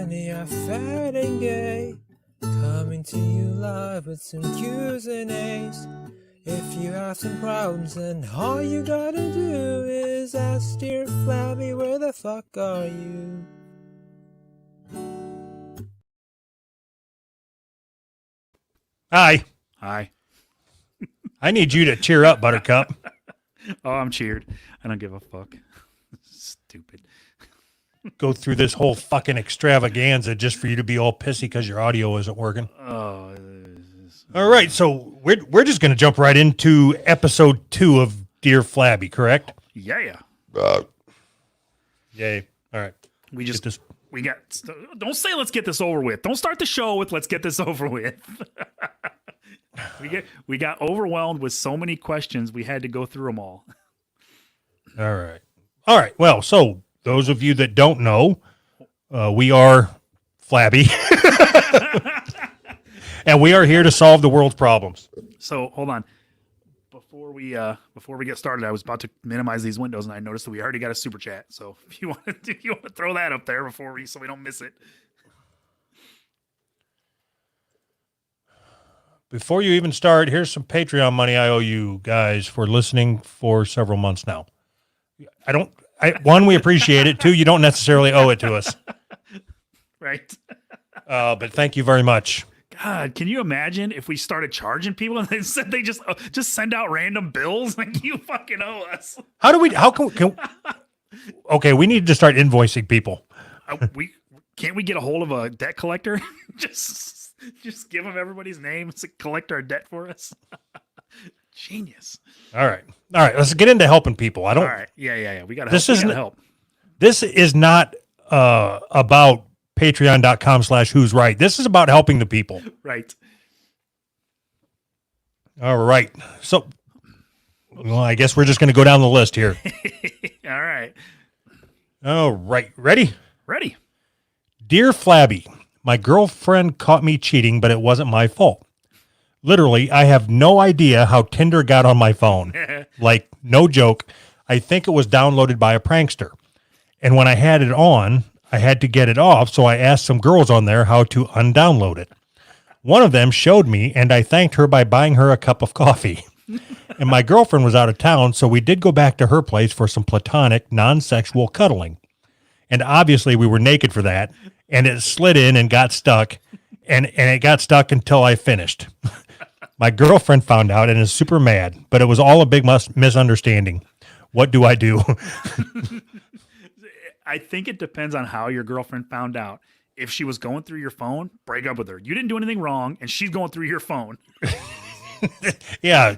funny, are fat and gay. Coming to you live with some Q's and A's. If you have some problems, then all you gotta do is ask dear Flabby, where the fuck are you? Hi. Hi. I need you to cheer up, Buttercup. Oh, I'm cheered. I don't give a fuck. Stupid. Go through this whole fucking extravaganza just for you to be all pissy because your audio isn't working. Oh. All right, so we're just going to jump right into episode 2 of Dear Flabby, correct? Yeah. Yay. All right. Don't say let's get this over with. Don't start the show with let's get this over with. we got overwhelmed with so many questions, we had to go through them all. All right. Well, so those of you that don't know, we are Flabby. And we are here to solve the world's problems. So hold on. Before we get started, I was about to minimize these windows, and I noticed that we already got a super chat. So if you want to throw that up there so we don't miss it. Before you even start, here's some Patreon money I owe you guys for listening for several months now. One, we appreciate it. Two, you don't necessarily owe it to us. Right. But thank you very much. God, can you imagine if we started charging people and they said they just send out random bills like you fucking owe us? Okay, we need to start invoicing people. Can't we get a hold of a debt collector? just give them everybody's name to collect our debt for us. Genius. All right. Let's get into helping people. All right. Yeah. We gotta help. This is not about patreon.com/who's right. This is about helping the people. Right. All right. So, well, I guess we're just going to go down the list here. All right. All right. Ready? Ready. Dear Flabby, my girlfriend caught me cheating, but it wasn't my fault. Literally, I have no idea how Tinder got on my phone. Like, no joke. I think it was downloaded by a prankster. And when I had it on, I had to get it off, so I asked some girls on there how to undownload it. One of them showed me, and I thanked her by buying her a cup of coffee. And my girlfriend was out of town, so we did go back to her place for some platonic, non-sexual cuddling. And obviously, we were naked for that, and it slid in and got stuck, and it got stuck until I finished. My girlfriend found out and is super mad, but it was all a big misunderstanding. What do I do? I think it depends on how your girlfriend found out. If she was going through your phone, break up with her. You didn't do anything wrong, and she's going through your phone. Yeah,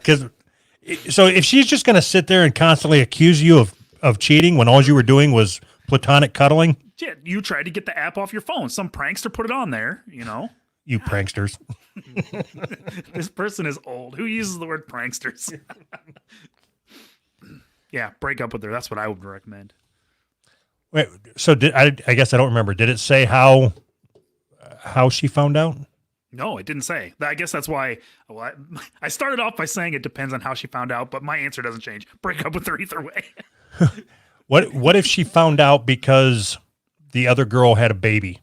so if she's just going to sit there and constantly accuse you of cheating when all you were doing was platonic cuddling. Yeah, you tried to get the app off your phone. Some prankster put it on there, you know. You pranksters. This person is old. Who uses the word pranksters? Yeah, break up with her. That's what I would recommend. Wait, so I guess I don't remember. Did it say how she found out? No, it didn't say. I guess that's why. Well, I started off by saying it depends on how she found out, but my answer doesn't change. Break up with her either way. What if she found out because the other girl had a baby?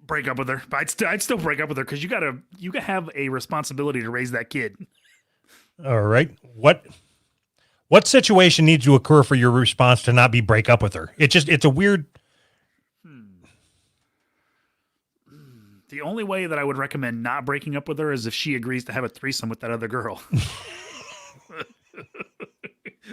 Break up with her. I'd still break up with her because you gotta have a responsibility to raise that kid. All right. What situation needs to occur for your response to not be break up with her? It's a weird. The only way that I would recommend not breaking up with her is if she agrees to have a threesome with that other girl.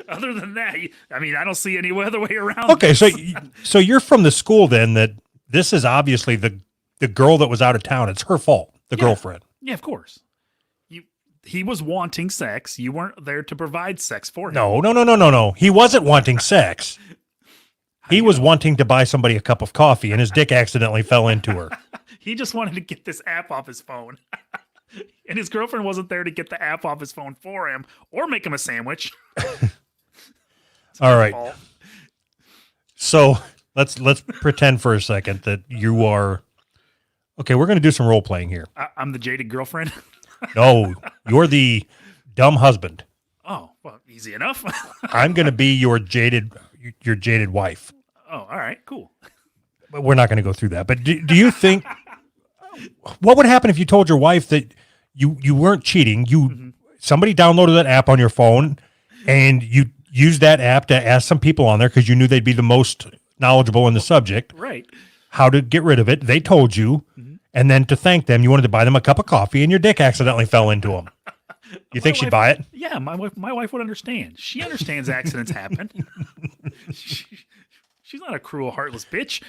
Other than that, I mean, I don't see any other way around. Okay, so you're from the school then that this is obviously the girl that was out of town. It's her fault, the girlfriend. Yeah, of course. He was wanting sex. You weren't there to provide sex for him. No. He wasn't wanting sex. He was wanting to buy somebody a cup of coffee, and his dick accidentally fell into her. He just wanted to get this app off his phone. And his girlfriend wasn't there to get the app off his phone for him or make him a sandwich. All right. So let's pretend for a second that you are... Okay, we're going to do some role-playing here. I'm the jaded girlfriend? No, you're the dumb husband. Oh, well, easy enough. I'm going to be your jaded your jaded wife. Oh, all right, cool. But we're not going to go through that. But do you think what would happen if you told your wife that you weren't cheating? Somebody downloaded that app on your phone, and you used that app to ask some people on there because you knew they'd be the most knowledgeable in the subject. Right. How to get rid of it. They told you, and then to thank them, you wanted to buy them a cup of coffee, and your dick accidentally fell into them. You think she'd buy it? Yeah, my wife would understand. She understands accidents happen. She's not a cruel, heartless bitch.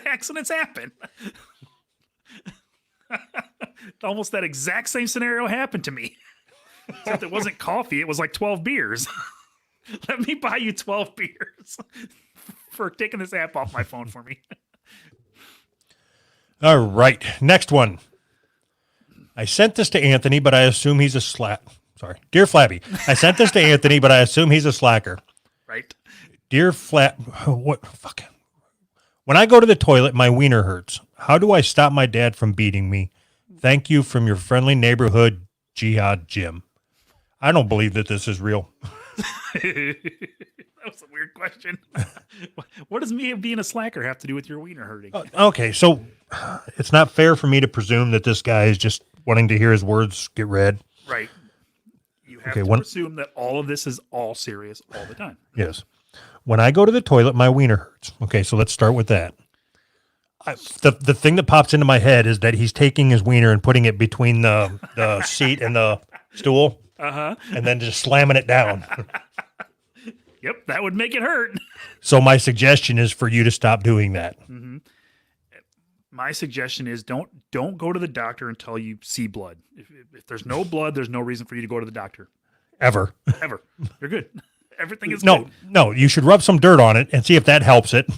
Accidents happen. Almost that exact same scenario happened to me. Except it wasn't coffee, it was like 12 beers. Let me buy you 12 beers for taking this app off my phone for me. All right. Next one. I sent this to Anthony, but I assume he's a Sorry. Dear Flabby, I sent this to Anthony, but I assume he's a slacker. Right. Dear what? Fuck. When I go to the toilet, my wiener hurts. How do I stop my dad from beating me? Thank you from your friendly neighborhood jihad Jim. I don't believe that this is real. That was a weird question. What does me being a slacker have to do with your wiener hurting? Okay, so it's not fair for me to presume that this guy is just wanting to hear his words get read. Right. You have to assume that all of this is all serious all the time. Yes. When I go to the toilet, my wiener hurts. Okay, so let's start with that. The thing that pops into my head is that he's taking his wiener and putting it between the seat and the stool. Uh-huh. And then just slamming it down. Yep, that would make it hurt. So my suggestion is for you to stop doing that. Mm-hmm. My suggestion is don't go to the doctor until you see blood. If there's no blood, there's no reason for you to go to the doctor. Ever. You're good. Everything is good. No, you should rub some dirt on it and see if that helps it.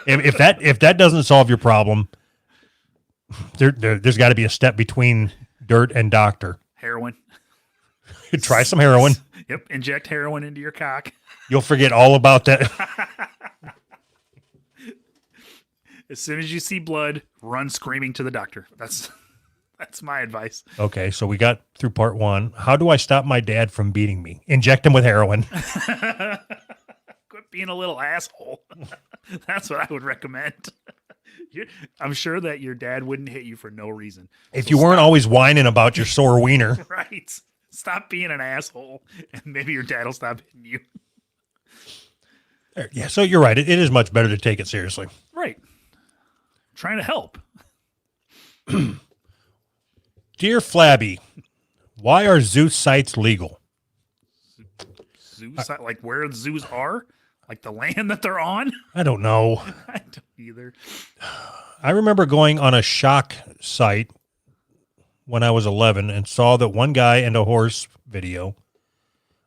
if that doesn't solve your problem, there's got to be a step between dirt and doctor. Heroin. Try some heroin. Yep, inject heroin into your cock. You'll forget all about that. As soon as you see blood, run screaming to the doctor. That's my advice. Okay, so we got through part one. How do I stop my dad from beating me? Inject him with heroin. Quit being a little asshole. That's what I would recommend. I'm sure that your dad wouldn't hit you for no reason. If you weren't always whining about your sore wiener. Right. Stop being an asshole, and maybe your dad will stop hitting you. Yeah, so you're right. It is much better to take it seriously. Right. Trying to help. Dear Flabby, why are zoo sites legal? Zoo site, like where the zoos are? Like the land that they're on? I don't know. I don't either. I remember going on a shock site when I was 11 and saw that one guy and a horse video.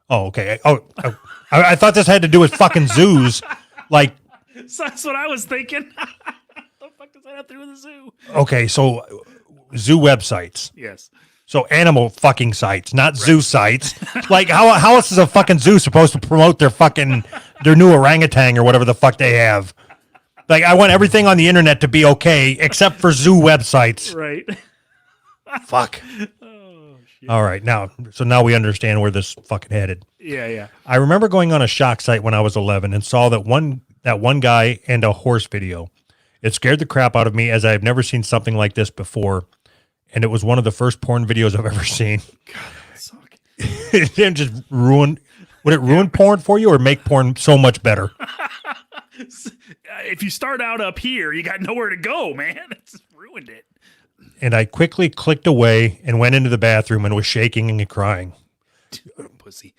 Oh, okay. I thought this had to do with fucking zoos. Like, so that's what I was thinking. The fuck does that have to do with the zoo? Okay, so zoo websites. Yes. So animal fucking sites, not zoo sites. Like how else is a fucking zoo supposed to promote their new orangutan or whatever the fuck they have? Like I want everything on the internet to be okay except for zoo websites. Right. Fuck. Oh, shit. All right, now we understand where this fucking headed. Yeah. I remember going on a shock site when I was 11 and saw that one guy and a horse video. It scared the crap out of me as I've never seen something like this before. And it was one of the first porn videos I've ever seen. God, that would suck. It just ruin. Would it ruin porn for you or make porn so much better? If you start out up here, you got nowhere to go, man. It's ruined it. And I quickly clicked away and went into the bathroom and was shaking and crying. Pussy.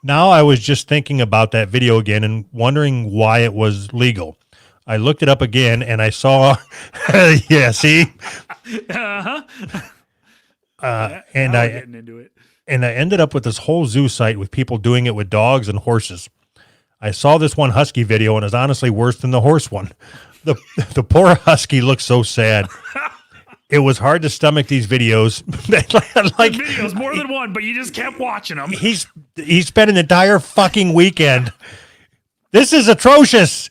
Now I was just thinking about that video again and wondering why it was legal. I looked it up again and I saw, yeah, see? Uh-huh. And getting into it. And I ended up with this whole zoo site with people doing it with dogs and horses. I saw this one husky video and it's honestly worse than the horse one. The poor husky looked so sad. It was hard to stomach these videos. Like videos, more than one, but you just kept watching them. He spent an entire fucking weekend. This is atrocious.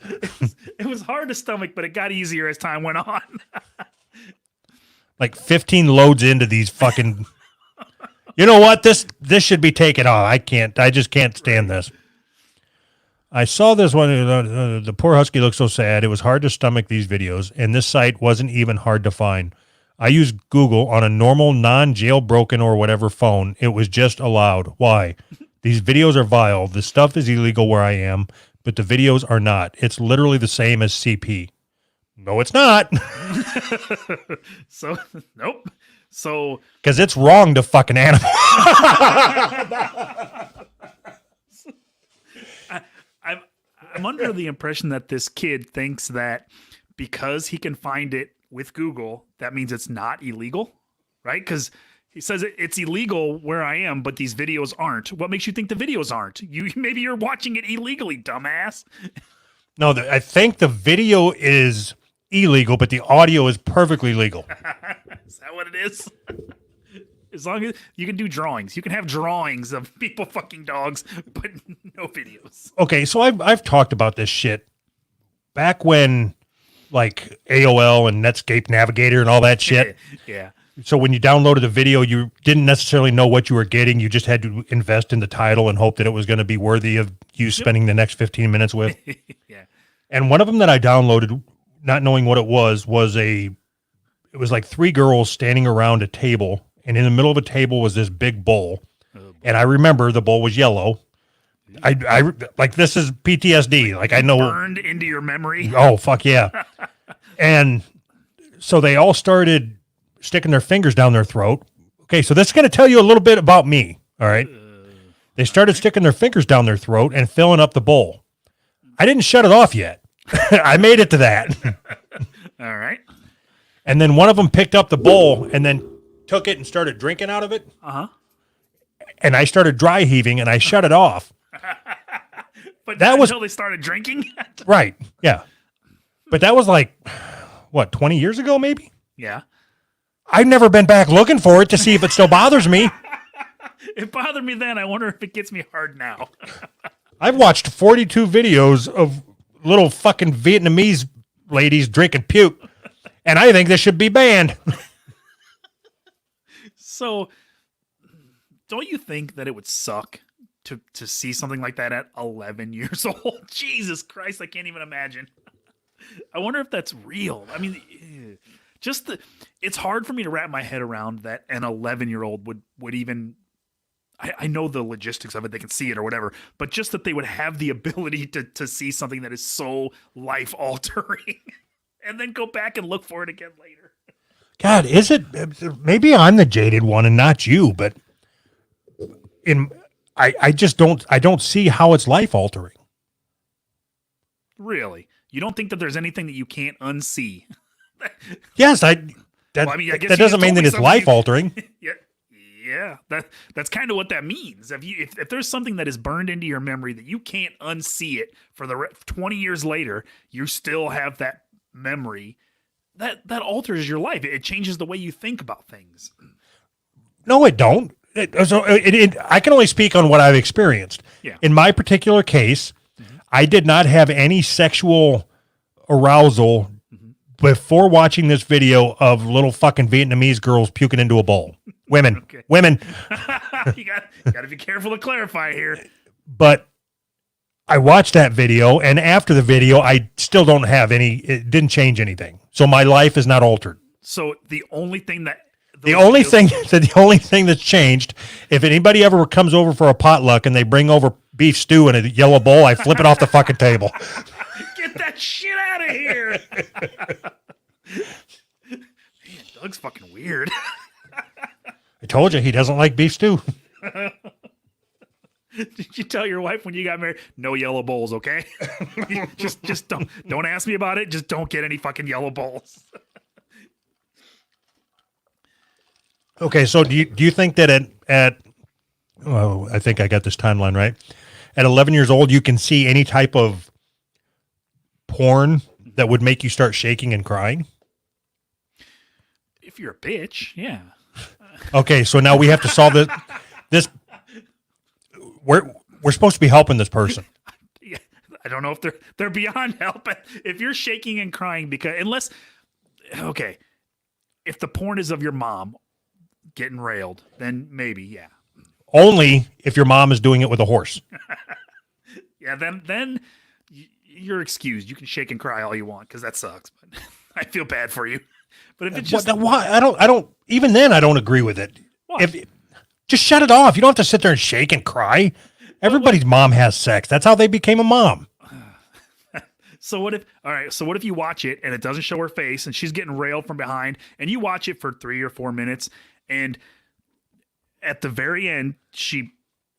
It was hard to stomach, but it got easier as time went on. Like 15 loads into these fucking... You know what? This should be taken off. I just can't stand this. I saw this one. The poor husky looked so sad. It was hard to stomach these videos, and this site wasn't even hard to find. I used Google on a normal, non-jailbroken or whatever phone. It was just allowed. Why? These videos are vile. The stuff is illegal where I am, but the videos are not. It's literally the same as CP. No, it's not. So, nope. So, Because it's wrong to fuck an animal. I'm under the impression that this kid thinks that because he can find it with Google, that means it's not illegal, right? Because he says it's illegal where I am, but these videos aren't. What makes you think the videos aren't? Maybe you're watching it illegally, dumbass. No, I think the video is illegal, but the audio is perfectly legal. Is that what it is? As long as you can do drawings, you can have drawings of people fucking dogs, but no videos. Okay, so I've talked about this shit back when, like, AOL and Netscape Navigator and all that shit. Yeah. So when you downloaded a video, you didn't necessarily know what you were getting. You just had to invest in the title and hope that it was going to be worthy of you spending the next 15 minutes with. Yeah. And one of them that I downloaded, not knowing what it was like three girls standing around a table, and in the middle of a table was this big bowl. And I remember the bowl was yellow. I like, this is PTSD. Like, I know. Burned into your memory. Oh, fuck yeah. And so they all started sticking their fingers down their throat. Okay, so this is going to tell you a little bit about me. All right. They started sticking their fingers down their throat and filling up the bowl. I didn't shut it off yet. I made it to that. All right. And then one of them picked up the bowl and then took it and started drinking out of it. Uh-huh. And I started dry heaving and I shut it off. But That was- until they started drinking? Right. Yeah. But that was like, what, 20 years ago, maybe? Yeah. I've never been back looking for it to see if it still bothers me. It bothered me then. I wonder if it gets me hard now. I've watched 42 videos of little fucking Vietnamese ladies drinking puke, and I think this should be banned. So, don't you think that it would suck to see something like that at 11 years old? Jesus Christ, I can't even imagine. I wonder if that's real. I mean, it's hard for me to wrap my head around that an 11-year-old would even. I know the logistics of it; they can see it or whatever, but just that they would have the ability to see something that is so life altering, and then go back and look for it again later. God, is it? Maybe I'm the jaded one and not you, but I just don't see how it's life altering. Really, you don't think that there's anything that you can't unsee? Yes, Well, I mean, I guess that you doesn't just mean told that me it's something life altering. Yeah. That's kind of what that means. If there's something that is burned into your memory that you can't unsee it for 20 years later, you still have that memory. That alters your life. It changes the way you think about things. No, it don't. I can only speak on what I've experienced. Yeah. In my particular case, I did not have any sexual arousal before watching this video of little fucking Vietnamese girls puking into a bowl. Women. Okay. Women. you got to be careful to clarify here. But I watched that video, and after the video, I still don't have it didn't change anything. So my life is not altered. So the only thing that The only thing that's changed, if anybody ever comes over for a potluck and they bring over beef stew in a yellow bowl, I flip it off the fucking table. Get that shit out of here. Man, Doug's fucking weird. I told you he doesn't like beef stew. Did you tell your wife when you got married? No yellow bowls, okay? just don't ask me about it. Just don't get any fucking yellow bowls. Okay, so do you think that I think I got this timeline right. At 11 years old, you can see any type of porn that would make you start shaking and crying? If you're a bitch, yeah. Okay, so now we have to solve this. We're supposed to be helping this person. Yeah, I don't know if they're beyond help. If you're shaking and crying if the porn is of your mom, getting railed, then maybe, yeah. Only if your mom is doing it with a horse. Yeah, then you're excused. You can shake and cry all you want because that sucks. But I feel bad for you. But if it's just Why? I don't. Even then, I don't agree with it. Why? Just shut it off. You don't have to sit there and shake and cry. Everybody's mom has sex. That's how they became a mom. So what if you watch it and it doesn't show her face and she's getting railed from behind and you watch it for 3 or 4 minutes and at the very end she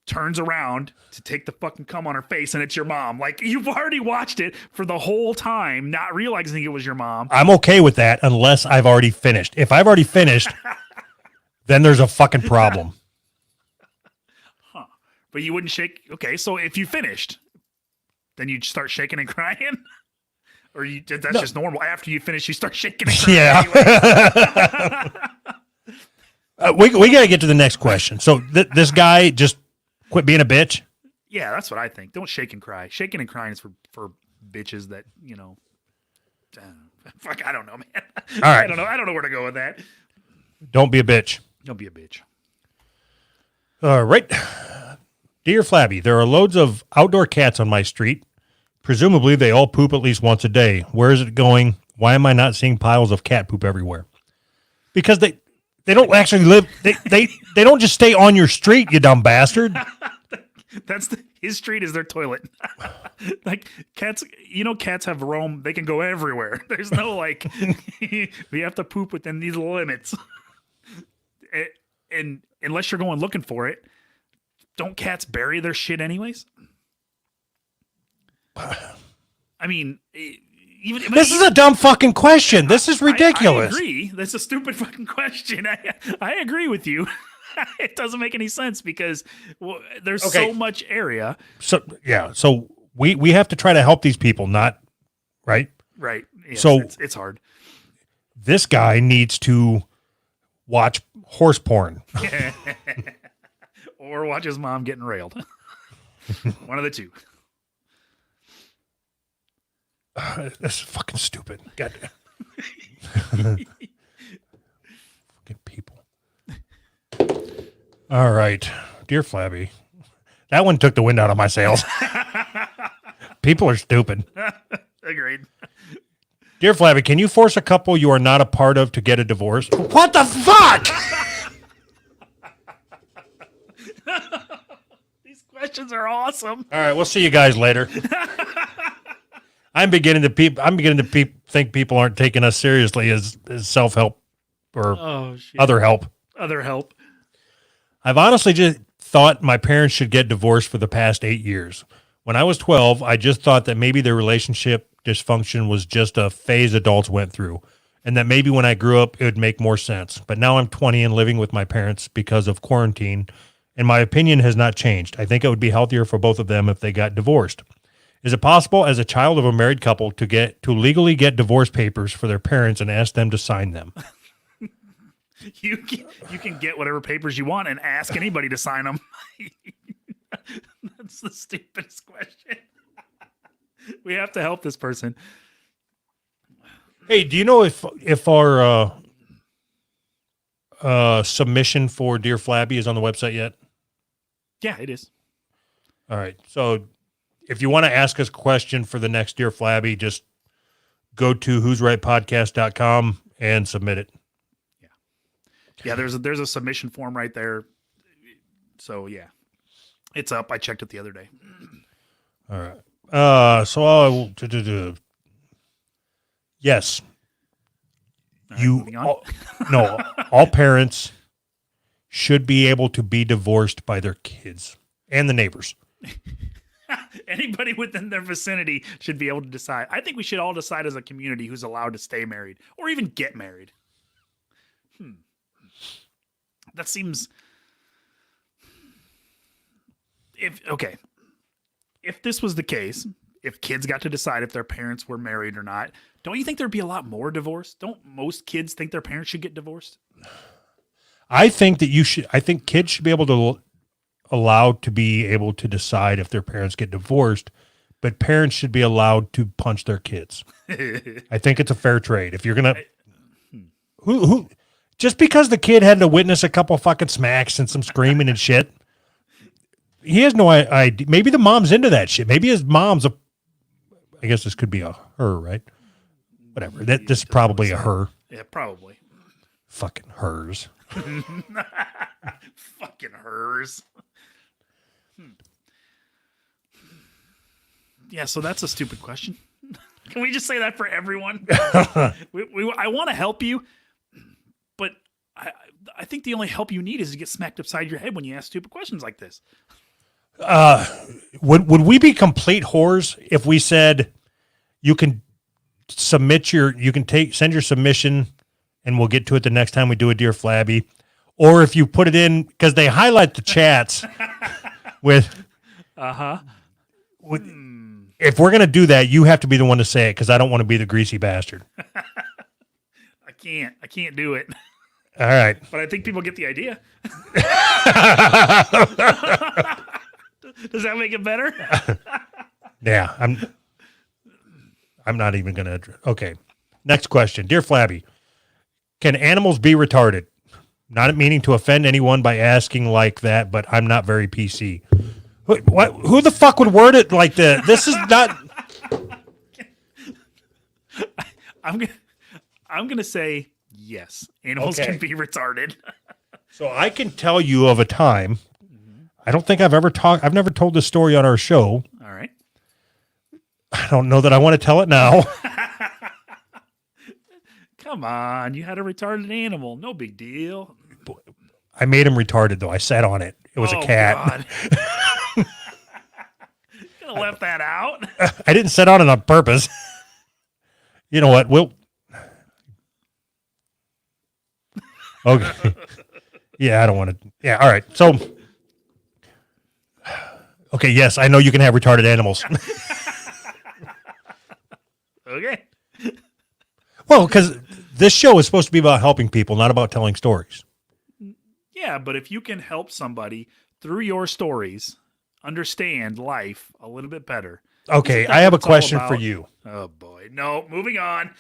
turns around to take the fucking cum on her face and it's your mom. Like, you've already watched it for the whole time, not realizing it was your mom. I'm okay with that unless I've already finished. If I've already finished, then there's a fucking problem. Huh. But you wouldn't shake. Okay, so if you finished, then you'd start shaking and crying? Or that's just normal. After you finish, you start shaking and crying. Yeah. Anyway. We got to get to the next question. So this guy just quit being a bitch? Yeah, that's what I think. Don't shake and cry. Shaking and crying is for bitches that, fuck, I don't know, man. All right. I don't know where to go with that. Don't be a bitch. Don't be a bitch. All right. Dear Flabby, there are loads of outdoor cats on my street. Presumably, they all poop at least once a day. Where is it going? Why am I not seeing piles of cat poop everywhere? Because they don't actually live. They don't just stay on your street, you dumb bastard. His street is their toilet. Like cats, cats have roam. They can go everywhere. There's no we have to poop within these limits. And unless you're going looking for it, don't cats bury their shit anyways? I mean, This is a dumb fucking question. This is ridiculous. I agree. That's a stupid fucking question. I agree with you. It doesn't make any sense because there's so much area. So yeah, so we have to try to help these people, not right. Right. Yes, so it's hard. This guy needs to watch horse porn. Or watch his mom getting railed. One of the two. That's fucking stupid. God. Fucking people. All right. Dear Flabby. That one took the wind out of my sails. People are stupid. Agreed. Dear Flabby, can you force a couple you are not a part of to get a divorce? What the fuck? These questions are awesome. All right, we'll see you guys later. I'm beginning to think people aren't taking us seriously as self-help or other help. Other help. I've honestly just thought my parents should get divorced for the past 8 years. When I was 12, I just thought that maybe their relationship dysfunction was just a phase adults went through, and that maybe when I grew up, it would make more sense. But now I'm 20 and living with my parents because of quarantine, and my opinion has not changed. I think it would be healthier for both of them if they got divorced. Is it possible as a child of a married couple to legally get divorce papers for their parents and ask them to sign them? You can get whatever papers you want and ask anybody to sign them. That's the stupidest question. We have to help this person. Hey, do you know if our submission for Dear Flabby is on the website yet? Yeah, it is. All right. So if you want to ask us a question for the next Dear Flabby, just go to who'srightpodcast.com and submit it. Yeah, there's a submission form right there. So yeah, it's up. I checked it the other day. All right. So I will yes. All parents should be able to be divorced by their kids and the neighbors. Anybody within their vicinity should be able to decide. I think we should all decide as a community who's allowed to stay married or even get married. That seems... If this was the case, if kids got to decide if their parents were married or not, don't you think there'd be a lot more divorce? Don't most kids think their parents should get divorced? I think kids should be allowed to be able to decide if their parents get divorced, but parents should be allowed to punch their kids. I think it's a fair trade. If you're going to... just because the kid had to witness a couple fucking smacks and some screaming and shit, he has no idea. Maybe the mom's into that shit. Maybe his mom's I guess this could be a her, right? Whatever. This is probably a her. Yeah, probably. Fucking hers. Fucking hers. Yeah, so that's a stupid question. Can we just say that for everyone? I want to help you, but I think the only help you need is to get smacked upside your head when you ask stupid questions like this. Would we be complete whores if we said you can send your submission and we'll get to it the next time we do a Dear Flabby, or if you put it in because they highlight the chats with if we're gonna do that, you have to be the one to say it because I don't want to be the greasy bastard. I can't do it. All right, but I think people get the idea. Does that make it better? Yeah, I'm not even gonna. Okay, next question, Dear Flabby, can animals be retarded? Not meaning to offend anyone by asking like that, but I'm not very PC. What? Who the fuck would word it like that? This is not. I'm gonna say yes. Animals can be retarded. So I can tell you of a time. I don't think I've never told this story on our show. All right. I don't know that I want to tell it now. Come on, you had a retarded animal. No big deal. I made him retarded though. I sat on it. It was a cat. God. Could have left that out. I didn't sit on it on purpose. You know what? Okay. Yeah, I don't want to. Yeah, all right. So, okay, yes, I know you can have retarded animals. Okay. Well, because this show is supposed to be about helping people, not about telling stories. Yeah, but if you can help somebody through your stories understand life a little bit better. Okay, I have a question for you. Oh, boy. No, moving on.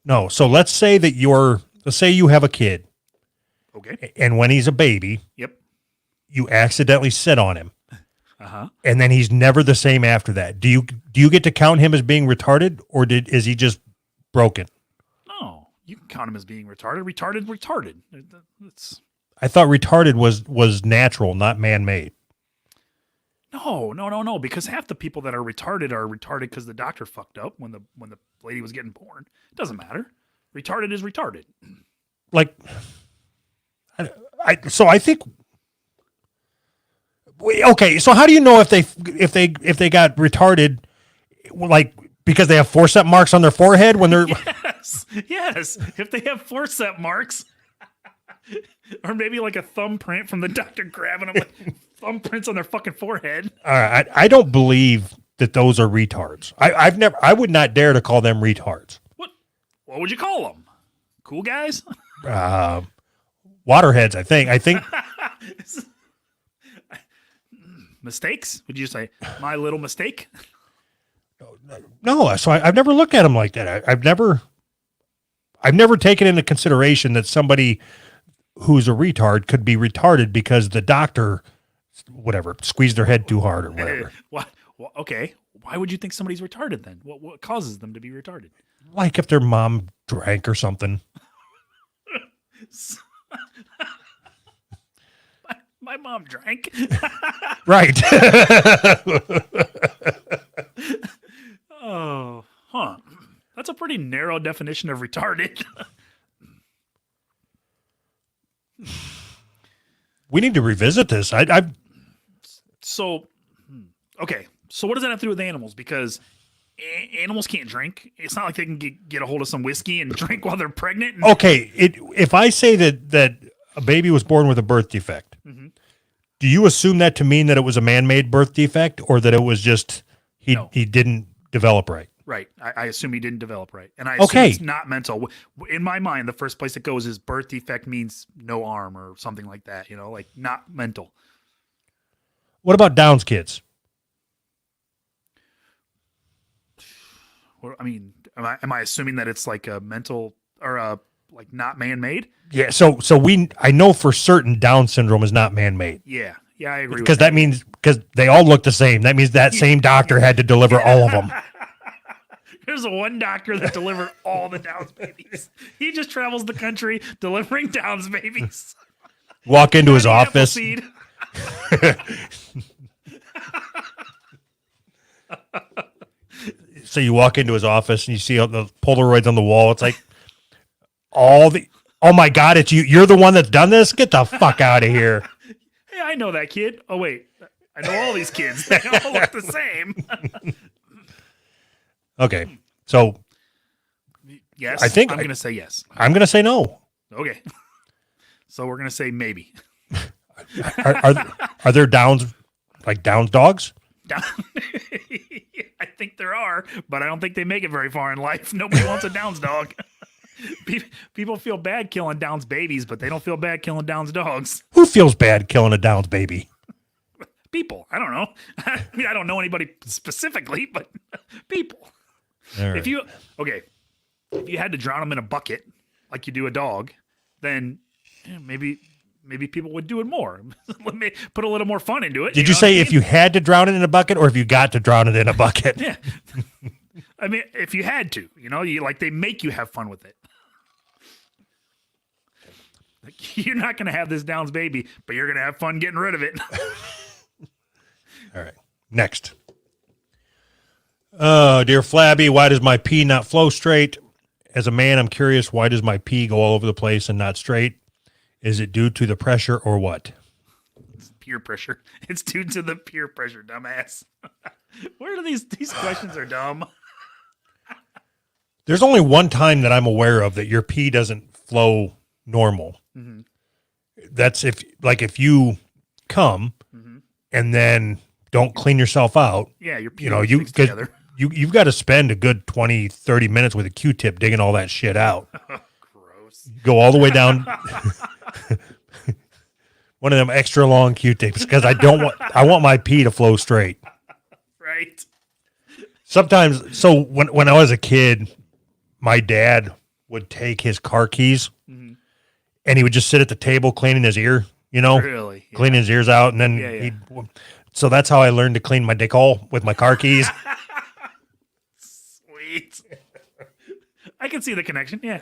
No, so let's say you have a kid. Okay. And when he's a baby, Yep. you accidentally sit on him. Uh-huh. And then he's never the same after that. Do you get to count him as being retarded, or is he just broken? No, you can count him as being retarded. Retarded. It's... I thought retarded was natural, not man-made. No, because half the people that are retarded because the doctor fucked up when the lady was getting born. It doesn't matter. Retarded is retarded. Like, I think. Okay, so how do you know if they got retarded, like because they have forceps marks on their forehead when they're? Yes. If they have forceps marks, or maybe like a thumbprint from the doctor grabbing them with thumbprints on their fucking forehead. All right, I don't believe that those are retards. I would not dare to call them retards. What would you call them? Cool guys? Waterheads, I think. Mistakes? Would you say my little mistake? No, so I've never looked at them like that. I've never taken into consideration that somebody who's a retard could be retarded because the doctor, whatever, squeezed their head too hard or whatever. What? Well, okay. Why would you think somebody's retarded then? What causes them to be retarded? Like if their mom drank or something. My mom drank. Right. Oh, huh. That's a pretty narrow definition of retarded. We need to revisit this. So, okay. So what does that have to do with animals? Because animals can't drink. It's not like they can get a hold of some whiskey and drink while they're pregnant. Okay. If I say that a baby was born with a birth defect, mm-hmm. Do you assume that to mean that it was a man-made birth defect or that it was just he didn't develop right? Right. I assume he didn't develop right. And I assume it's not mental. In my mind, the first place it goes is birth defect means no arm or something like that, like not mental. What about Down's kids? I mean, am I assuming that it's like a mental or like not man-made. Yeah. So I know for certain Down syndrome is not man-made. Yeah, I agree. Because that means because they all look the same. That means that same doctor had to deliver all of them. There's one doctor that delivered all the Downs babies. He just travels the country delivering Downs babies. Walk into his office. So you walk into his office and you see all the Polaroids on the wall. It's like oh my God, it's you. You're the one that's done this? Get the fuck out of here. Hey, I know that kid. Oh, wait. I know all these kids. They all look the same. Okay. So yes. I think I'm going to say yes. I'm going to say no. Okay. So we're going to say maybe. Are there Downs, like Downs dogs? I think there are, but I don't think they make it very far in life. Nobody wants a Downs dog. People feel bad killing Downs babies, but they don't feel bad killing Downs dogs. Who feels bad killing a Downs baby? People. I don't know. I mean, I don't know anybody specifically, but people. Right. If you had to drown them in a bucket like you do a dog, then maybe people would do it more. Let me put a little more fun into it. Did you say if you had to drown it in a bucket or if you got to drown it in a bucket? Yeah. I mean, if you had to, they make you have fun with it. Like, you're not going to have this Downs baby, but you're going to have fun getting rid of it. All right. Next. Oh, dear Flabby, why does my pee not flow straight? As a man, I'm curious, why does my pee go all over the place and not straight? Is it due to the pressure or what? It's peer pressure. It's due to the peer pressure, dumbass. Where do these questions are dumb? There's only one time that I'm aware of that your pee doesn't flow normal. Mm-hmm. That's if you come and then don't clean yourself out. Yeah, your pee together. You've got to spend a good 20, 30 minutes with a Q-tip digging all that shit out. Gross. Go all the way down. One of them extra long Q-tips because I want my pee to flow straight. Right. Sometimes, so when I was a kid, my dad would take his car keys and he would just sit at the table cleaning his ear, Really? Yeah. Cleaning his ears out. And then so that's how I learned to clean my dick hole with my car keys. Sweet. I can see the connection. Yeah.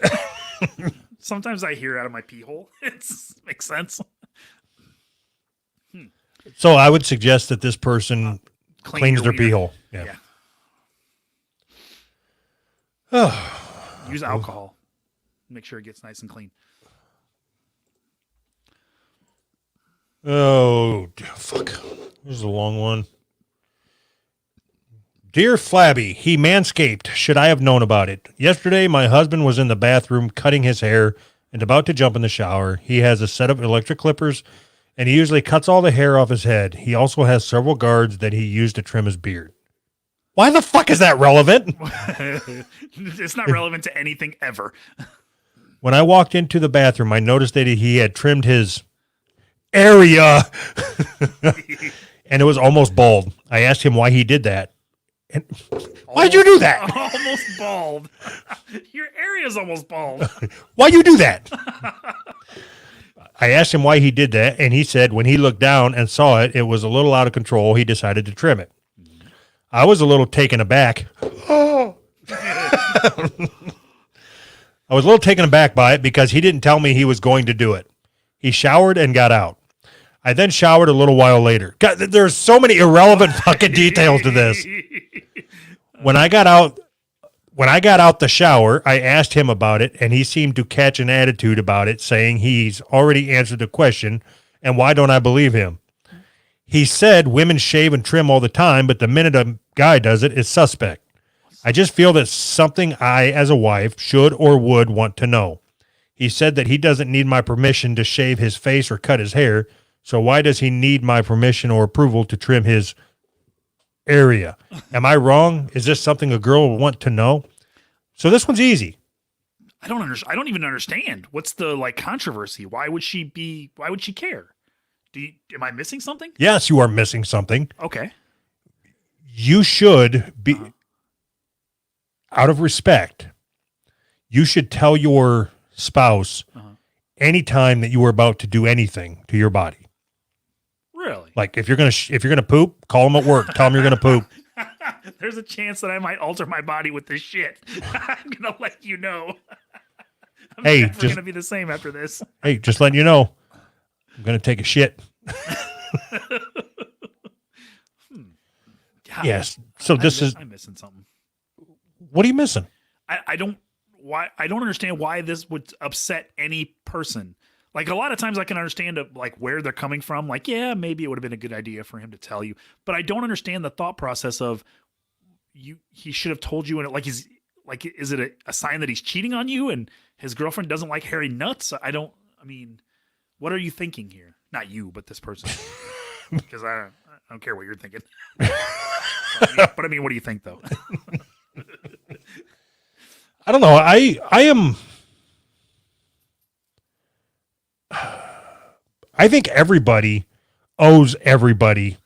Sometimes I hear out of my pee hole. It makes sense. So I would suggest that this person cleans their pee hole. Yeah. Use alcohol. Make sure it gets nice and clean. Oh, fuck. This is a long one. Dear Flabby, he manscaped. Should I have known about it? Yesterday, my husband was in the bathroom cutting his hair and about to jump in the shower. He has a set of electric clippers, and he usually cuts all the hair off his head. He also has several guards that he used to trim his beard. Why the fuck is that relevant? It's not relevant to anything ever. When I walked into the bathroom, I noticed that he had trimmed his area and it was almost bald. I asked him why he did that. And why'd you do that? Almost bald. Your area's almost bald. Why'd you do that? I asked him why he did that, and he said when he looked down and saw it, it was a little out of control. He decided to trim it. I was a little taken aback. I was a little taken aback by it because he didn't tell me he was going to do it. He showered and got out. I then showered a little while later. God, there's so many irrelevant fucking details to this. When I got out the shower, I asked him about it, and he seemed to catch an attitude about it, saying he's already answered the question, and why don't I believe him? He said women shave and trim all the time, but the minute a guy does it, it's suspect. I just feel that's something I, as a wife, should or would want to know. He said that he doesn't need my permission to shave his face or cut his hair, so why does he need my permission or approval to trim his area? Am I wrong? Is this something a girl will want to know? So this one's easy. I don't even understand. What's the controversy? Why would she care? Am I missing something? Yes, you are missing something. Okay. You should be, out of respect, you should tell your spouse anytime that you were about to do anything to your body. Really? Like if you're gonna poop, call them at work. Tell them you're gonna poop. There's a chance that I might alter my body with this shit. I'm gonna let you know. I'm never gonna be the same after this. Hey, just letting you know, I'm gonna take a shit. Yes. So I'm missing something. What are you missing? I don't understand why this would upset any person. Like a lot of times I can understand like where they're coming from. Like, yeah, maybe it would have been a good idea for him to tell you, but I don't understand the thought process of he should have told you. And is it a sign that he's cheating on you and his girlfriend doesn't like hairy nuts? What are you thinking here? Not you, but this person. Because I don't care what you're thinking. But what do you think though? I don't know. I am. I think everybody owes everybody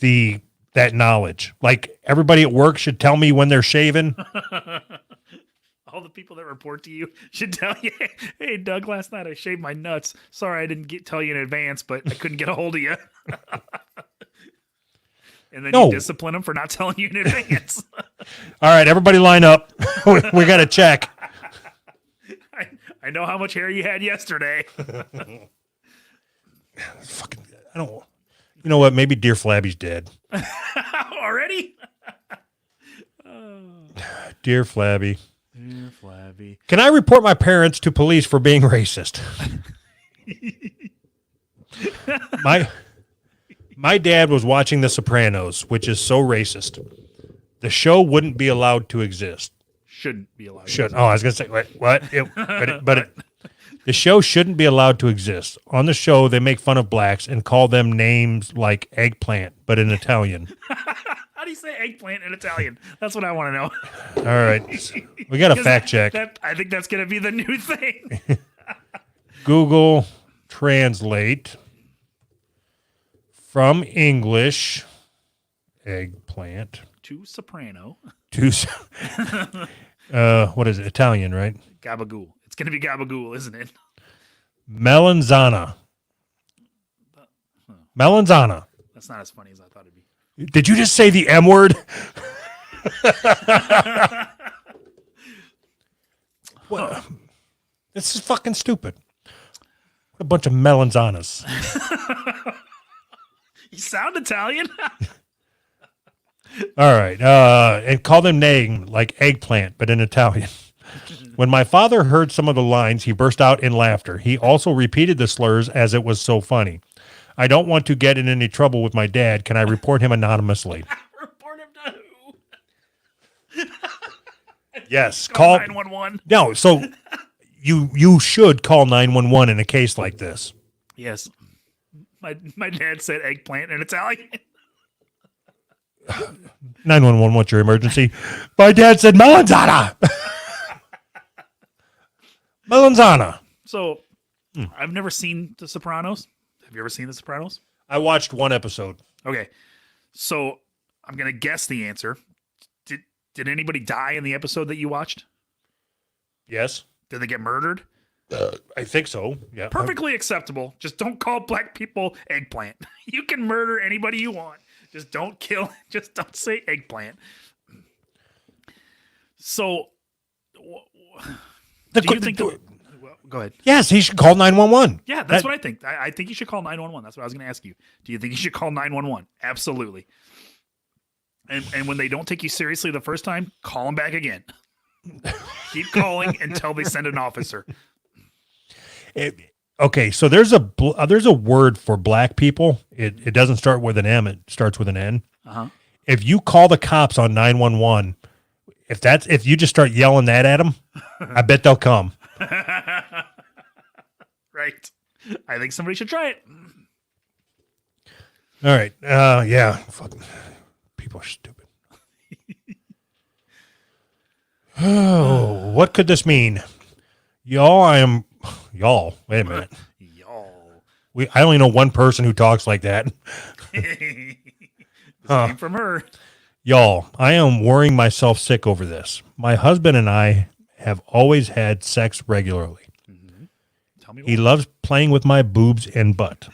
that knowledge. Like everybody at work should tell me when they're shaving. All the people that report to you should tell you, hey, Doug, last night I shaved my nuts. Sorry I didn't tell you in advance, but I couldn't get a hold of you. And then you discipline them for not telling you in advance. All right, everybody line up. We got to check. I know how much hair you had yesterday. Fucking, I don't. You know what? Maybe Dear Flabby's dead. Already? Dear Flabby. Dear Flabby. Can I report my parents to police for being racist? My dad was watching The Sopranos, which is so racist. The show wouldn't be allowed to exist. Shouldn't be allowed. Should. Oh, I was going to say, what? The show shouldn't be allowed to exist. On the show, they make fun of blacks and call them names like eggplant, but in Italian. How do you say eggplant in Italian? That's what I want to know. All right. We got a fact check. I think that's going to be the new thing. Google Translate from English, eggplant. To soprano. What is it? Italian, right? Gabagool. It's going to be gabagool, isn't it? Melanzana. Melanzana. That's not as funny as I thought it'd be. Did you just say the M word? Well, this is fucking stupid. What a bunch of melanzanas. You sound Italian. All right. And call them name like eggplant, but in Italian. When my father heard some of the lines, he burst out in laughter. He also repeated the slurs as it was so funny. I don't want to get in any trouble with my dad. Can I report him anonymously? Report him to who? Yes. Call 911. No, so you should call 911 in a case like this. Yes. My dad said eggplant in Italian. 911, what's your emergency? My dad said melanzana. Melanzana. So, I've never seen The Sopranos. Have you ever seen The Sopranos? I watched one episode. Okay. So, I'm going to guess the answer. Did anybody die in the episode that you watched? Yes. Did they get murdered? I think so. Yeah. Perfectly acceptable. Just don't call black people eggplant. You can murder anybody you want. Just don't say eggplant. So, do you think go ahead. Yes, he should call 911. Yeah, that's what I think. I think you should call 911. That's what I was going to ask you. Do you think you should call 911? Absolutely. And when they don't take you seriously the first time, call them back again. Keep calling until they send an officer. Okay, so there's a word for black people. It doesn't start with an M. It starts with an N. Uh-huh. If you call the cops on 911, if you just start yelling that at them, I bet they'll come. Right. I think somebody should try it. All right. Yeah. Fucking people are stupid. Oh, what could this mean? Y'all, wait a minute. Y'all. I only know one person who talks like that. This came from her. Y'all, I am worrying myself sick over this. My husband and I have always had sex regularly. Tell me He more. loves playing with my boobs and butt.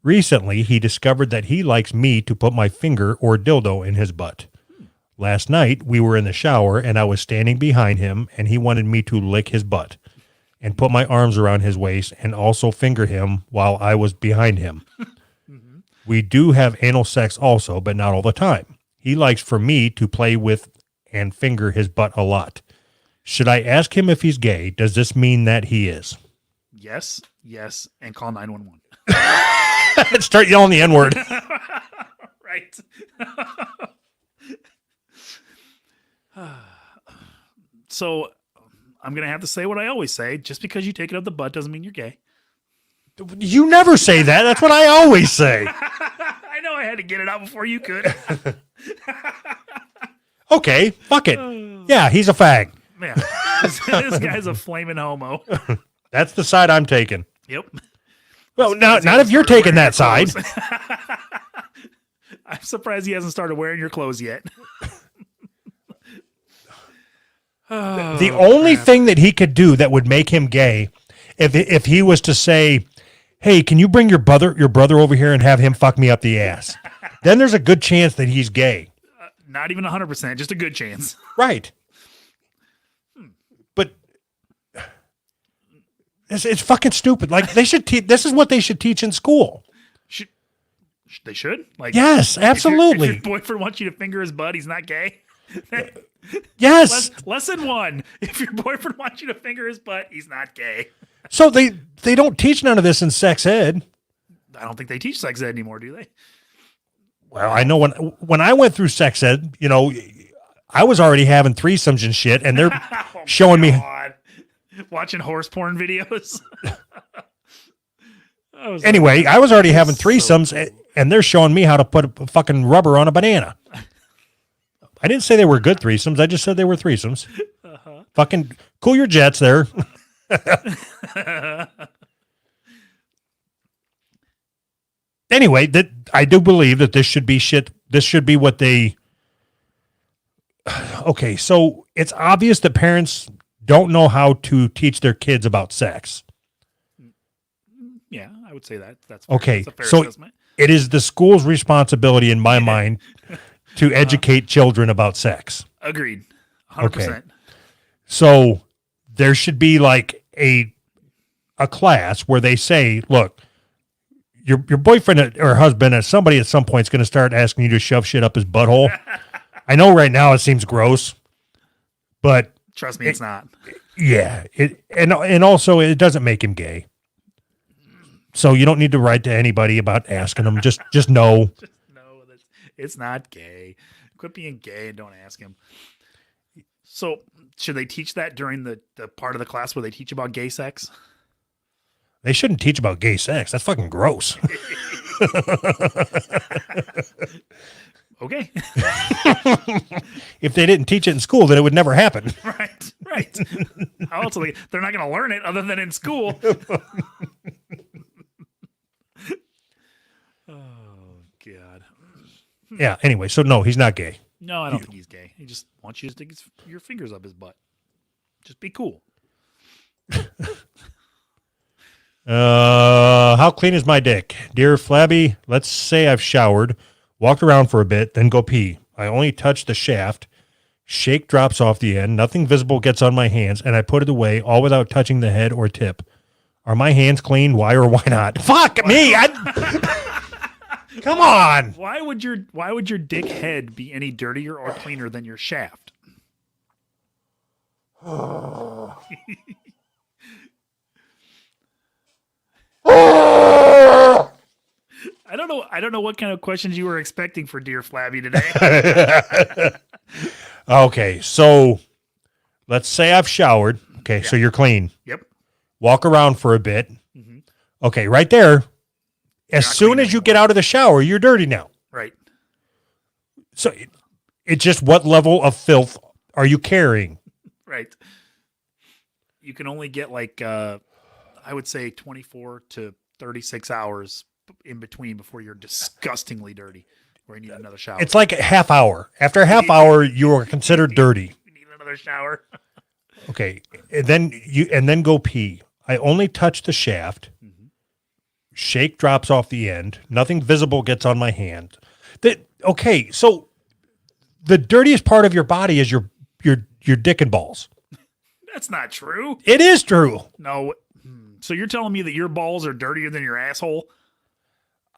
Recently, he discovered that he likes me to put my finger or dildo in his butt. Last night, we were in the shower and I was standing behind him and he wanted me to lick his butt and put my arms around his waist and also finger him while I was behind him. We do have anal sex also, but not all the time. He likes for me to play with and finger his butt a lot. Should I ask him if he's gay? Does this mean that he is? Yes, and call 911. Start yelling the N-word. Right. So I'm going to have to say what I always say. Just because you take it up the butt doesn't mean you're gay. You never say that. That's what I always say. I know I had to get it out before you could. Okay, fuck it. Yeah, he's a fag. Man, this guy's a flaming homo. That's the side I'm taking. Yep. Well, not if you're taking that side. I'm surprised he hasn't started wearing your clothes yet. The only thing that he could do that would make him gay, if he was to say, "Hey, can you bring your brother over here and have him fuck me up the ass?" Then there's a good chance that he's gay. Not even 100%, just a good chance. Right. But it's fucking stupid. Like they should this is what they should teach in school. They should? Like, Yes, absolutely. If your boyfriend wants you to finger his butt, he's not gay. Yes. Lesson 1. If your boyfriend wants you to finger his butt, he's not gay. So they don't teach none of this in sex ed. I don't think they teach sex ed anymore, do they? Well, I know when I went through sex ed, I was already having threesomes and shit, and they're showing me. Watching horse porn videos. Anyway, I was already having threesomes, and they're showing me how to put a fucking rubber on a banana. I didn't say they were good threesomes. I just said they were threesomes. Fucking cool your jets there. Anyway, that I do believe that this should be shit. This should be what they. Okay, so it's obvious that parents don't know how to teach their kids about sex. Yeah, I would say that. That's fair. Okay, That's a fair so assessment. it is the school's responsibility, in my mind, to educate children about sex. Agreed. 100%. So there should be like a class where they say, look, your boyfriend or husband or somebody at some point is going to start asking you to shove shit up his butthole. I know right now it seems gross, but Trust me, it's not. yeah, and also it doesn't make him gay. So you don't need to write to anybody about asking them. Just know. No, it's not gay. Quit being gay and don't ask him. So should they teach that during the part of the class where they teach about gay sex? They shouldn't teach about gay sex. That's fucking gross. Okay. If they didn't teach it in school, then it would never happen. Right. How else are they're not going to learn it other than in school. Oh, God. Yeah, anyway, so no, he's not gay. No, I don't think he's gay. He just wants you to stick your fingers up his butt. Just be cool. How clean is my dick? Dear Flabby, let's say I've showered, walked around for a bit, then go pee. I only touch the shaft. Shake drops off the end. Nothing visible gets on my hands, and I put it away, all without touching the head or tip. Are my hands clean? Why or why not? Fuck me! Come on! Why would your dick head be any dirtier or cleaner than your shaft? I don't know what kind of questions you were expecting for Dear Flabby today. Okay, so let's say I've showered. Okay, so you're clean. Yep. Walk around for a bit. Mm-hmm. Okay, right there. As not soon clean as you anymore. get out of the shower, you're dirty now. Right. So it's just what level of filth are you carrying? Right. You can only get like I would say 24 to 36 hours in between before you're disgustingly dirty, where you need another shower. It's like a half hour. After a half hour, you are considered dirty. You need another shower. Okay, and then go pee. I only touch the shaft. Shake drops off the end. Nothing visible gets on my hand. Okay, so the dirtiest part of your body is your dick and balls. That's not true. It is true. No. So you're telling me that your balls are dirtier than your asshole?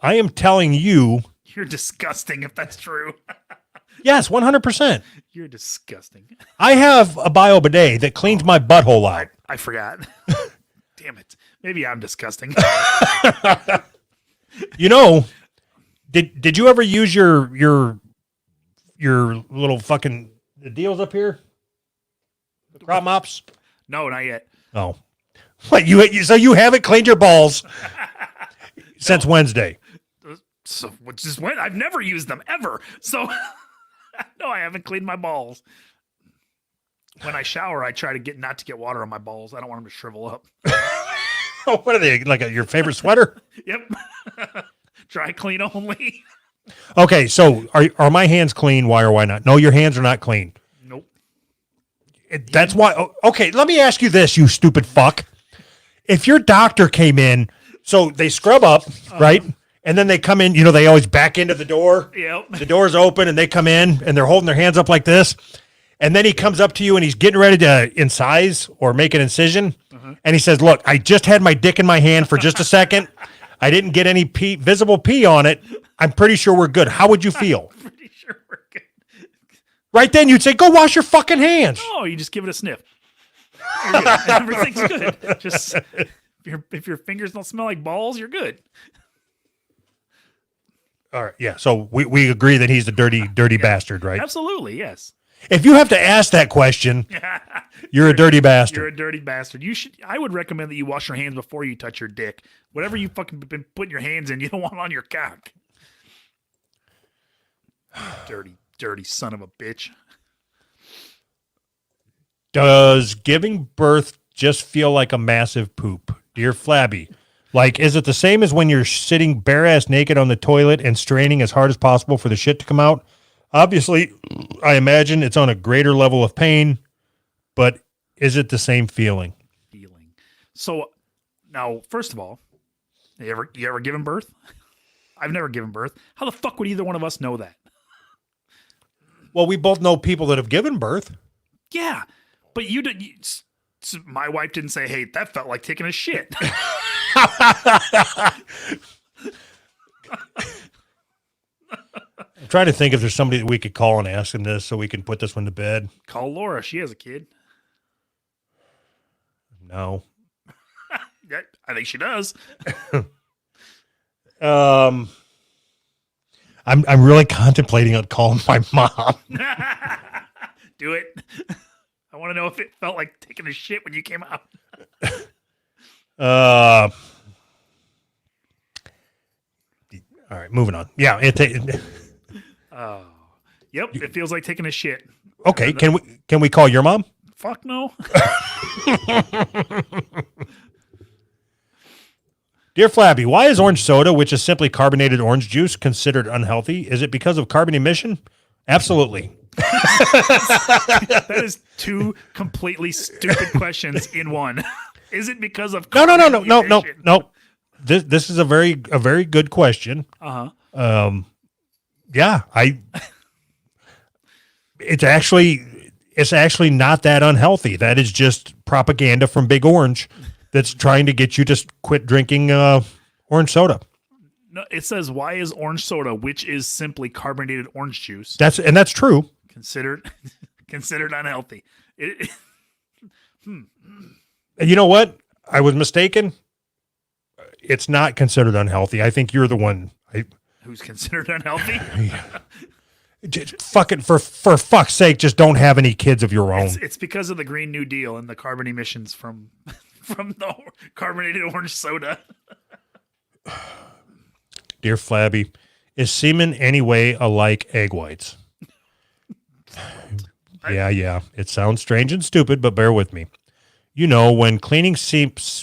I am telling you. You're disgusting if that's true. Yes, 100%. You're disgusting. I have a bio bidet that cleans my butthole out. I forgot. Damn it. Maybe I'm disgusting. You know, did you ever use your little fucking the deals up here? The crop mops? No, not yet. Oh. What, so you haven't cleaned your balls since Wednesday? So just when I've never used them ever. So no, I haven't cleaned my balls. When I shower, I try to not to get water on my balls. I don't want them to shrivel up. Oh, what are they, like your favorite sweater? Yep. Dry clean only. Okay, so are my hands clean? Why or why not? No, your hands are not clean. Nope. That's why. Okay, let me ask you this, you stupid fuck. If your doctor came in, so they scrub up, right? And then they come in, they always back into the door. Yep. The door's open and they come in and they're holding their hands up like this. And then he comes up to you and he's getting ready to incise or make an incision. And he says, look, I just had my dick in my hand for just a second. I didn't get any visible pee on it. I'm pretty sure we're good. How would you feel? Pretty sure we're good. Right then you'd say, go wash your fucking hands. Oh, you just give it a sniff. You're good. Everything's good. Just if your fingers don't smell like balls, you're good. All right. Yeah. So we agree that he's the dirty bastard, right? Absolutely, yes. If you have to ask that question, you're a dirty bastard. You're a dirty bastard. I would recommend that you wash your hands before you touch your dick. Whatever you fucking been putting your hands in, you don't want it on your cock. Dirty son of a bitch. Does giving birth just feel like a massive poop? Dear Flabby, like, is it the same as when you're sitting bare-ass naked on the toilet and straining as hard as possible for the shit to come out? Obviously, I imagine it's on a greater level of pain, but is it the same feeling? So, now, first of all, you ever given birth? I've never given birth. How the fuck would either one of us know that? Well, we both know people that have given birth. Yeah, but you didn't. My wife didn't say, "Hey, that felt like taking a shit." I'm trying to think if there's somebody that we could call and ask him this so we can put this one to bed. Call Laura. She has a kid. No. Yeah, I think she does. I'm really contemplating on calling my mom. Do it. I want to know if it felt like taking a shit when you came out. All right, moving on. Yeah, Oh, yep. It feels like taking a shit. Okay, can we call your mom? Fuck no. Dear Flabby, why is orange soda, which is simply carbonated orange juice, considered unhealthy? Is it because of carbon emission? Absolutely. That is two completely stupid questions in one. Is it because of No. emission? This is a very good question. Yeah, it's actually not that unhealthy. That is just propaganda from Big Orange that's trying to get you to quit drinking orange soda. No, it says, why is orange soda, which is simply carbonated orange juice, That's true. considered unhealthy? And you know what? I was mistaken. It's not considered unhealthy. I think you're the one. Who's considered unhealthy? Just fucking for fuck's sake, just don't have any kids of your own. It's because of the Green New Deal and the carbon emissions from the carbonated orange soda. Dear Flabby, is semen anyway alike egg whites? Yeah. It sounds strange and stupid, but bear with me. When cleaning semen,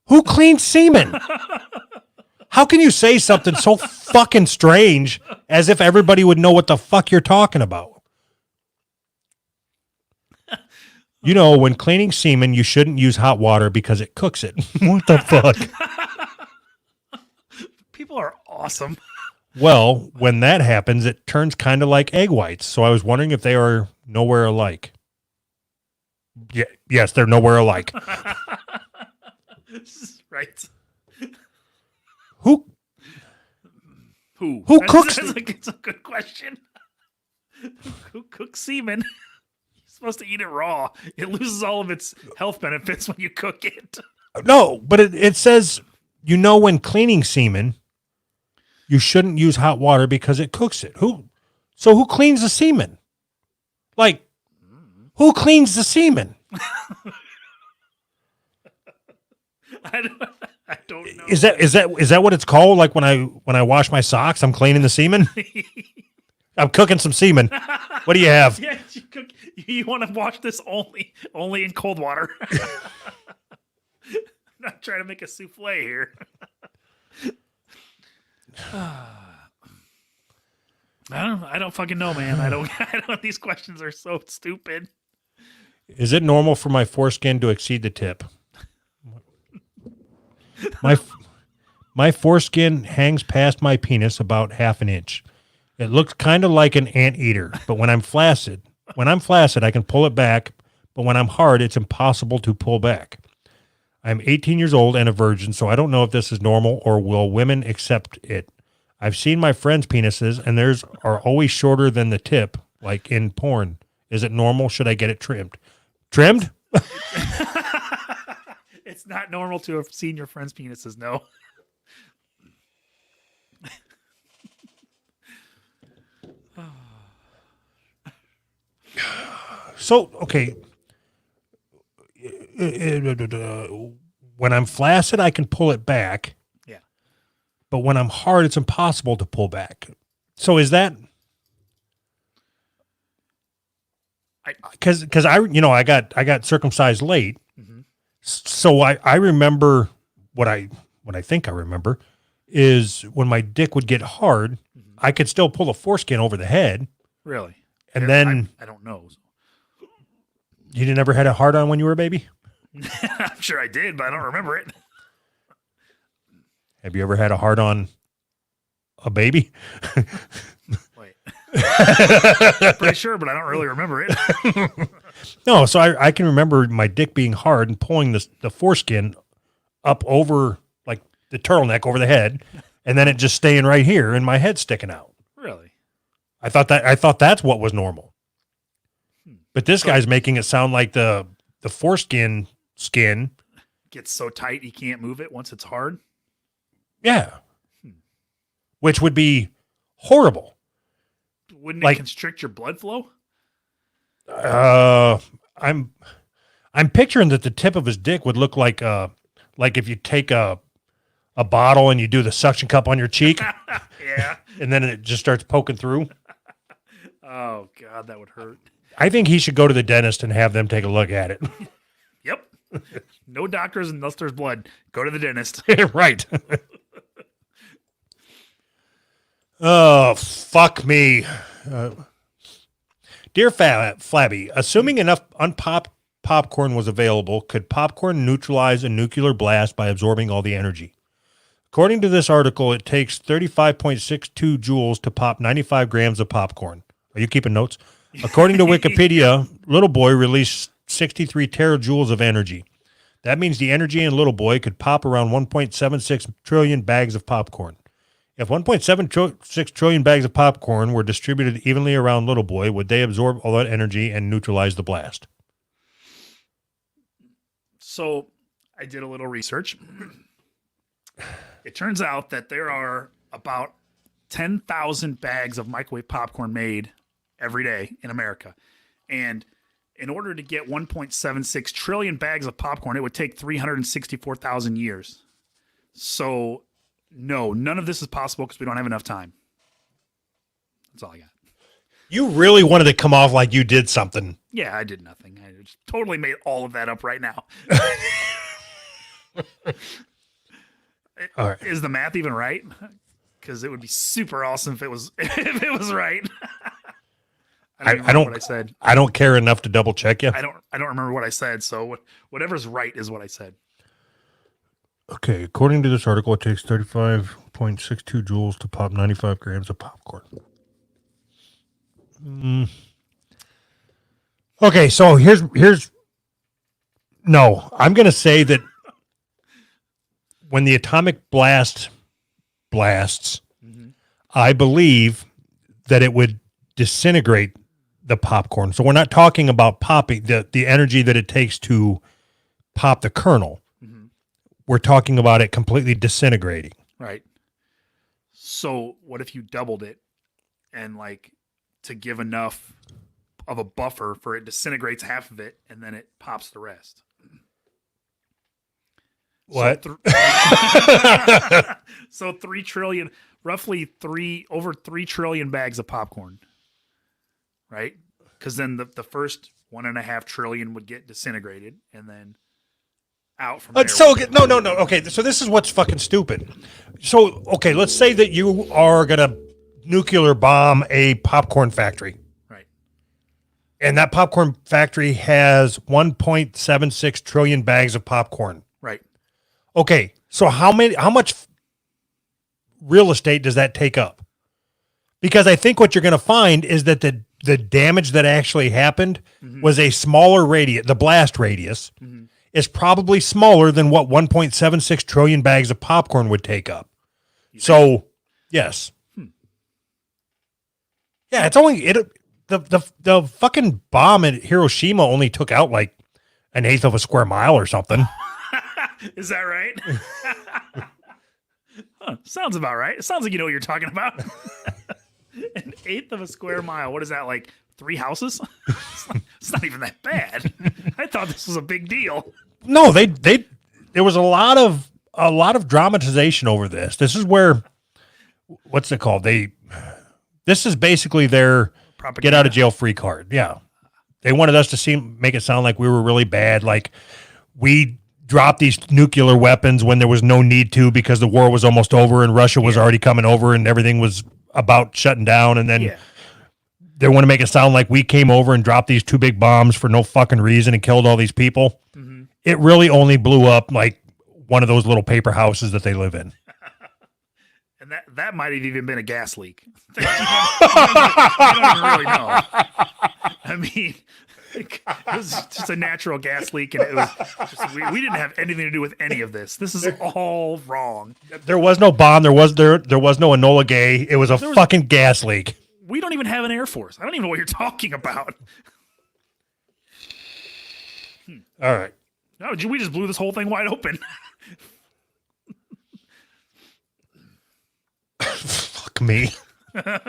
who cleans semen? How can you say something so fucking strange as if everybody would know what the fuck you're talking about? You know, when cleaning semen, you shouldn't use hot water because it cooks it. What the fuck? People are awesome. Well, when that happens, it turns kind of like egg whites. So I was wondering if they are nowhere alike. Yeah, yes, they're nowhere alike. Right. Who Who cooks? That's a good question. Who cooks semen? You're supposed to eat it raw. It loses all of its health benefits when you cook it. No, but it says, you know, when cleaning semen, you shouldn't use hot water because it cooks it. So who cleans the semen? Like, who cleans the semen? I don't know. Is that what it's called? Like when I wash my socks, I'm cleaning the semen. I'm cooking some semen. What do you have? Yeah, you want to wash this only in cold water. I'm not trying to make a souffle here. I don't fucking know, man. I don't. These questions are so stupid. Is it normal for my foreskin to exceed the tip? My foreskin hangs past my penis about half an inch. It looks kind of like an anteater, but when I'm flaccid, I can pull it back, but when I'm hard, it's impossible to pull back. I'm 18 years old and a virgin, so I don't know if this is normal or will women accept it. I've seen my friends' penises, and theirs are always shorter than the tip, like in porn. Is it normal? Should I get it trimmed? Trimmed? It's not normal to have seen your friends' penises, no. So, okay. When I'm flaccid, I can pull it back. Yeah. But when I'm hard, it's impossible to pull back. So is that... Because I got circumcised late. Mm-hmm. So I remember what I think I remember is when my dick would get hard, mm-hmm. I could still pull the foreskin over the head. Really? And then I don't know. You never had a hard on when you were a baby? I'm sure I did, but I don't remember it. Have you ever had a hard on a baby? Wait. Pretty sure, but I don't really remember it. No, so I can remember my dick being hard and pulling the foreskin up over like the turtleneck over the head, and then it just staying right here and my head sticking out. Really? I thought that's what was normal. But this guy's making it sound like the foreskin skin gets so tight he can't move it once it's hard. Yeah. Which would be horrible. Wouldn't it constrict your blood flow? I'm picturing that the tip of his dick would look like if you take a bottle and you do the suction cup on your cheek. Yeah. And then it just starts poking through. Oh God, that would hurt. I think he should go to the dentist and have them take a look at it. Yep. No doctors unless there's blood. Go to the dentist. Right. Oh, fuck me. Dear Flabby, assuming enough unpopped popcorn was available, could popcorn neutralize a nuclear blast by absorbing all the energy? According to this article, it takes 35.62 joules to pop 95 grams of popcorn. Are you keeping notes? According to Wikipedia, Little Boy released 63 terajoules of energy. That means the energy in Little Boy could pop around 1.76 trillion bags of popcorn. If 1.76 trillion bags of popcorn were distributed evenly around Little Boy, would they absorb all that energy and neutralize the blast? So I did a little research. It turns out that there are about 10,000 bags of microwave popcorn made every day in America. And in order to get 1.76 trillion bags of popcorn, it would take 364,000 years. So, no, none of this is possible because we don't have enough time. That's all I got. You really wanted to come off like you did something. Yeah, I did nothing. I just totally made all of that up right now. All right. Is the math even right? Because it would be super awesome if it was right. I don't remember what I said. I don't care enough to double check you. I don't remember what I said. So whatever's right is what I said. Okay, according to this article, it takes 35.62 joules to pop 95 grams of popcorn. Okay, so here's. No, I'm going to say that when the atomic blast blasts, I believe that it would disintegrate the popcorn. So we're not talking about popping the energy that it takes to pop the kernel. We're talking about it completely disintegrating. Right. So what if you doubled it and like to give enough of a buffer for it disintegrates half of it and then it pops the rest? What? So 3 trillion, roughly over 3 trillion bags of popcorn, right? Because then the first 1.5 trillion would get disintegrated and then out from there. So no. Okay, so this is what's fucking stupid. So okay, let's say that you are gonna nuclear bomb a popcorn factory, Right. and that popcorn factory has 1.76 trillion bags of popcorn. Right. Okay, so how much real estate does that take up? Because I think what you're going to find is that the damage that actually happened was a smaller radius. The blast radius is probably smaller than what 1.76 trillion bags of popcorn would take up. So, yes. Yeah, it's only the fucking bomb at Hiroshima only took out like 1/8 of a square mile or something. Is that right? Huh, sounds about right. It sounds like you know what you're talking about. 1/8 of a square mile. What is that, like 3 houses? It's not even that bad. I thought this was a big deal. No, there was a lot of dramatization over this. This is where, what's it called? This is basically their Propaganda. get out of jail free card. Yeah. They wanted us to make it sound like we were really bad. Like we dropped these nuclear weapons when there was no need to because the war was almost over and Russia was already coming over and everything was about shutting down. And then they want to make it sound like we came over and dropped these 2 big bombs for no fucking reason and killed all these people. It really only blew up like one of those little paper houses that they live in. And that might have even been a gas leak. You don't even really know. I mean, it was just a natural gas leak, and it was just, we didn't have anything to do with any of this. This is all wrong. There was no bomb. There was no Enola Gay. It was a fucking gas leak. We don't even have an Air Force. I don't even know what you're talking about. All right. No, we just blew this whole thing wide open. Fuck me. Dear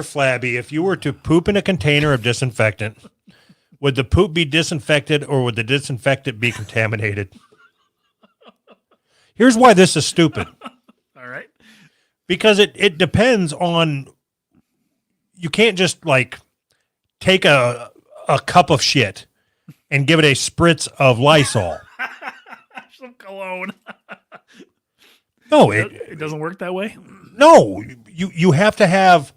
Flabby, if you were to poop in a container of disinfectant, would the poop be disinfected or would the disinfectant be contaminated? Here's why this is stupid. All right. Because it depends on, you can't just like take a cup of shit and give it a spritz of Lysol. Some cologne. No, It doesn't work that way. No, you have to have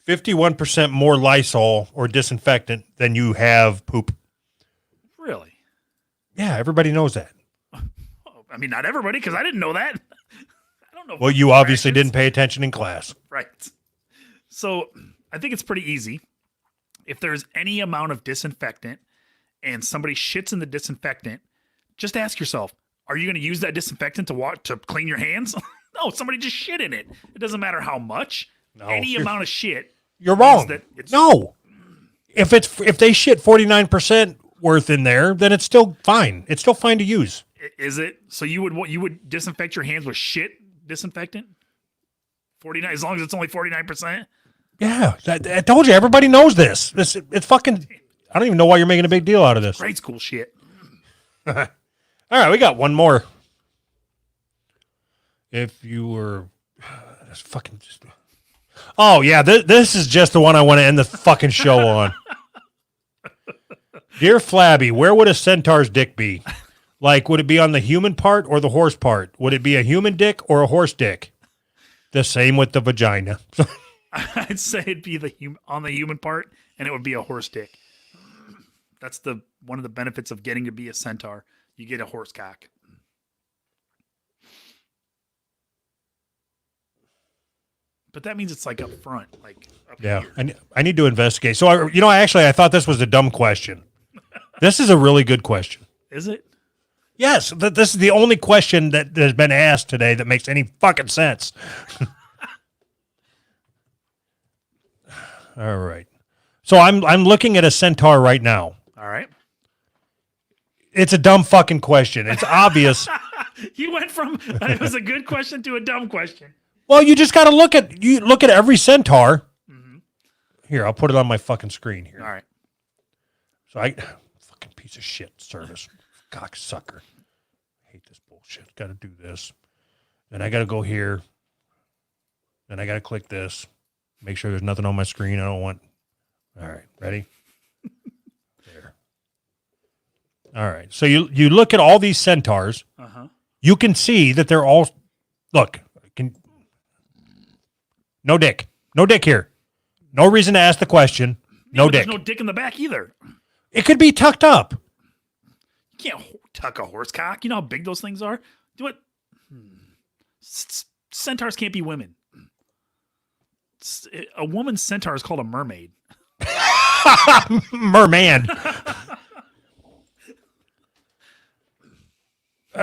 51% more Lysol or disinfectant than you have poop. Really? Yeah, everybody knows that. I mean, not everybody, because I didn't know that. I don't know. Well, you obviously fractions. didn't pay attention in class. Right. So I think it's pretty easy. If there's any amount of disinfectant and somebody shits in the disinfectant, just ask yourself, are you going to use that disinfectant to clean your hands? No, somebody just shit in it. It doesn't matter how much. No, any amount of shit. You're wrong. No. If they shit 49% worth in there, then it's still fine. It's still fine to use. Is it? So you would disinfect your hands with shit disinfectant? 49, as long as it's only 49%? Yeah, I told you, everybody knows this. It's fucking, I don't even know why you're making a big deal out of this. Grade school shit. All right, we got one more. If you were, that's fucking just. Oh yeah, this is just the one I want to end the fucking show on. Dear Flabby, where would a centaur's dick be? Like, would it be on the human part or the horse part? Would it be a human dick or a horse dick? The same with the vagina. I'd say it'd be on the human part, and it would be a horse dick. That's one of the benefits of getting to be a centaur. You get a horse cock. But that means it's like up front, like up Yeah, here. I need to investigate. So, I thought this was a dumb question. This is a really good question. Is it? Yes, this is the only question that has been asked today that makes any fucking sense. All right. So I'm looking at a centaur right now. All right. It's a dumb fucking question. It's obvious. You went from it was a good question to a dumb question. Well, you just got to look at every centaur. Mm-hmm. Here, I'll put it on my fucking screen here. All right. So fucking piece of shit service, cocksucker. Hate this bullshit. Got to do this. Then I got to go here. Then I got to click this. Make sure there's nothing on my screen. I don't want. All right, ready? There. All right. So you look at all these centaurs. Uh-huh. You can see that they're all. Look, no dick. No dick here. No reason to ask the question. No dick. There's no dick in the back either. It could be tucked up. You can't tuck a horse cock. You know how big those things are? Do it. Centaurs can't be women. A woman's centaur is called a mermaid. Merman.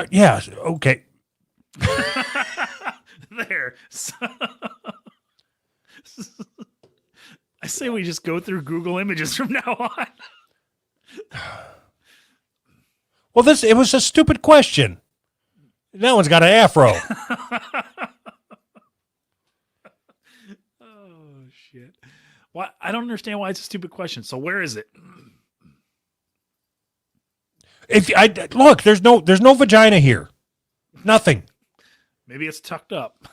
Yeah. Okay. There. I say we just go through Google Images from now on. Well, it was a stupid question. That one's got an afro. Oh shit! Why? I don't understand why it's a stupid question. So where is it? Look, there's no vagina here. Nothing. Maybe it's tucked up.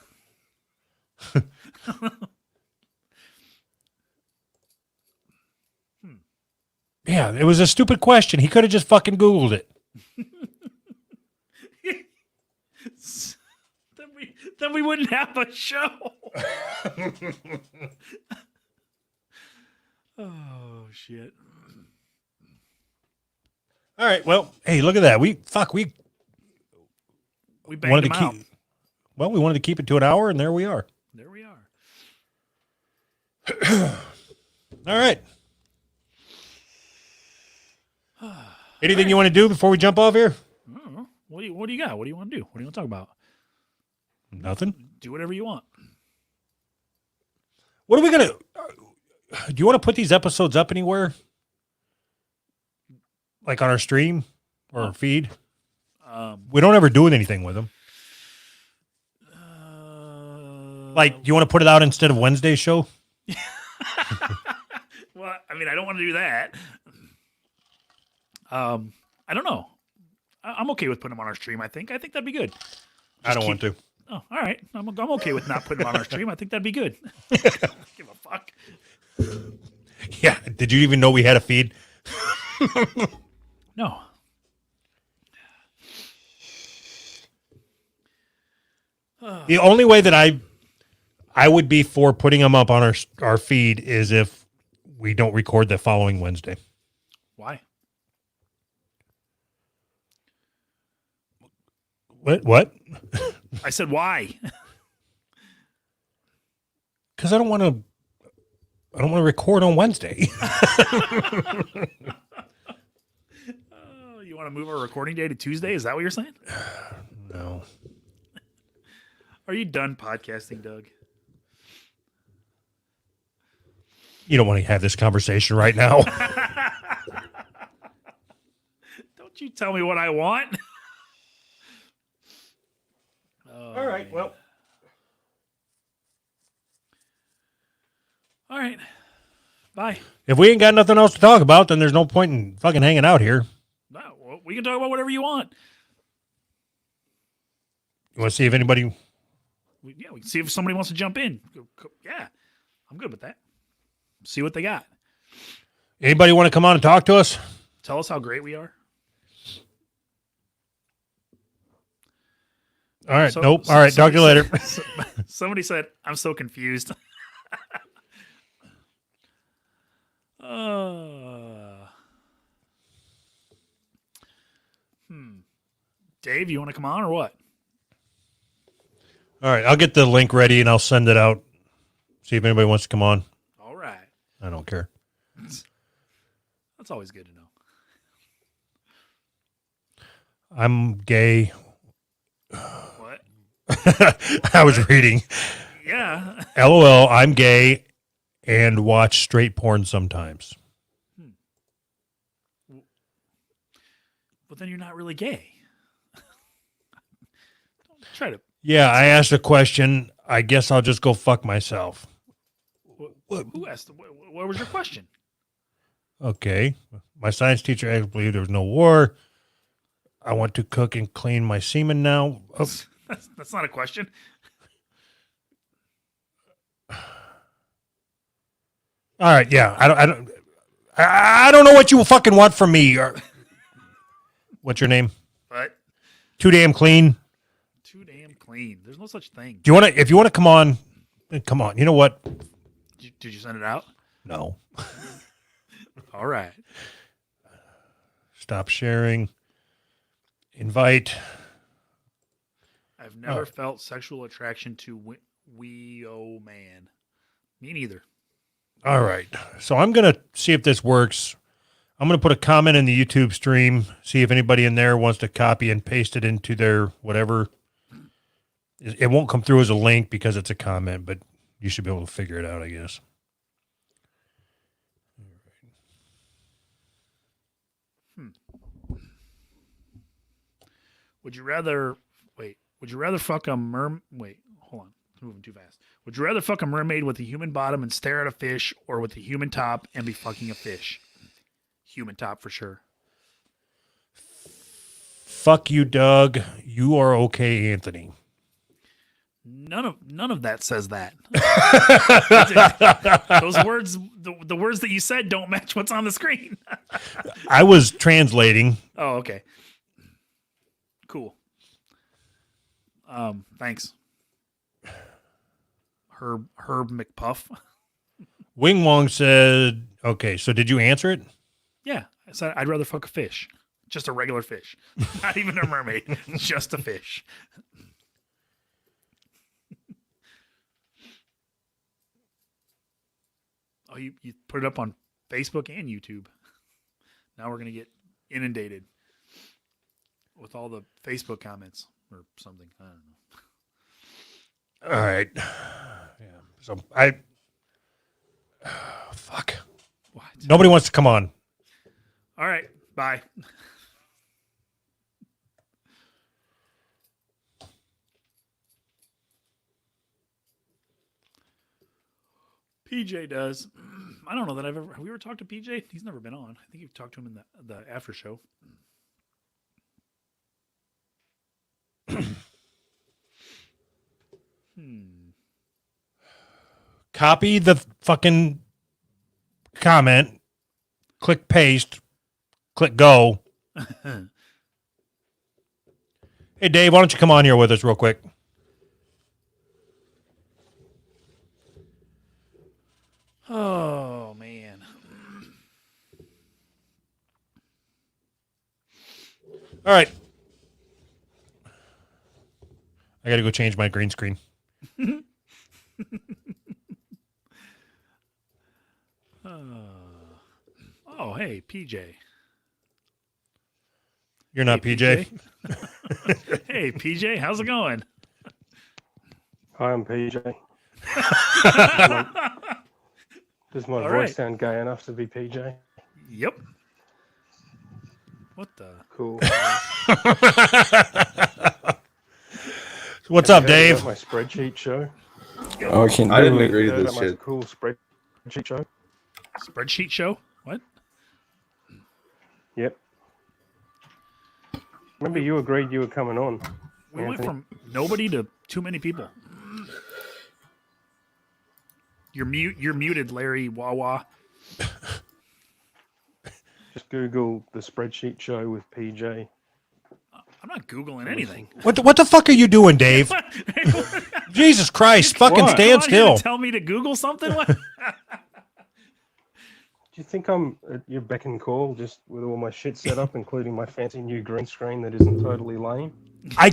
Yeah, it was a stupid question. He could have just fucking Googled it. Then we wouldn't have a show. Oh shit! All right. Well, hey, look at that. We banged wanted them to out. keep. Well, we wanted to keep it to an hour, and there we are. There we are. All right. Anything you want to do before we jump off here? I don't know. What do you got? What do you want to do? What do you want to talk about? Nothing. Do whatever you want. What are we gonna? Do you want to put these episodes up anywhere? Like on our stream or our feed? We don't ever do anything with them. Like, do you want to put it out instead of Wednesday's show? Well, I mean, I don't want to do that. I don't know. I'm okay with putting them on our stream. I think that'd be good. I don't want to. Oh, all right. I'm okay with not putting them on our stream. I think that'd be good. Give a fuck. Yeah. Did you even know we had a feed? No. The only way that I would be for putting them up on our feed is if we don't record the following Wednesday. Why? What? I said why? Because I don't want to record on Wednesday. Oh, you want to move our recording day to Tuesday? Is that what you're saying? No. Are you done podcasting, Doug? You don't want to have this conversation right now. Don't you tell me what I want. All right. Well. All right. Bye. If we ain't got nothing else to talk about, then there's no point in fucking hanging out here. No, well, we can talk about whatever you want. You want to see if anybody... We can see if somebody wants to jump in. Yeah, I'm good with that. See what they got. Anybody want to come on and talk to us? Tell us how great we are. All right. Nope. All right. Talk to you later. Somebody said, I'm so confused. Dave, you want to come on or what? All right. I'll get the link ready and I'll send it out. See if anybody wants to come on. All right. I don't care. That's always good to know. I'm gay. What? I was reading. Yeah. LOL. I'm gay and watch straight porn sometimes. But then you're not really gay. Don't try to. Yeah, I asked a question. I guess I'll just go fuck myself. Who asked? What was your question? Okay. My science teacher actually believed there was no war. I want to cook and clean my semen now. Oh. That's not a question. All right. Yeah. I don't know what you fucking want from me. What's your name? What? Too damn clean. Too damn clean. There's no such thing. Do you want to? If you want to come on, then come on. You know what? Did you send it out? No. All right. Stop sharing. Invite. I've never felt sexual attraction to wee-o man. Me neither. All right. So I'm going to see if this works. I'm going to put a comment in the YouTube stream, see if anybody in there wants to copy and paste it into their whatever. It won't come through as a link because it's a comment, but you should be able to figure it out, I guess. Would you rather fuck a wait, hold on. It's moving too fast. Would you rather fuck a mermaid with a human bottom and stare at a fish, or with a human top and be fucking a fish? Human top for sure. Fuck you, Doug. You are okay, Anthony. None of that says that. Those words, the words that you said don't match what's on the screen. I was translating. Oh, okay. Cool. Thanks. Herb McPuff. Wing Wong said, okay, so did you answer it? Yeah. I said I'd rather fuck a fish. Just a regular fish. Not even a mermaid. Just a fish. Oh, you put it up on Facebook and YouTube. Now we're going to get inundated with all the Facebook comments or something. I don't know. All right. Yeah. So fuck. What? Nobody wants to come on. All right. Bye. PJ does. I don't know that have we ever talked to PJ? He's never been on. I think you've talked to him in the after show. Copy the fucking comment, click paste, click go. Hey, Dave, why don't you come on here with us real quick? Oh, man. All right. I got to go change my green screen. Oh, hey, PJ. You're not PJ. Hey, PJ, how's it going? Hi, I'm PJ. Does my All voice right. sound gay enough to be PJ? Yep. What the? Cool. What's Have up, you heard Dave? about my spreadsheet show? Oh, I can't I didn't do it. agree to Heard this about my shit. cool spreadsheet show? Spreadsheet show? What? Yep. Remember, you agreed you were coming on. We went Anthony. from nobody to too many people. You're muted, Larry Wawa. Just Google the spreadsheet show with PJ. I'm not Googling anything. What the fuck are you doing, Dave? Jesus Christ, fucking What? stand still. Tell me to Google something? What? Do you think I'm at your beck and call, just with all my shit set up, including my fancy new green screen that isn't totally lame? I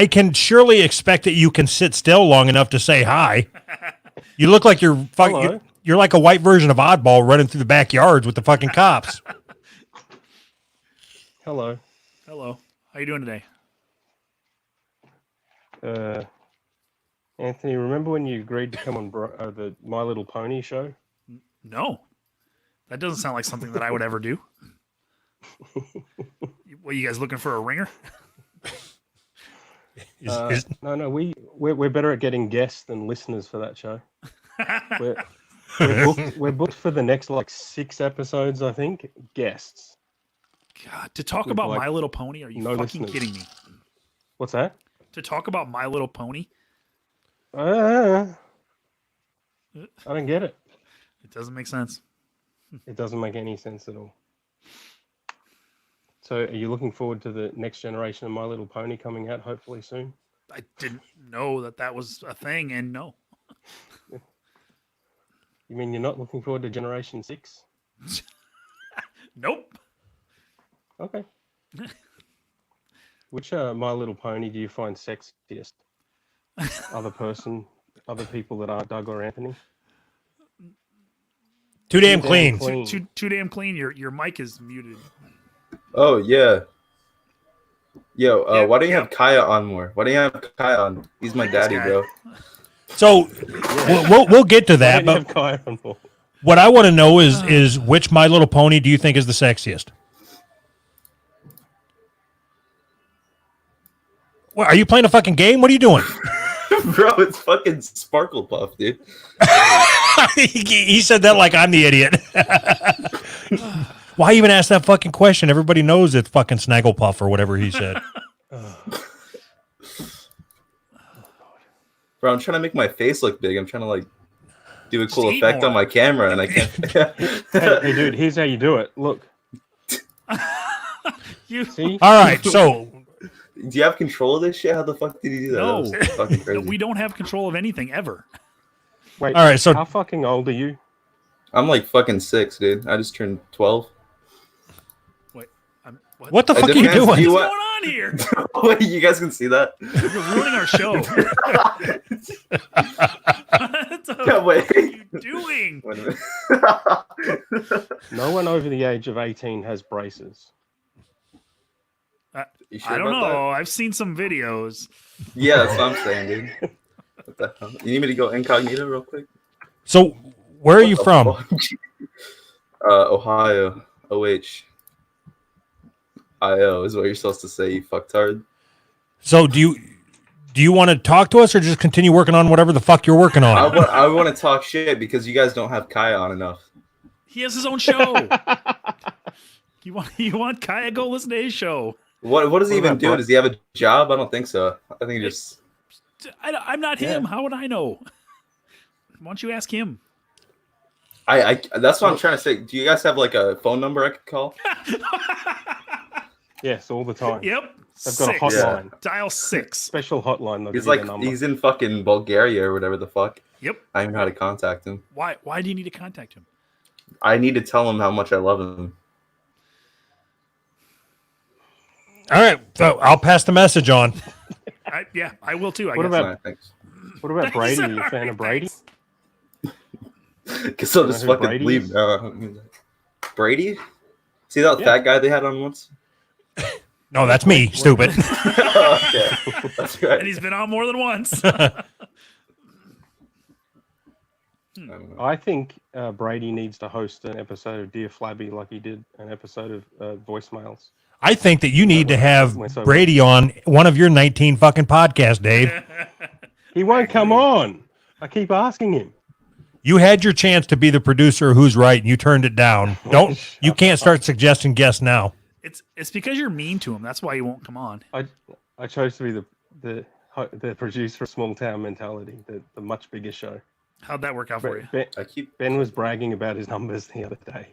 can surely expect that you can sit still long enough to say hi. You look like you're Hello. you're like a white version of Oddball running through the backyards with the fucking cops. Hello. Hello. How you doing today? Anthony, remember when you agreed to come on the My Little Pony show? No. That doesn't sound like something that I would ever do. What, you guys looking for a ringer? No, we're better at getting guests than listeners for that show. We're booked for the next like 6 episodes, I think. Guests. God, to talk With, about like, My Little Pony? Are you no fucking listeners. kidding me? What's that? To talk about My Little Pony? I don't get it. It doesn't make sense. It doesn't make any sense at all. So, are you looking forward to the next generation of My Little Pony coming out hopefully soon? I didn't know that was a thing, and no. You mean you're not looking forward to Generation 6? Nope. Okay. Which My Little Pony do you find sexiest? Other people that aren't Doug or Anthony? Too damn Too clean. damn Too damn clean. Your mic is muted. Oh yeah. Yo, Yeah, why don't you yeah. have Kaya on more? Why don't you have Kaya on? He's my daddy, guy. bro. So we'll get to that, Why don't you but have Kaya on board? what I want to know is which My Little Pony do you think is the sexiest? What, are you playing a fucking game? What are you doing? Bro, it's fucking Sparkle Puff, dude. He said that like I'm the idiot. Why even ask that fucking question? Everybody knows it's fucking Snagglepuff or whatever he said. Bro, I'm trying to make my face look big. I'm trying to like do a cool Just eat effect more. on my camera, and I can't. Hey, dude, here's how you do it. Look, You see? All right, so Do you have control of this shit? How the fuck did you do that? No. That was fucking crazy. we don't have control of anything ever. Wait, all right, so how fucking old are you? I'm like fucking 6, dude. I just turned 12. Wait, what the I fuck are you depends. doing? Do you What's want- going on here? Wait, you guys can see that? You're ruining our show. What the Yeah, wait. fuck are you doing? Wait a minute. No one over the age of 18 has braces. You sure I don't about that? know. I've seen some videos. Yeah, that's what I'm saying, dude. What the hell? You need me to go incognito real quick? So where are you What the from? fuck? Ohio. OH. IO is what you're supposed to say, you fucktard. So do you want to talk to us or just continue working on whatever the fuck you're working on? I want to talk shit because you guys don't have Kaya on enough. He has his own show. You want Kaya? Go listen to his show. What does he What even about do? Brett? Does he have a job? I don't think so. I think he just... I'm not him. Yeah. How would I know? Why don't you ask him? I that's what I'm trying to say. Do you guys have like a phone number I could call? Yes, all the time. Yep. They've got a 6. hotline. Dial 6. Special hotline. They'll He's give you like the number. he's in fucking Bulgaria or whatever the fuck. Yep. I don't even know how to contact him. Why do you need to contact him? I need to tell him how much I love him. All right, so I'll pass the message on. I will too. I What guess. about- Alright, thanks. What about Brady? Are you a fan of Brady? Guess I'll You know just who fucking Brady leave is? now. Brady? See that Yeah. fat guy they had on once? No, that's me, stupid. Okay, that's And right. he's been on more than once. I don't know. I think Brady needs to host an episode of Dear Flabby like he did an episode of voicemails. I think that you need to have Went so Brady on one of your 19 fucking podcasts, Dave. He won't come on. I keep asking him. You had your chance to be the producer of Who's Right, and you turned it down. You can't start suggesting guests now. It's because you're mean to him. That's why he won't come on. I chose to be the producer of Small Town Mentality, the much bigger show. How'd that work out for you? Ben was bragging about his numbers the other day.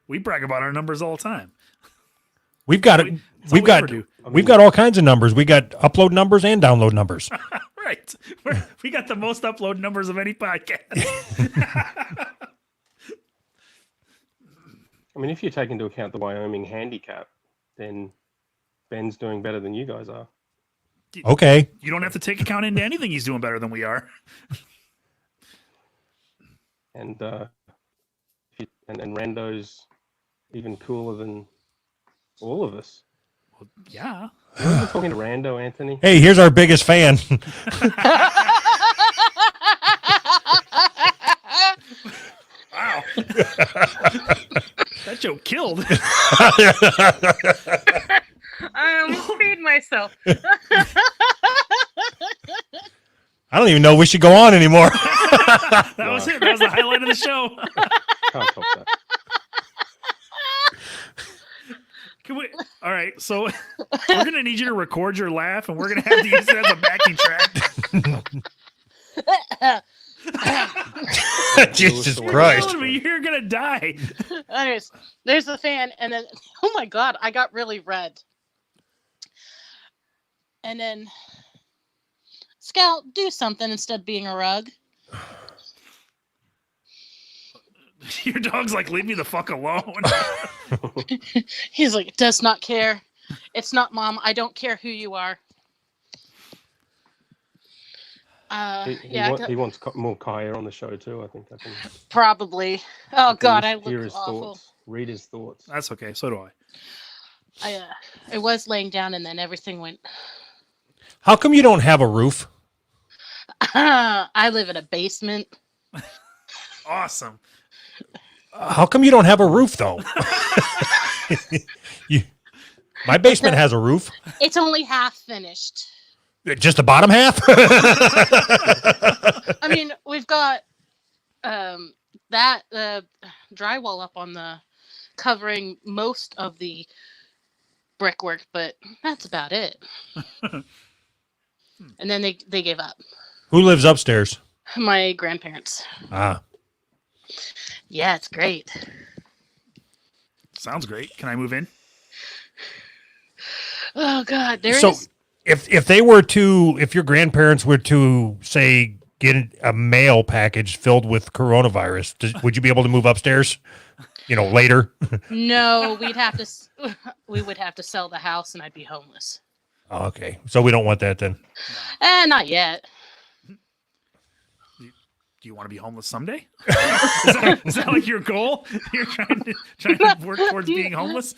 We brag about our numbers all the time. We've got it. It's all We've we got ever do. we've got all kinds of numbers. We got upload numbers and download numbers. Right. We got the most upload numbers of any podcast. I mean, if you take into account the Wyoming handicap, then Ben's doing better than you guys are. Okay. You don't have to take account into anything. He's doing better than we are. And and Rando's even cooler than all of us. Well, yeah. You ever talking to Rando, Anthony? Hey, here's our biggest fan. Wow. That joke killed. I almost peed myself. I don't even know if we should go on anymore. That was it. That was the highlight of the show. Can't top that. Can we? All right. So we're gonna need you to record your laugh, and we're gonna have to use it as a backing track. Jesus You're Christ. Telling me you're gonna die. Anyways, there's the fan, and then oh my god, I got really red. And then Scout, do something instead of being a rug. Your dog's like, leave me the fuck alone. He's like, does not care. It's not Mom. I don't care who you are. He wants more Kaya on the show too. I think I can. Probably. Oh God, I hear look his awful. thoughts. Read his thoughts. That's okay. So do I. I was laying down, and then everything went. How come you don't have a roof? I live in a basement. Awesome. How come you don't have a roof though? My basement has a roof. It's only half finished. Just the bottom half? I mean, we've got that drywall up on the covering most of the brickwork, but that's about it. And then they gave up. Who lives upstairs? My grandparents. Ah. Yeah, it's great. Sounds great. Can I move in? Oh God, there is. So if your grandparents were to say get a mail package filled with coronavirus, would you be able to move upstairs? Later. No, we would have to sell the house, and I'd be homeless. Okay, so we don't want that then. Not yet. Do you want to be homeless someday? Is that like your goal? You're trying to work towards being homeless?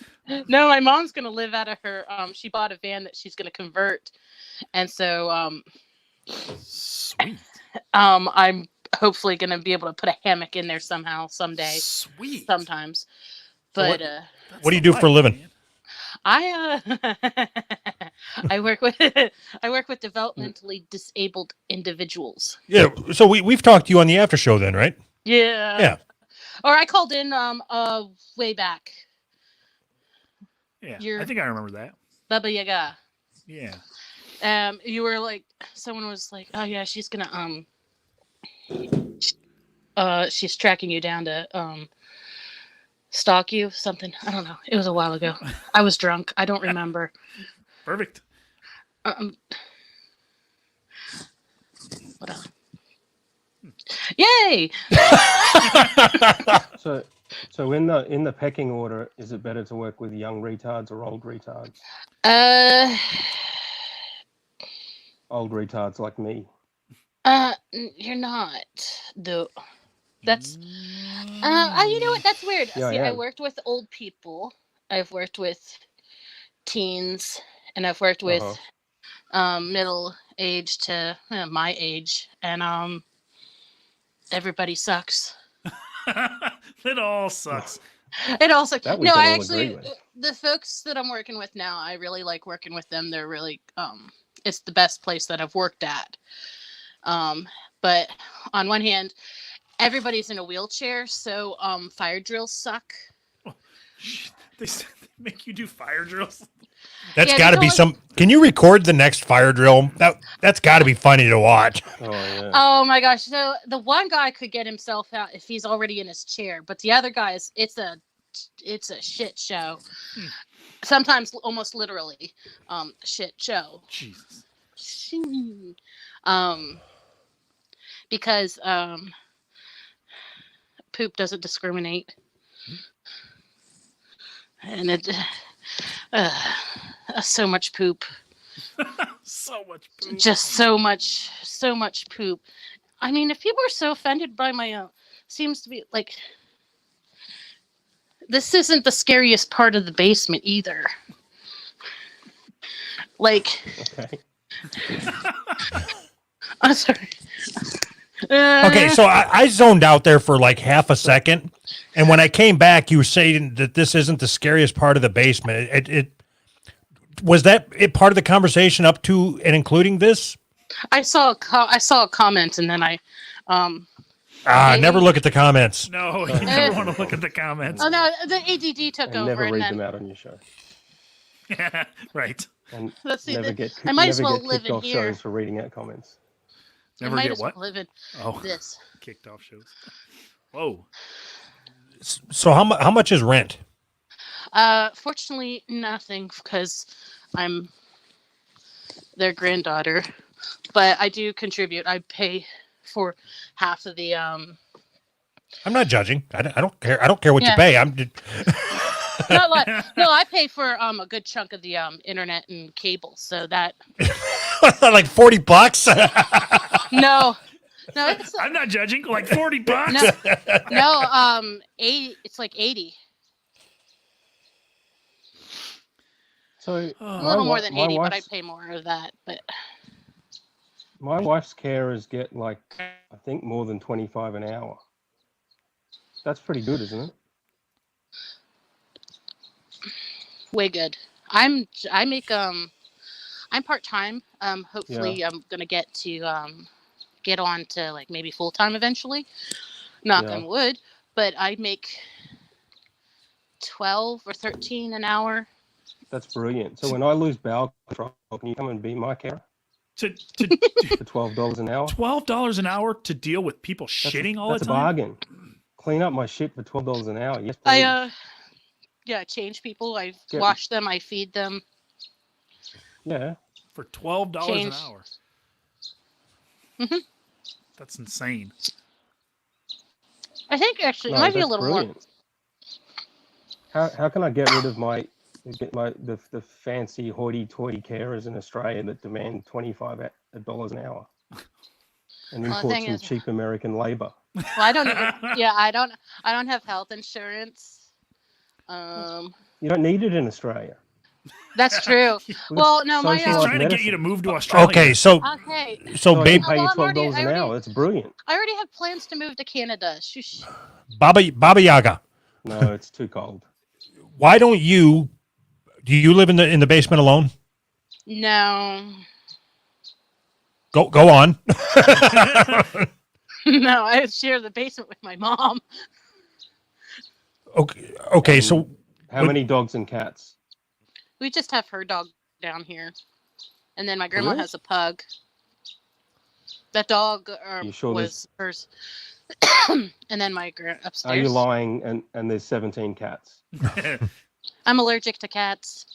No, my mom's gonna live out of her. She bought a van that she's gonna convert, and so Sweet. I'm hopefully gonna be able to put a hammock in there somehow, someday, Sweet. sometimes. But What do you do for a living? I I work with developmentally disabled individuals. Yeah, so we've talked to you on the after show then, right? Yeah. Yeah. Or I called in way back. Yeah, I think I remember that. Baba Yaga. Yeah. You were like, someone was like, oh yeah, she's gonna she's tracking you down to stalk you, something. I don't know. It was a while ago. I was drunk. I don't remember. Perfect. What else? Yay! So in the pecking order, is it better to work with young retards or old retards? Old retards like me. You're not though. That's you know what? That's weird. Yeah, See, I I am. worked with old people. I've worked with teens, and I've worked with middle age to my age, and everybody sucks. It all sucks. It also That we no. can I all actually agree with. the folks that I'm working with now, I really like working with them. They're really it's the best place that I've worked at. But on one hand, everybody's in a wheelchair, so fire drills suck. They make you do fire drills. That's Yeah, got to there's be only- some. Can you record the next fire drill? That's got to be funny to watch. Oh yeah. Oh my gosh! So the one guy could get himself out if he's already in his chair, but the other guys, it's a shit show. sometimes almost literally, shit show. Jesus. Um, because poop doesn't discriminate, and it so much poop, So much poop. just so much poop. I mean, if people are so offended by my seems to be like this isn't the scariest part of the basement either. Like, Okay. I'm sorry. Okay, so I zoned out there for like half a second, and when I came back, you were saying that this isn't the scariest part of the basement. It was that it part of the conversation up to and including this? I saw a comment, and then I Never look at the comments. No, you never want to look at the comments. Oh no, the ADD took And over, never and read then them out on your show. Yeah, right. And let's see. never get, I might as never well get live kicked in off here. shows for reading out comments. Never I might get as what? well live in Oh, this. kicked off shows. Whoa. So how much is rent? Fortunately, nothing because I'm their granddaughter, but I do contribute. I pay for half of the I'm not judging. I don't care. I don't care what you Yeah. pay. I'm just, not like no, I pay for a good chunk of the internet and cable. So that like $40. no, it's I'm not judging. Like $40. no, 80. It's like 80. So A little more than my 80, but I wife's- pay more of that. But My wife's carers get like, I think more than 25 an hour. That's pretty good, isn't it? way good. I make I'm part-time. Hopefully I'm gonna get to get on to like maybe full-time eventually. Knock Yeah. on wood. But I make 12 or 13 an hour. That's brilliant. So when I lose bowel control, can you come and be my carer To for $12 an hour? $12 an hour to deal with people That's shitting all that's the a time. bargain. Clean up my shit for $12 an hour. Yes, please. I change people. I Get- wash them. I feed them. Yeah. For $12 Change. an hour. Mhm. That's insane. I think actually it No, might be a that's little more. brilliant. How can I get rid of the fancy hoity-toity carers in Australia that demand $25 an hour and Well, the import thing some is- cheap American labor? Well, I don't even. Yeah, I don't have health insurance. You don't need it in Australia. That's true. Well, no, my He's Socialite trying to get you medicine. to move to Australia. Okay, so okay. So I babe, can pay you Well, I'm already- $12 an I already- hour. It's brilliant. I already have plans to move to Canada. Shush. Baba Yaga, No, it's too cold. why don't you? Do you live in the basement alone? No, Go on. no, I share the basement with my mom. Okay. So How many dogs and cats? We just have her dog down here, and then my grandma Really? has a pug. That dog You sure was hers, and then my upstairs. Are you lying? And there's 17 cats. I'm allergic to cats.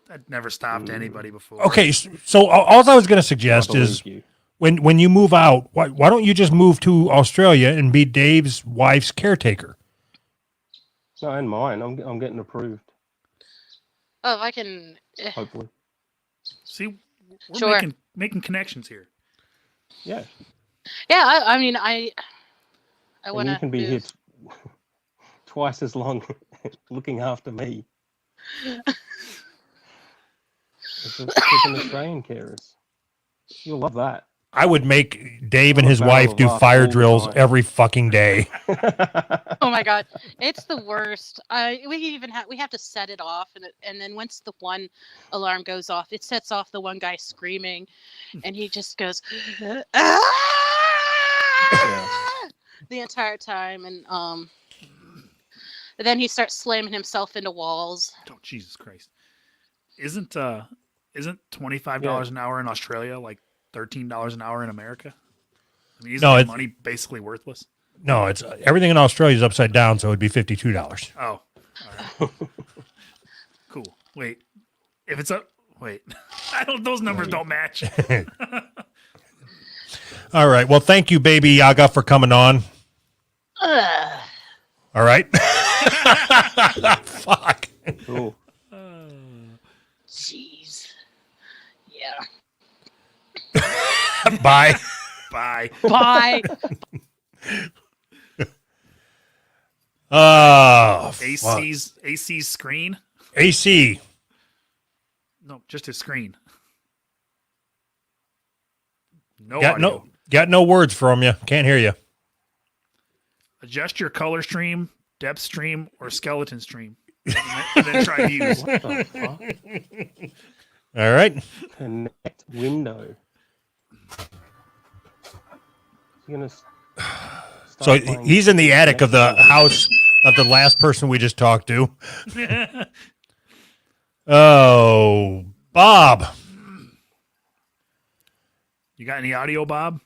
That never stopped anybody before. okay, so all I was going to I suggest believe is you. when you move out, why don't you just move to Australia and be Dave's wife's caretaker? No, and mine. I'm getting approved. Oh, if I can. Hopefully. See, we're Sure. making connections here. Yeah. Yeah, I mean, I And want you to. can be here twice as long looking after me. It's an Australian carers. You'll love that. I would make Dave and I'm a his barrel wife of do laughs fire all the drills time. every fucking day. Oh my god, it's the worst. We have to set it off, and then once the one alarm goes off, it sets off the one guy screaming, and he just goes "Ah!" the entire time, and then he starts slamming himself into walls. Oh, Jesus Christ. Isn't $25 an hour in Australia like $13 an hour in America? I mean, isn't No, that it's- money basically worthless? No, it's everything in Australia is upside down, so it'd be $52. Oh, all right. Cool. Wait, if it's up, wait, I don't. Those numbers don't match. All right. Well, thank you, Baby Yaga, for coming on. Ugh. All right. Fuck. Cool. Jeez. Yeah. Bye. Bye. Bye. Oh, fuck. AC's screen. AC. No, just his screen. No Got audio. no words from you. Can't hear you. Adjust your color stream, depth stream, or skeleton stream, and then try views. What the fuck? All right. Connect window. You're gonna So he's in the attic of the house of the last person we just talked to. Oh, Bob. You got any audio, Bob?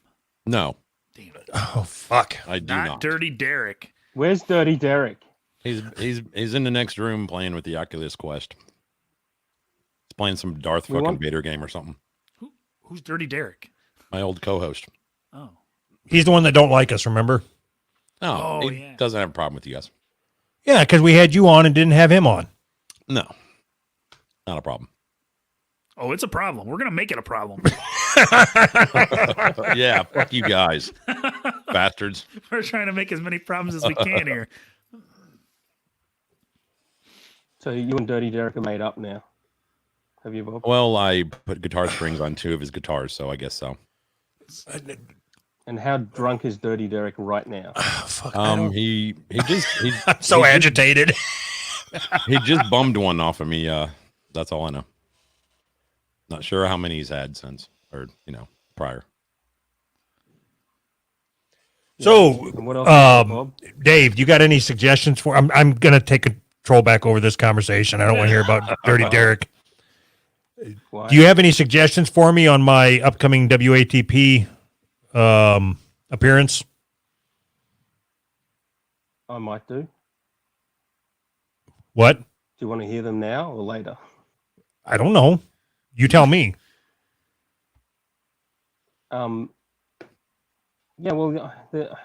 No, Damn it. Oh, fuck. I do Not not. Dirty Derek. Where's Dirty Derek? He's in the next room playing with the Oculus Quest. He's playing some Darth We fucking want- Vader game or something. Who's Dirty Derek? My old co-host. Oh. He's the one that don't like us, remember? No, Oh, he yeah. doesn't have a problem with you guys. Yeah, because we had you on and didn't have him on. No, not a problem. Oh, it's a problem. We're gonna make it a problem. Yeah, fuck you guys, bastards. We're trying to make as many problems as we can here. So you and Dirty Derek are made up now. Have you, Bob? Well, I put guitar strings on 2 of his guitars, so I guess so. And how drunk is Dirty Derek right now? Fuck, I don't- He just I'm so agitated. he just bummed one off of me. That's all I know. Not sure how many he's had since, or prior. So, And what else, Bob? Dave, you got any suggestions for? I'm gonna take control back over this conversation. I don't want to hear about Dirty Derek. Why? Do you have any suggestions for me on my upcoming WATP appearance? I might do. Do What? you want to hear them now or later? I don't know. You tell me. Yeah, well,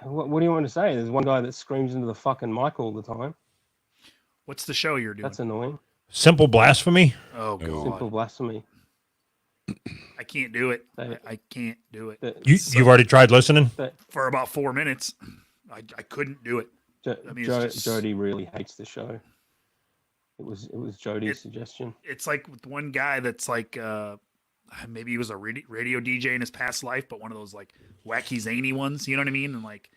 what do you want to say? There's one guy that screams into the fucking mic all the time. What's the show you're doing? That's annoying. Simple blasphemy. Oh god, Simple blasphemy. I can't do it. That- I can't do it. That- You've already tried listening. For about 4 minutes, I couldn't do it. I mean, it's just- Jody really hates the show. It was Jody's suggestion. It's like with one guy that's like maybe he was a radio DJ in his past life, but one of those like wacky zany ones. You know what I mean? And like,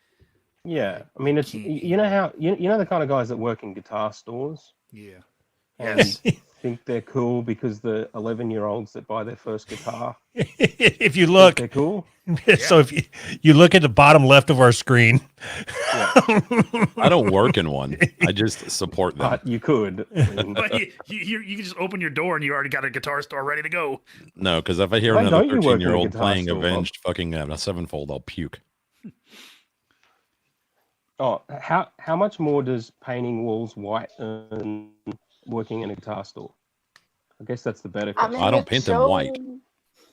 Yeah, I mean, it's you know how you know the kind of guys that work in guitar stores yeah, and yes, think they're cool because the 11-year-olds that buy their first guitar If you think look, they're cool. so if you look at the bottom left of our screen, I don't work in one. I just support them. But you could. I mean, but you can just open your door and you already got a guitar store ready to go. No, because if I hear Why another don't you work in a 13-year-old guitar playing store, Bob? Avenged fucking a sevenfold, I'll puke. oh, how much more does painting walls white earn working in a guitar store? I guess that's the better question. I don't paint them white.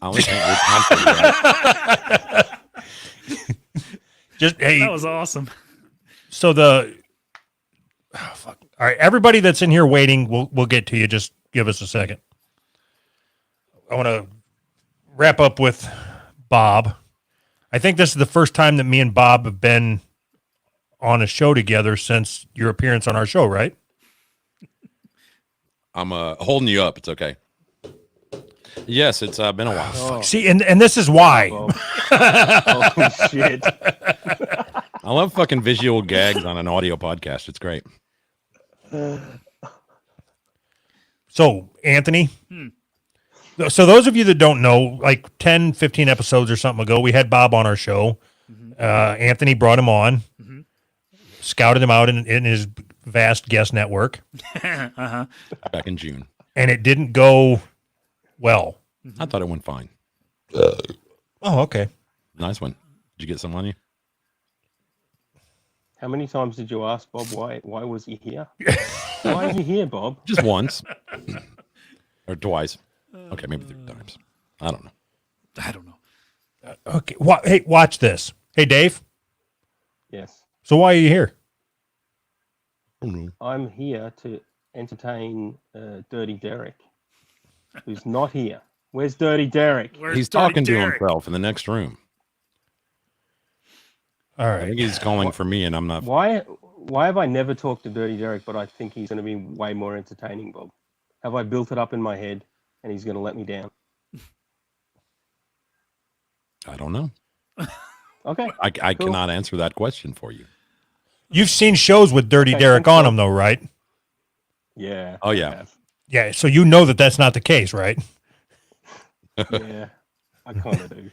I only paint with concrete. just hey. That was awesome. So fuck. All right, everybody that's in here waiting, we'll get to you. Just give us a second. I want to wrap up with Bob. I think this is the first time that me and Bob have been on a show together since your appearance on our show, right? I'm holding you up. It's okay. Yes, it's been a while. Oh, See, and this is why. Bob. Oh shit! I love fucking visual gags on an audio podcast. It's great. So, Anthony. So those of you that don't know, like 10, 15 episodes or something ago, we had Bob on our show. Anthony brought him on, scouted him out in his vast guest network, Back in June. and it didn't go well. I thought it went fine. Oh, okay. Nice one. Did you get some on you? How many times did you ask Bob why was he here? Why are you here, Bob? Just once. or twice. Okay, maybe 3 times. I don't know. I don't know. Okay. Hey, watch this. Hey, Dave. Yes. So why are you here? I'm here to entertain Dirty Derek, who's not here. Where's Dirty Derek? Where's He's Dirty talking to Derek? himself in the next room. All I think right. he's calling for me, and I'm not. Why have I never talked to Dirty Derek, but I think he's going to be way more entertaining, Bob? Have I built it up in my head and he's going to let me down? I don't know. Okay. I Cool. cannot answer that question for you. You've seen shows with Dirty Okay, Derek thanks, on Bob. them, though, right? Yeah. Oh, I yeah. have. Yeah. So you know that that's not the case, right? Yeah. I kind of do.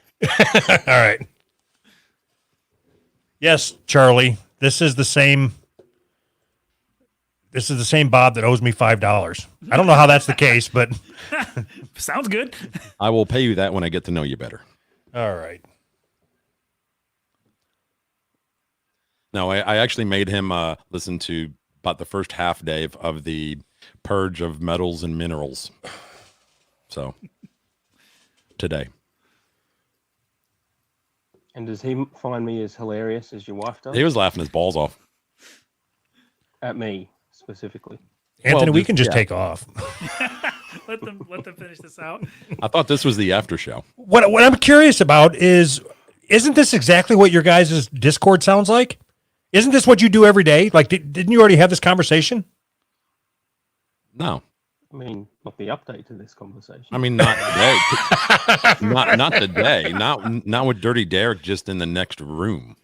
All right. Yes, Charlie. This is the same Bob that owes me $5. I don't know how that's the case, but Sounds good. I will pay you that when I get to know you better. all right. No, I actually made him listen to about the first half, Dave, of the Purge of Metals and Minerals. So, today. And does he find me as hilarious as your wife does? He was laughing his balls off. At me, specifically. Anthony, we just- can just yeah. take off. Let them finish this out. I thought this was the after show. What I'm curious about is, isn't this exactly what your guys' Discord sounds like? Isn't this what you do every day? Like, didn't you already have this conversation? No, I mean, not the update to this conversation. I mean not today. not today. Not with Dirty Derek just in the next room.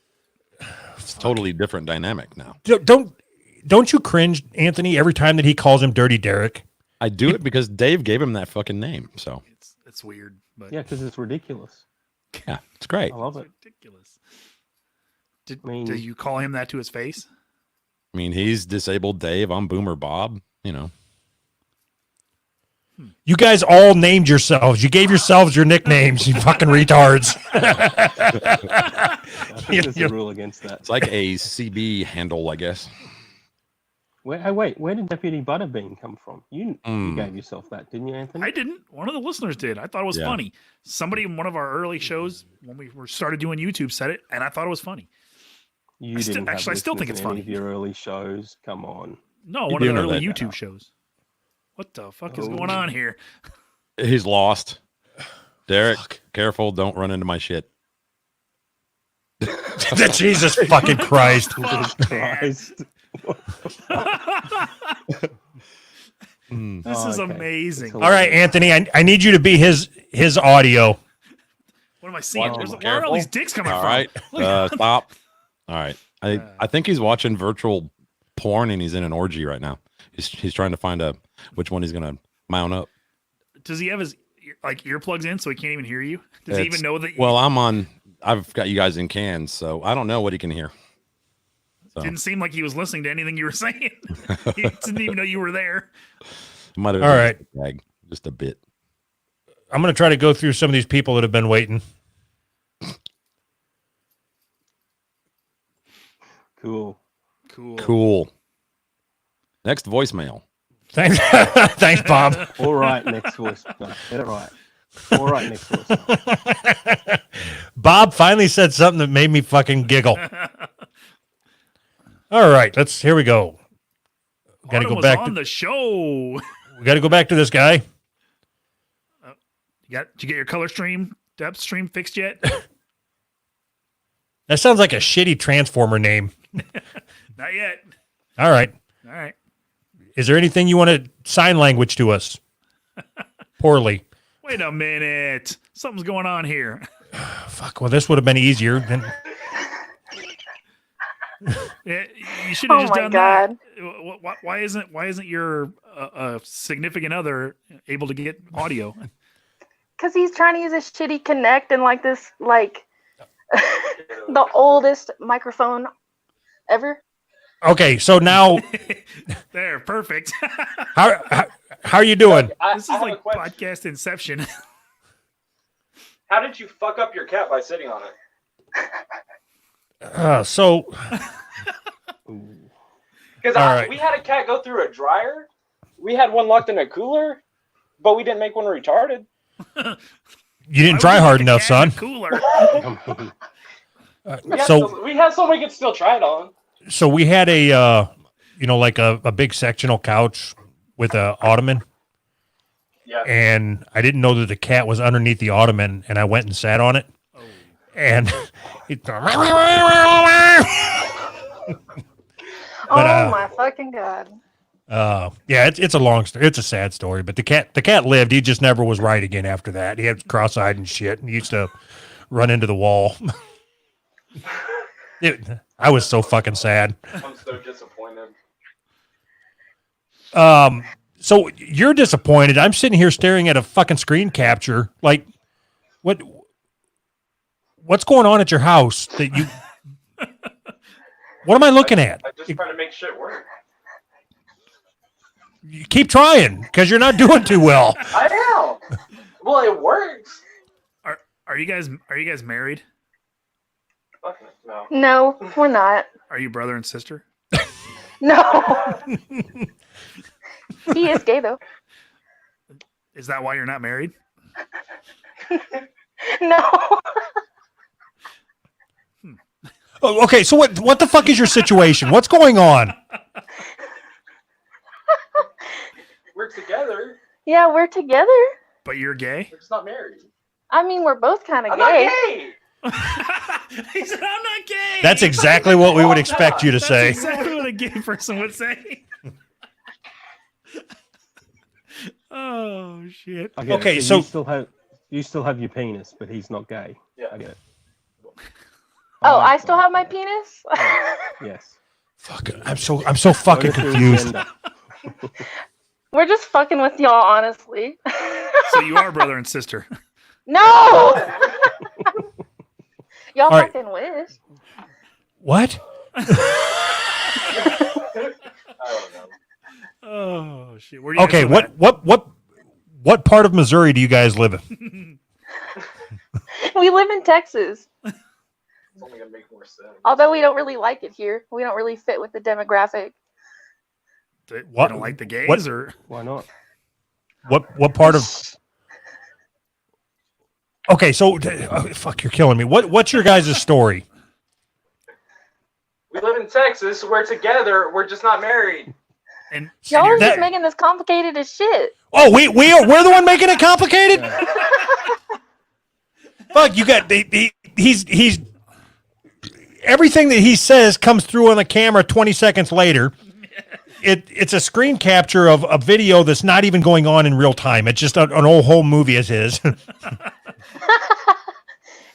It's totally different dynamic now. Don't you cringe, Anthony, every time that he calls him Dirty Derek? I do it because Dave gave him that fucking name. So It's weird, but Yeah, because it's ridiculous. yeah, it's great. I love it's it. ridiculous. Did, I mean- did you call him that to his face? I mean, he's disabled Dave. I'm Boomer Bob. You know. You guys all named yourselves. You gave yourselves your nicknames, you fucking retards. I think there's You- a rule against that. It's like a CB handle, I guess. Wait, where did Deputy Butterbean come from? You gave yourself that, didn't you, Anthony? I didn't. One of the listeners did. I thought it was Yeah. funny. Somebody in one of our early shows when we started doing YouTube said it, and I thought it was funny. You I still- didn't have actually, I still think listeners it's in any funny. of your early shows. Come on. No, You one of do the know early that. YouTube shows. What the fuck is Oh. going on here? He's lost. Derek, careful. Don't run into my shit. Jesus fucking Christ. Jesus Christ. This is okay. amazing. It's What All right, Anthony, I need you to be his audio. am I seeing? Watch him, Where are all careful. these dicks coming All from? right. Stop. All right. I think he's watching virtual porn and he's in an orgy right now. He's trying to find which one he's gonna mount up. Does he have his earplugs in so he can't even hear you? Does he even know that? Well, I've got you guys in cans, so I don't know what he can hear. So Didn't seem like he was listening to anything you were saying. He didn't even know you were there. it might have All right. just a gag, just a bit. I'm going to try to go through some of these people that have been waiting. Cool. Cool. Next voicemail. Thanks, thanks, Bob. All right, next voice. No, get it right. All right, next voice. Bob finally said something that made me fucking giggle. All right, here we go. Got to Autumn go was back. on the show. We got to go back to this guy. Did you get your color stream depth stream fixed yet? That sounds like a shitty Transformer name. Not yet. All right. All right. Is there anything you want to sign language to us? Poorly. Wait a minute. Something's going on here. Fuck. Well, this would have been easier. Than... Yeah, you should have Oh just my done God. that. Why isn't your significant other able to get audio? Because he's trying to use a shitty Connect and like this, like the oldest microphone ever. Okay, so now, There, perfect. how are you doing? This is like podcast Inception. How did you fuck up your cat by sitting on it? So, Because All right. we had a cat go through a dryer. We had one locked in a cooler. But we didn't make one retarded. You didn't Why try would hard make a enough, cat in son. a Cooler. We had so we could still try it on. So we had a, like a big sectional couch with a ottoman. Yeah. And I didn't know that the cat was underneath the ottoman, and I went and sat on it. Oh. And it, Oh my fucking god. yeah, it's a long story. It's a sad story, but the cat lived. He just never was right again after that. He had cross-eyed and shit, and he used to run into the wall. I was so fucking sad. I'm so disappointed. So you're disappointed. I'm sitting here staring at a fucking screen capture. Like, what's going on at your house that you? What am I looking at? I just trying to make shit work. You keep trying because you're not doing too well. I am. Well, it works. Are you guys married? Okay, no. No, we're not. Are you brother and sister? No. He is gay though. Is that why you're not married? No. Oh, okay, so what the fuck is your situation? What's going on? We're together. Yeah, we're together. But you're gay? We're just not married. I mean, we're both kind of I'm gay. not gay. He said, I'm not gay. That's exactly what we would expect you to That's say. exactly what a gay person would say. Oh shit. I get Okay, it. so- you still have your penis, but he's not gay. Yeah. I get it. Oh, I still have my penis. Yes. Fuck, I'm so fucking Notice the confused. agenda. We're just fucking with y'all, honestly. So you are brother and sister. No. Y'all All right. fucking wish. What? I don't know. Oh shit. Where do you Okay, guys live what part of Missouri do you guys live in? We live in Texas. It's only gonna make more sense. Although we don't really like it here. We don't really fit with the demographic. They What- don't like the gays what- or Why not? What part of? Okay, so fuck, you're killing me. What's your guys' story? We live in Texas. We're together. We're just not married. and Y'all are you're- just making this complicated as shit. Oh, we're the one making it complicated. Fuck, you got he's everything that he says comes through on the camera 20 seconds later. It's a screen capture of a video that's not even going on in real time. It's just an old whole movie as is.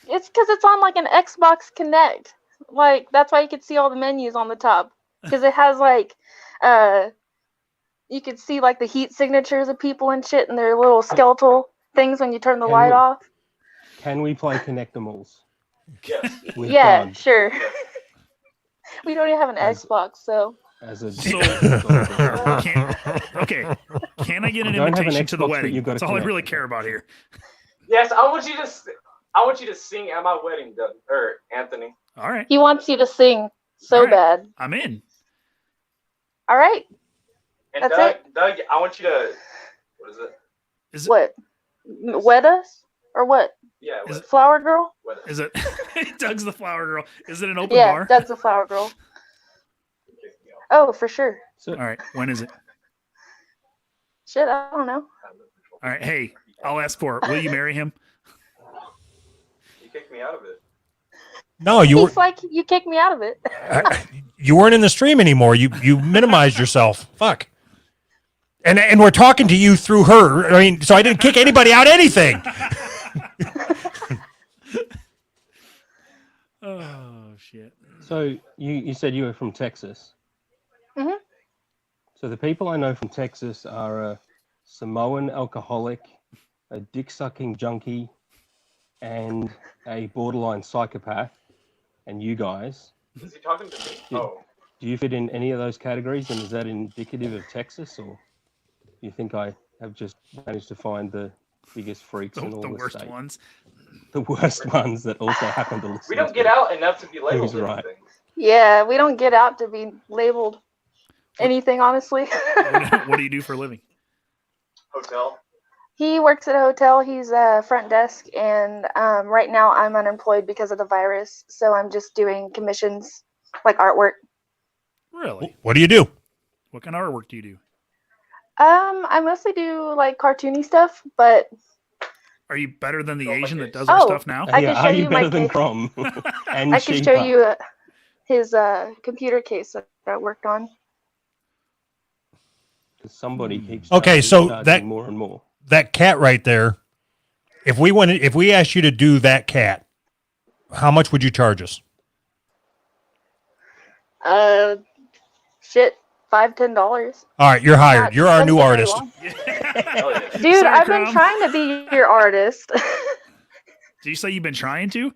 It's because it's on like an Xbox Connect. Like that's why you could see all the menus on the top. Because it has like, you could see like the heat signatures of people and shit, and their little skeletal things when you turn the Can light we- off. Can we play Connectimals? Yes. With Yeah, God sure. We don't even have an Xbox, so. as a So- God. okay. Can I get an You don't have an invitation to the Xbox, but wedding? you've got a That's all I Connect. really care about here. Yes, I want you to sing at my wedding, Doug, or Anthony. All right. He wants you to sing so All right. bad. I'm in. All right. And That's Doug, I want you to. What is it? Is it What? Wed us? Or what? Yeah. Is What, Flower girl? what is it Doug's the flower girl? Is it an open Yeah, bar? Doug's a flower girl. Oh, for sure. All right. When is it? Shit, I don't know. All right. Hey, I'll ask for it. Will you marry him? You kicked me out of it. No, you were He's like, you kicked me out of it. you weren't in the stream anymore. You minimized yourself. Fuck. And we're talking to you through her. I mean, so I didn't kick anybody out anything. Oh shit. So you said you were from Texas. Mhm. So the people I know from Texas are a Samoan alcoholic, a dick-sucking junkie, and a borderline psychopath. And you guys, Is he talking to me? Yeah. Oh. do you fit in any of those categories? And is that indicative of Texas, or do you think I have just managed to find the biggest freaks in all The the worst state? ones. The worst ones that also happen to listen. We don't to get it. out enough to be labeled Who's right? anything. Yeah, we don't get out to be labeled anything, honestly. What do you do for a living? Hotel. He works at a hotel. He's a front desk, and right now I'm unemployed because of the virus. So I'm just doing commissions, like artwork. Really? What do you do? What kind of artwork do you do? I mostly do like cartoony stuff, but Are you better than the Don't Asian like that it. does our Oh. stuff now? I yeah, can show are you you my better than case. Crom? And I can show cheaper? you his computer case that I worked on. 'Cause somebody keeps Okay, so charging that- more and more. That cat right there. If we asked you to do that cat, how much would you charge us? Shit, $5-10. All right, you're hired. You're our new Doesn't take very artist. long. Hell yeah. Dude, Sorry, I've been Crom. trying to be your artist. Did you say you've been trying to?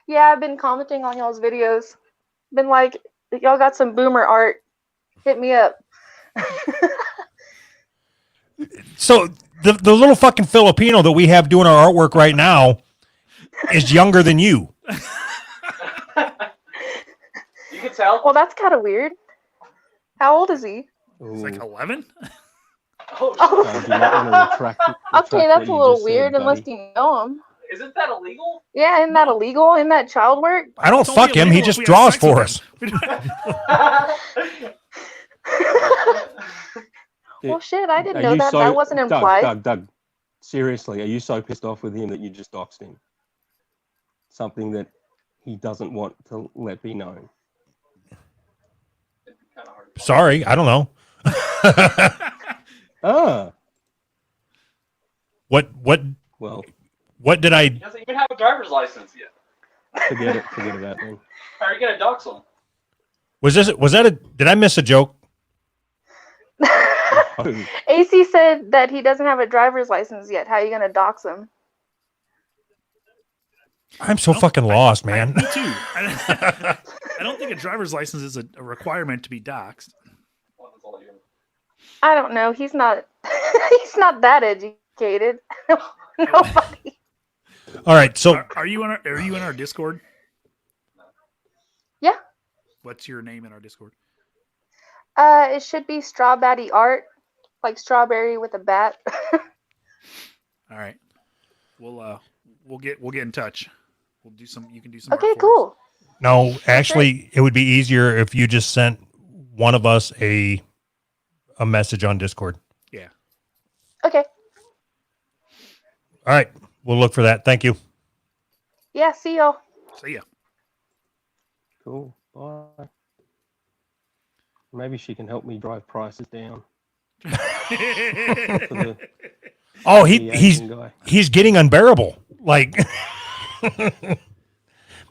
Yeah, I've been commenting on y'all's videos. Been like, y'all got some boomer art. Hit me up. So the little fucking Filipino that we have doing our artwork right now is younger than you. You can tell. Well, that's kind of weird. How old is he? It's like Ooh. 11? Oh, Oh, Do you not want to retract okay, what that's a you little just said, weird unless buddy? you know him. isn't that illegal? Yeah, isn't that illegal? Isn't that child work? I don't It's only fuck him. He illegal if just we have draws sex with for him. us. Well, shit, I didn't Are know you that. so- That wasn't implied. Doug, seriously, are you so pissed off with him that you just doxed him? Something that he doesn't want to let be known. Sorry, I don't know. Ah, What well, did He I? doesn't even have a driver's license yet. forget it. Forget about it then. How are you gonna dox him? Was that a? Did I miss a joke? Oh, AC said that he doesn't have a driver's license yet. How are you gonna dox him? I'm so fucking lost, man. Me too. I don't think a driver's license is a requirement to be doxxed. Well, that's all you- I don't know. He's not. He's not that educated. Nobody. All right, so Are you in our Discord? Yeah. What's your name in our Discord? It should be Strawbatty Art, like strawberry with a bat. All right. We'll get in touch. We'll do some. You can do some. Okay, art for us. cool. no, actually, it would be easier if you just sent one of us a message on Discord. Yeah. Okay. All right, we'll look for that. Thank you. Yeah. See y'all. See ya. cool. Bye. Maybe she can help me drive prices down. For the, Oh, the Asian guy. he's getting unbearable. Like,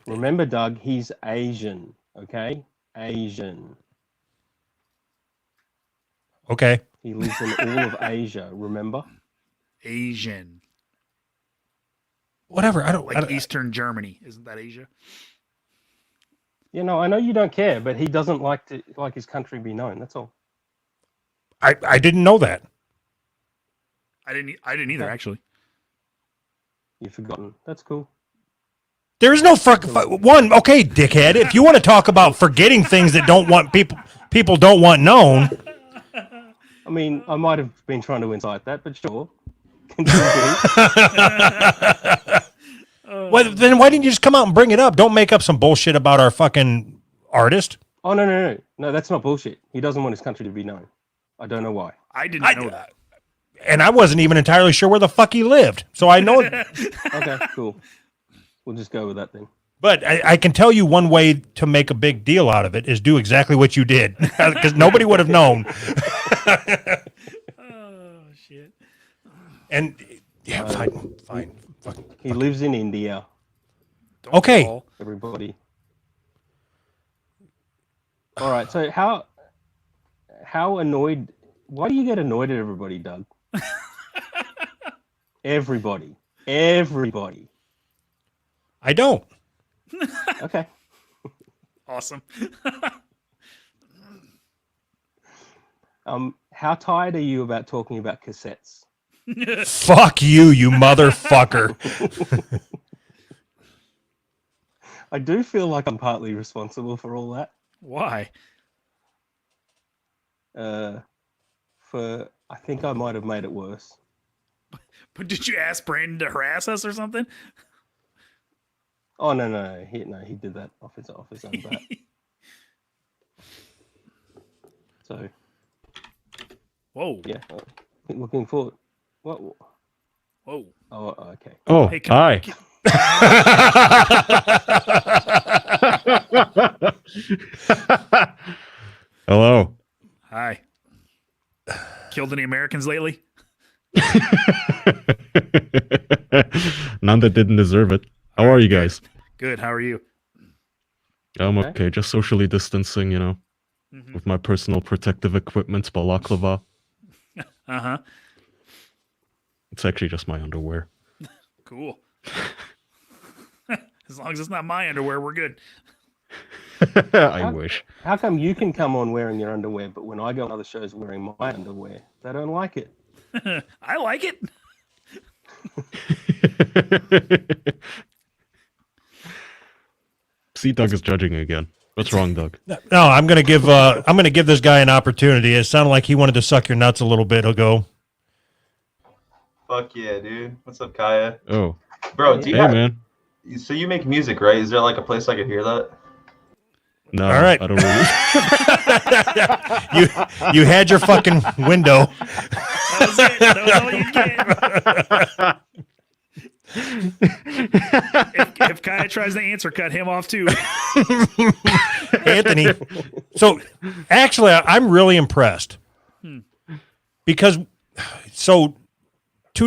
Remember, Doug, he's Asian. Okay, Asian. okay, He lives in all of Asia. Remember? Asian, whatever. I like don't. Eastern Germany. Isn't that Asia? You know, I know you don't care, but he doesn't like his country be known. That's all. I didn't know that. I didn't either. Actually. You've forgotten. That's cool. There's no one. Okay, dickhead. If you want to talk about forgetting things that don't want people don't want known. I mean, I might have been trying to incite that, but sure. Continue. Well, then why didn't you just come out and bring it up? Don't make up some bullshit about our fucking artist. Oh no! That's not bullshit. He doesn't want his country to be known. I don't know why. I didn't know that. And I wasn't even entirely sure where the fuck he lived. So I know. Okay, cool. We'll just go with that then. But I can tell you one way to make a big deal out of it is do exactly what you did, because nobody would have known. Oh shit. And yeah, fine. He lives in India. Don't Okay. call. Everybody. All right. So how annoyed? Why do you get annoyed at everybody, Doug? Everybody. I don't. Okay. Awesome. How tired are you about talking about cassettes? Fuck you motherfucker. I do feel like I'm partly responsible for all that. Why? I think I might have made it worse. But did you ask Brandon to harass us or something? Oh no, he did that off his own bat. So Whoa. yeah, looking forward. What? Whoa. Oh, okay. Oh, Hey, hi. Hello. Hi. Killed any Americans lately? None that didn't deserve it. How are you guys? Good. How are you? I'm okay. Just socially distancing, Mhm. with my personal protective equipment, balaclava. Uh-huh. It's actually just my underwear. Cool. As long as it's not my underwear, we're good. I wish. How come you can come on wearing your underwear, but when I go on other shows wearing my underwear, they don't like it? I like it. See, Doug is judging again. What's wrong, Doug? No, I'm gonna give this guy an opportunity. It sounded like he wanted to suck your nuts a little bit ago. Fuck yeah, dude. What's up, Kaya? Oh, Bro, do you hey, have, man. so you make music, right? Is there like a place I could hear that? No, All right. I don't really. You had your fucking window. That was it. That was all you get. If Kaya tries to answer, cut him off too. Anthony. So actually, I'm really impressed because Too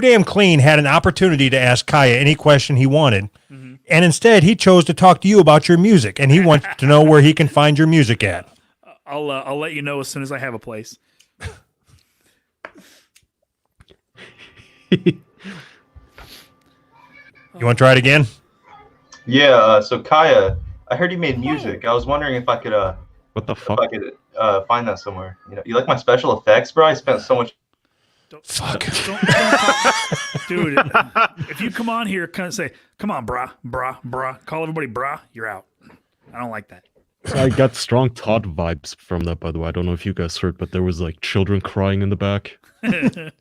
Damn Clean had an opportunity to ask Kaya any question he wanted, and instead he chose to talk to you about your music, and he wants to know where he can find your music at. I'll let you know as soon as I have a place. You want to try it again? Yeah. So Kaya, I heard you made music. I was wondering if I could What the if fuck? I could find that somewhere. You like my special effects, bro? I spent so much. Fuck. Don't dude. If you come on here, kind of say, "Come on, brah, call everybody brah," you're out. I don't like that. I got strong Todd vibes from that, by the way. I don't know if you guys heard, but there was like children crying in the back. What's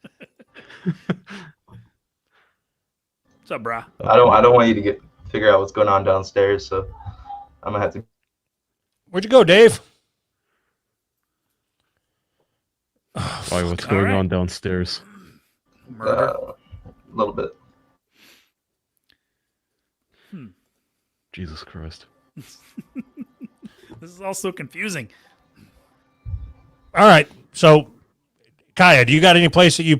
up, brah? I don't want you to figure out what's going on downstairs. So I'm gonna have to. Where'd you go, Dave? Why, what's All going right. on downstairs? Murder. A little bit. Jesus Christ. This is all so confusing. All right. So, Kaya, do you got any place that you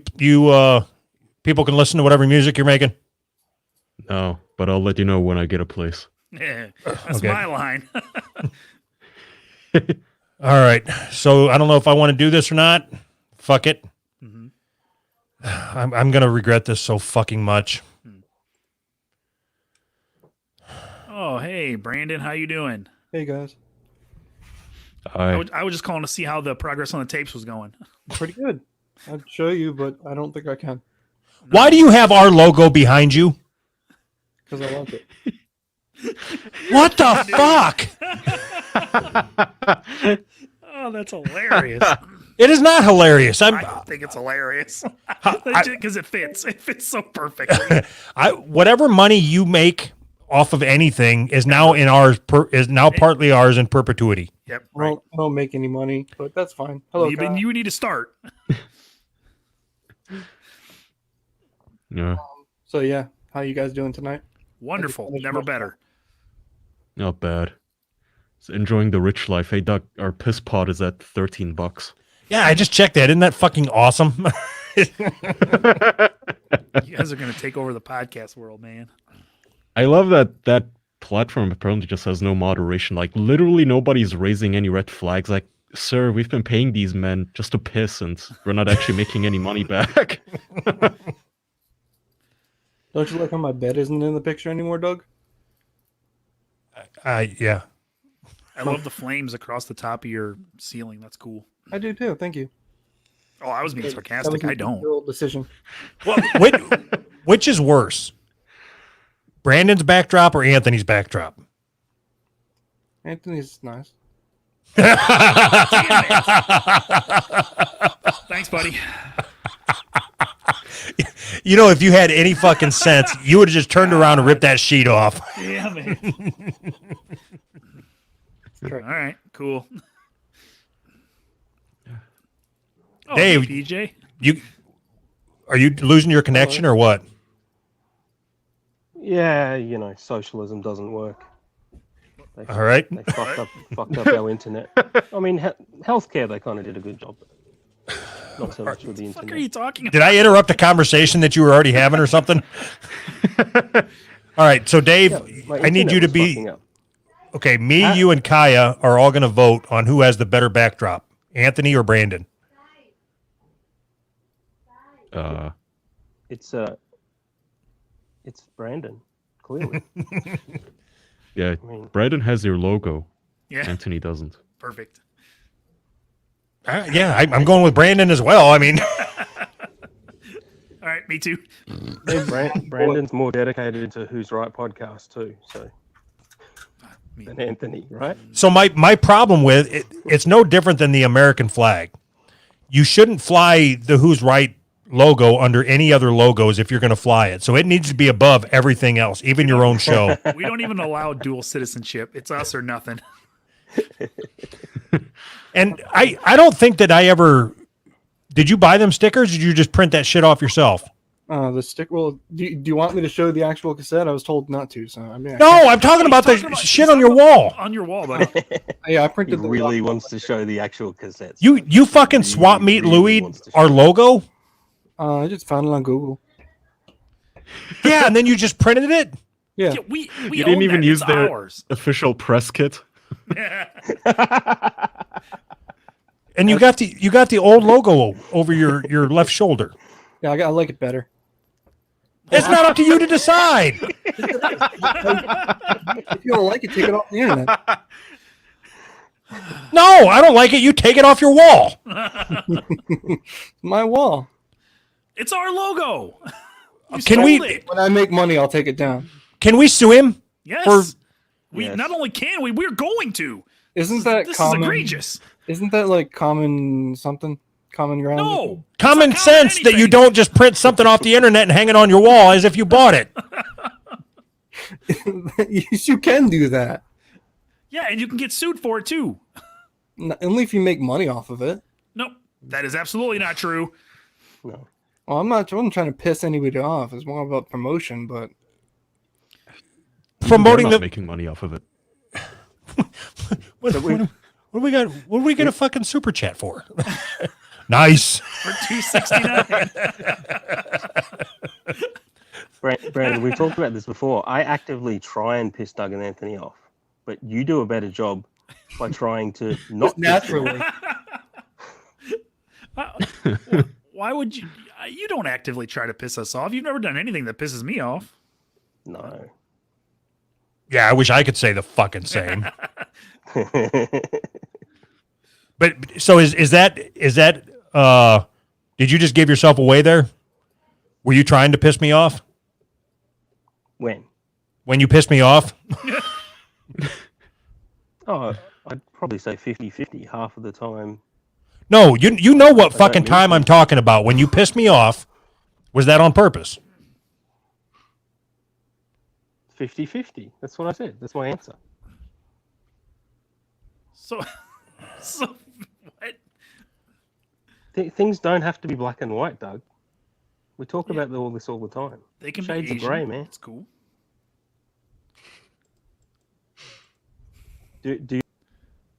people can listen to whatever music you're making? No, but I'll let you know when I get a place. Yeah, that's Okay. my line. All right. So I don't know if I want to do this or not. Fuck it. Mhm. I'm gonna regret this so fucking much. Oh, hey, Brandon, how you doing? Hey guys, I was just calling to see how the progress on the tapes was going. pretty good. I'd show you, but I don't think I can Why do you have our logo behind you? because I like it. What the fuck? Oh, that's hilarious. It is not hilarious. I think it's hilarious because it fits. It fits so perfectly. Whatever money you make off of anything is now in ours. Is now partly ours in perpetuity. Yep. I Right. don't make any money, but that's fine. Hello, Kyle. You need to start. Yeah, So yeah, how you guys doing tonight? Wonderful. Never better. not bad. So enjoying the rich life. Hey, Doug, our piss pot is at $13. Yeah, I just checked that. Isn't that fucking awesome? You guys are going to take over the podcast world, man. I love that platform apparently just has no moderation. Like, literally nobody's raising any red flags. Like, sir, we've been paying these men just to piss, and we're not actually making any money back. Don't you like how my bed isn't in the picture anymore, Doug? Yeah. I love the flames across the top of your ceiling. That's cool. I do too. Thank you. Oh, I was being sarcastic. I don't. Your decision. Well, which is worse, Brandon's backdrop or Anthony's backdrop? Anthony's nice. Thanks, buddy. You know, if you had any fucking sense, you would have just turned around and ripped that sheet off. Yeah, man. All right, cool. Oh, Dave, hey, PJ. Are you losing your connection or what? Yeah, socialism doesn't work. All right. They fucked up our internet. I mean, healthcare, they kind of did a good job. Not so much with the What the fuck internet. are you talking about? Did I interrupt a conversation that you were already having or something? All right. So, Dave, My I need internet you to was be fucking up. okay. Me, you, and Kaya are all going to vote on who has the better backdrop, Anthony or Brandon. It's Brandon, clearly. Yeah, I mean- Brandon has your logo. Yeah, Anthony doesn't. perfect. Yeah, I'm going with Brandon as well. I mean, All right, me too. Brandon's more dedicated to Who's Right podcast too, so than Anthony, right? so my problem with it, it's no different than the American flag. You shouldn't fly the Who's Right logo under any other logos if you're going to fly it. So it needs to be above everything else, even your own show. We don't even allow dual citizenship. It's us or nothing. And I don't think that I ever did. You buy them stickers? Or did you just print that shit off yourself? The stick. Well, do you want me to show the actual cassette? I was told not to. So I mean, No, I'm talking about the shit on your wall. On your wall, buddy. Yeah, I He printed. really wants to show the actual cassettes. You fucking swap meet really Louis wants to our show. logo. I just found it on Google. Yeah, and then you just printed it. Yeah. Yeah, we You own didn't even that. use It's their ours. official press kit. And you got the old logo over your left shoulder. Yeah, I like it better. It's not up to you to decide. If you don't like it, take it off the internet. No, I don't like it. You take it off your wall. My wall. It's our logo. You Can stole we- it. When I make money, I'll take it down. Can we sue him? Yes. For- we Yes. not only can we, we're going to. Isn't that This common? is egregious. Isn't that like common something? Common ground? No. Common It's not common sense that you anything. don't just print something off the internet and hang it on your wall as if you bought it. You can do that. Yeah, and you can get sued for it too. Only if you make money off of it. Nope. That is absolutely not true. No. Well, I'm not trying to piss anybody off. It's more about promotion, but Promoting They're not the making money off of it. what we got? What are we gonna fucking super chat for? Nice. For $2.69. Brandon, we talked about this before. I actively try and piss Doug and Anthony off, but you do a better job by trying to not piss them naturally. off. Why would you? You don't actively try to piss us off. You've never done anything that pisses me off. No. Yeah, I wish I could say the fucking same. But so is that did you just give yourself away there? Were you trying to piss me off? When? When you pissed me off? Oh, I'd probably say 50-50 half of the time. No, you know what fucking mean time to. I'm talking about. When you pissed me off, was that on purpose? 50-50. That's what I said. That's my answer. So what? Things don't have to be black and white, Doug. We talk about all this all the time. They can Shades be of Asian. grey, man. It's cool. Do you,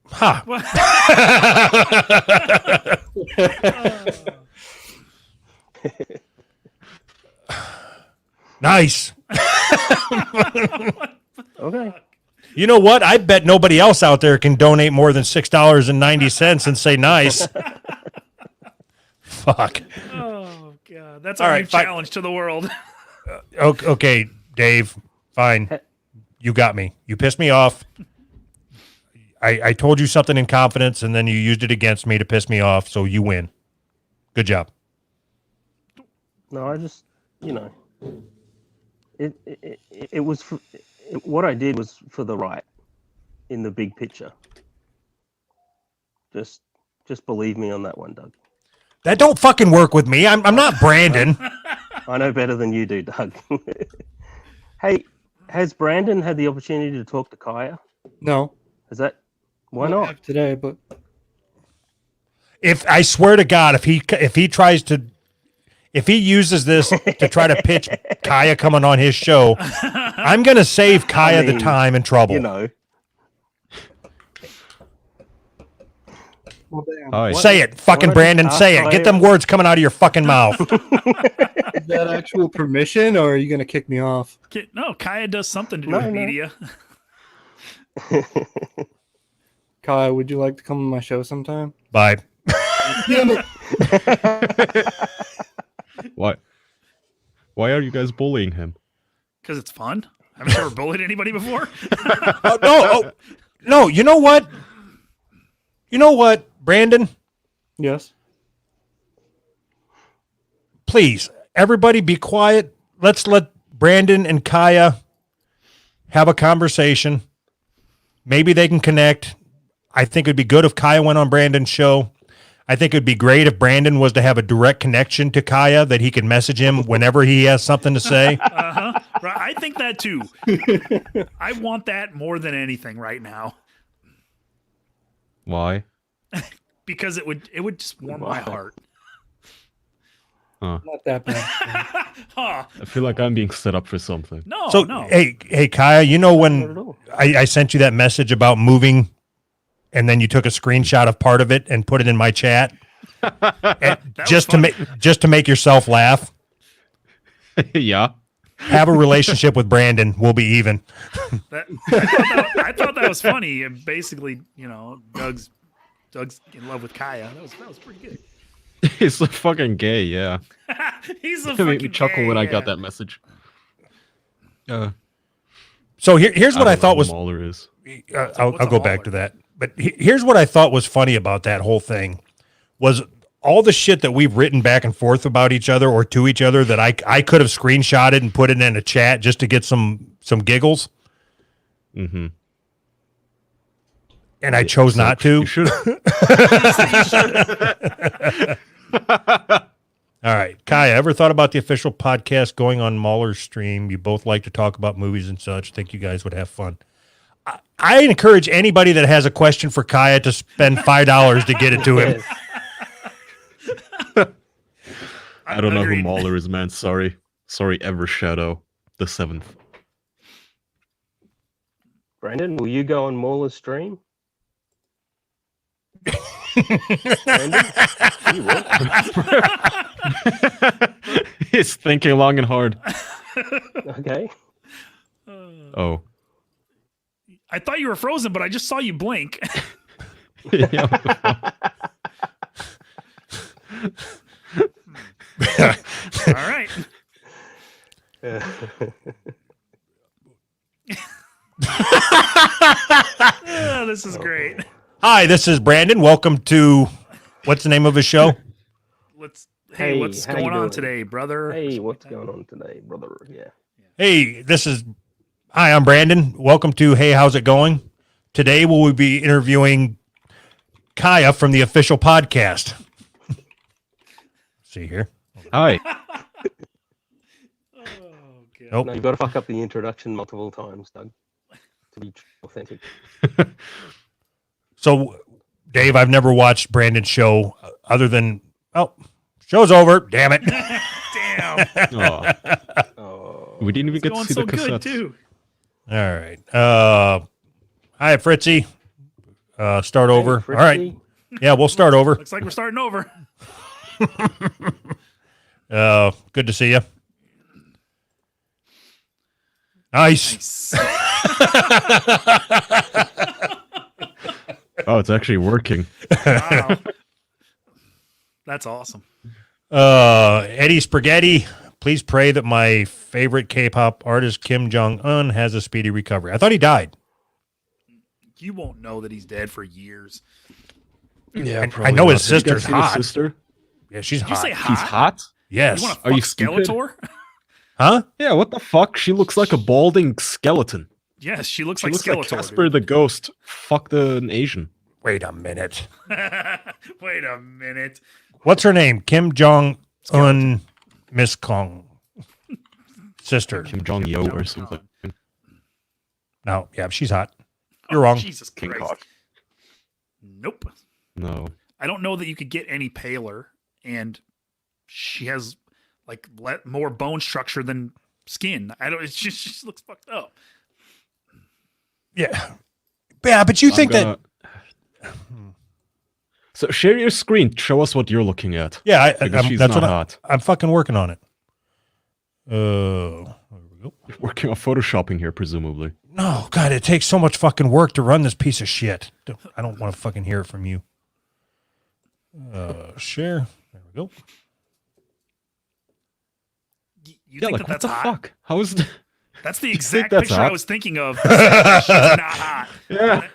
Ha. Nice. okay. You know what? I bet nobody else out there can donate more than $6.90 and say nice. Fuck. Oh god, that's All our right, new fine. challenge to the world. Okay, Dave, fine. You got me. You pissed me off. I told you something in confidence, and then you used it against me to piss me off, so you win. Good job. No, I just, it was what I did was for the right in the big picture. Just believe me on that one, Doug. That don't fucking work with me. I'm not Brandon. I know better than you do, Doug. Hey, has Brandon had the opportunity to talk to Kaya? No. Is that why I not? have today, but If I swear to God, if he uses this to try to pitch Kaya coming on his show, I'm going to save Kaya the time and trouble. You know. well, damn. Hi. Say it, fucking Why not Brandon. just Say ask it. Get Kaya? them words coming out of your fucking mouth. Is that actual permission, or are you gonna kick me off? No, Kaya does something to do No, with no. media. Kai, would you like to come on my show sometime? Bye. Damn it. Why are you guys bullying him? Because it's fun. Haven't you ever bullied anybody before? No. You know what? Brandon? Yes. Please, everybody be quiet. Let's let Brandon and Kaya have a conversation. Maybe they can connect. I think it'd be good if Kaya went on Brandon's show. I think it'd be great if Brandon was to have a direct connection to Kaya, that he could message him whenever he has something to say. Uh-huh. Right, I think that too. I want that more than anything right now. Why? Because it would just warm my heart. Huh. Not that bad. Huh. I feel like I'm being set up for something. No, So, no. hey, Kaya, you know Not at when all. I sent you that message about moving and then you took a screenshot of part of it and put it in my chat? just to make yourself laugh. Yeah. Have a relationship with Brandon. We'll be even. I thought that was funny. And basically, Doug's in love with Kaya. That was pretty good. He's so fucking gay, yeah. He's a It made me fucking chuckle gay, when I yeah. got that message. So here's what I thought was. Mauler is. I'll go back to that. But here's what I thought was funny about that whole thing was all the shit that we've written back and forth about each other or to each other that I could have screenshotted and put it in a chat just to get some giggles. Mm-hmm. And I chose not to. You should. All right. Kaya, ever thought about the official podcast going on Mauler's stream? You both like to talk about movies and such. Think you guys would have fun. I encourage anybody that has a question for Kaya to spend $5 to get it to him. I don't know who Mauler is, man. Sorry, Evershadow the 7th. Brandon, will you go on Mauler's stream? He's thinking long and hard. Okay. Oh. I thought you were frozen, but I just saw you blink. Yeah, All right. This is great. Hi, this is Brandon. Welcome to what's the name of his show? Hey, what's how you going on doing? today, brother? Hey, what's going on today, brother? Yeah. Hey, hi, I'm Brandon. Welcome to Hey, How's It Going? Today we'll be interviewing Kaya from the official podcast. See here. Hi. Nope. No, you've got to fuck up the introduction multiple times, Doug, to be authentic. So, Dave, I've never watched Brandon's show other than, show's over. Damn it. Damn. Oh. We didn't even get to see the cassettes. Too. All right. Hi, Fritzy. Start over. Fritzy. All right. Yeah, we'll start over. Looks like we're starting over. Good to see you. Nice. Oh, it's actually working. Wow. That's awesome. Eddie Spaghetti, please pray that my favorite K-pop artist Kim Jong-un has a speedy recovery. I thought he died. You won't know that he's dead for years. Yeah, I know his Have you sister's guys seen his hot. sister? Yeah, she's Did you hot. say hot? She's hot? Yes. You want Are to you fuck stupid? Skeletor? Huh? Yeah, what the fuck? She looks like a balding skeleton. Yes, she looks She like looks Skeletor. like Casper the Ghost. Fucked an Asian. Wait a minute. Wait a minute. What's her name? Kim Jong-un Miss Kong. sister. Kim Jong Yo or something. No, yeah, she's hot. You're wrong. Jesus King Christ. Cock. Nope. No. I don't know that you could get any paler, and she has like more bone structure than skin. I don't. She just looks fucked up. Yeah, yeah, but you think that? So share your screen. Show us what you're looking at. Yeah, she's that's not what hot. I'm fucking working on it. There we go. Working on photoshopping here, presumably. No, God, it takes so much fucking work to run this piece of shit. I don't want to fucking hear it from you. Share. There we go. You Yeah, think like, that's what the hot? fuck? How is the... That's the You think exact that's picture I hot? was thinking of. She's not hot. Yeah.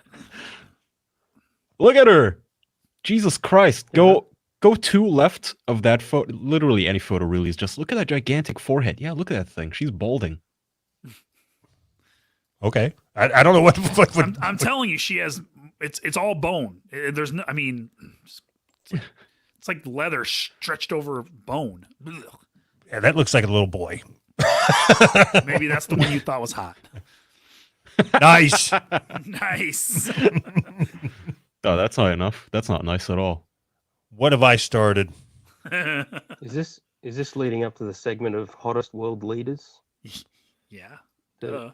Look at her. Jesus Christ. Go to left of that photo. Literally any photo really is just look at that gigantic forehead. Yeah, look at that thing. She's balding. Okay. I don't know what I'm telling you, she has. It's all bone. There's no. I mean, it's like leather stretched over bone. Ugh. Yeah, that looks like a little boy. Maybe that's the one you thought was hot. Nice. Nice. Oh, that's not enough. That's not nice at all. What have I started? Is this leading up to the segment of hottest world leaders? Yeah. The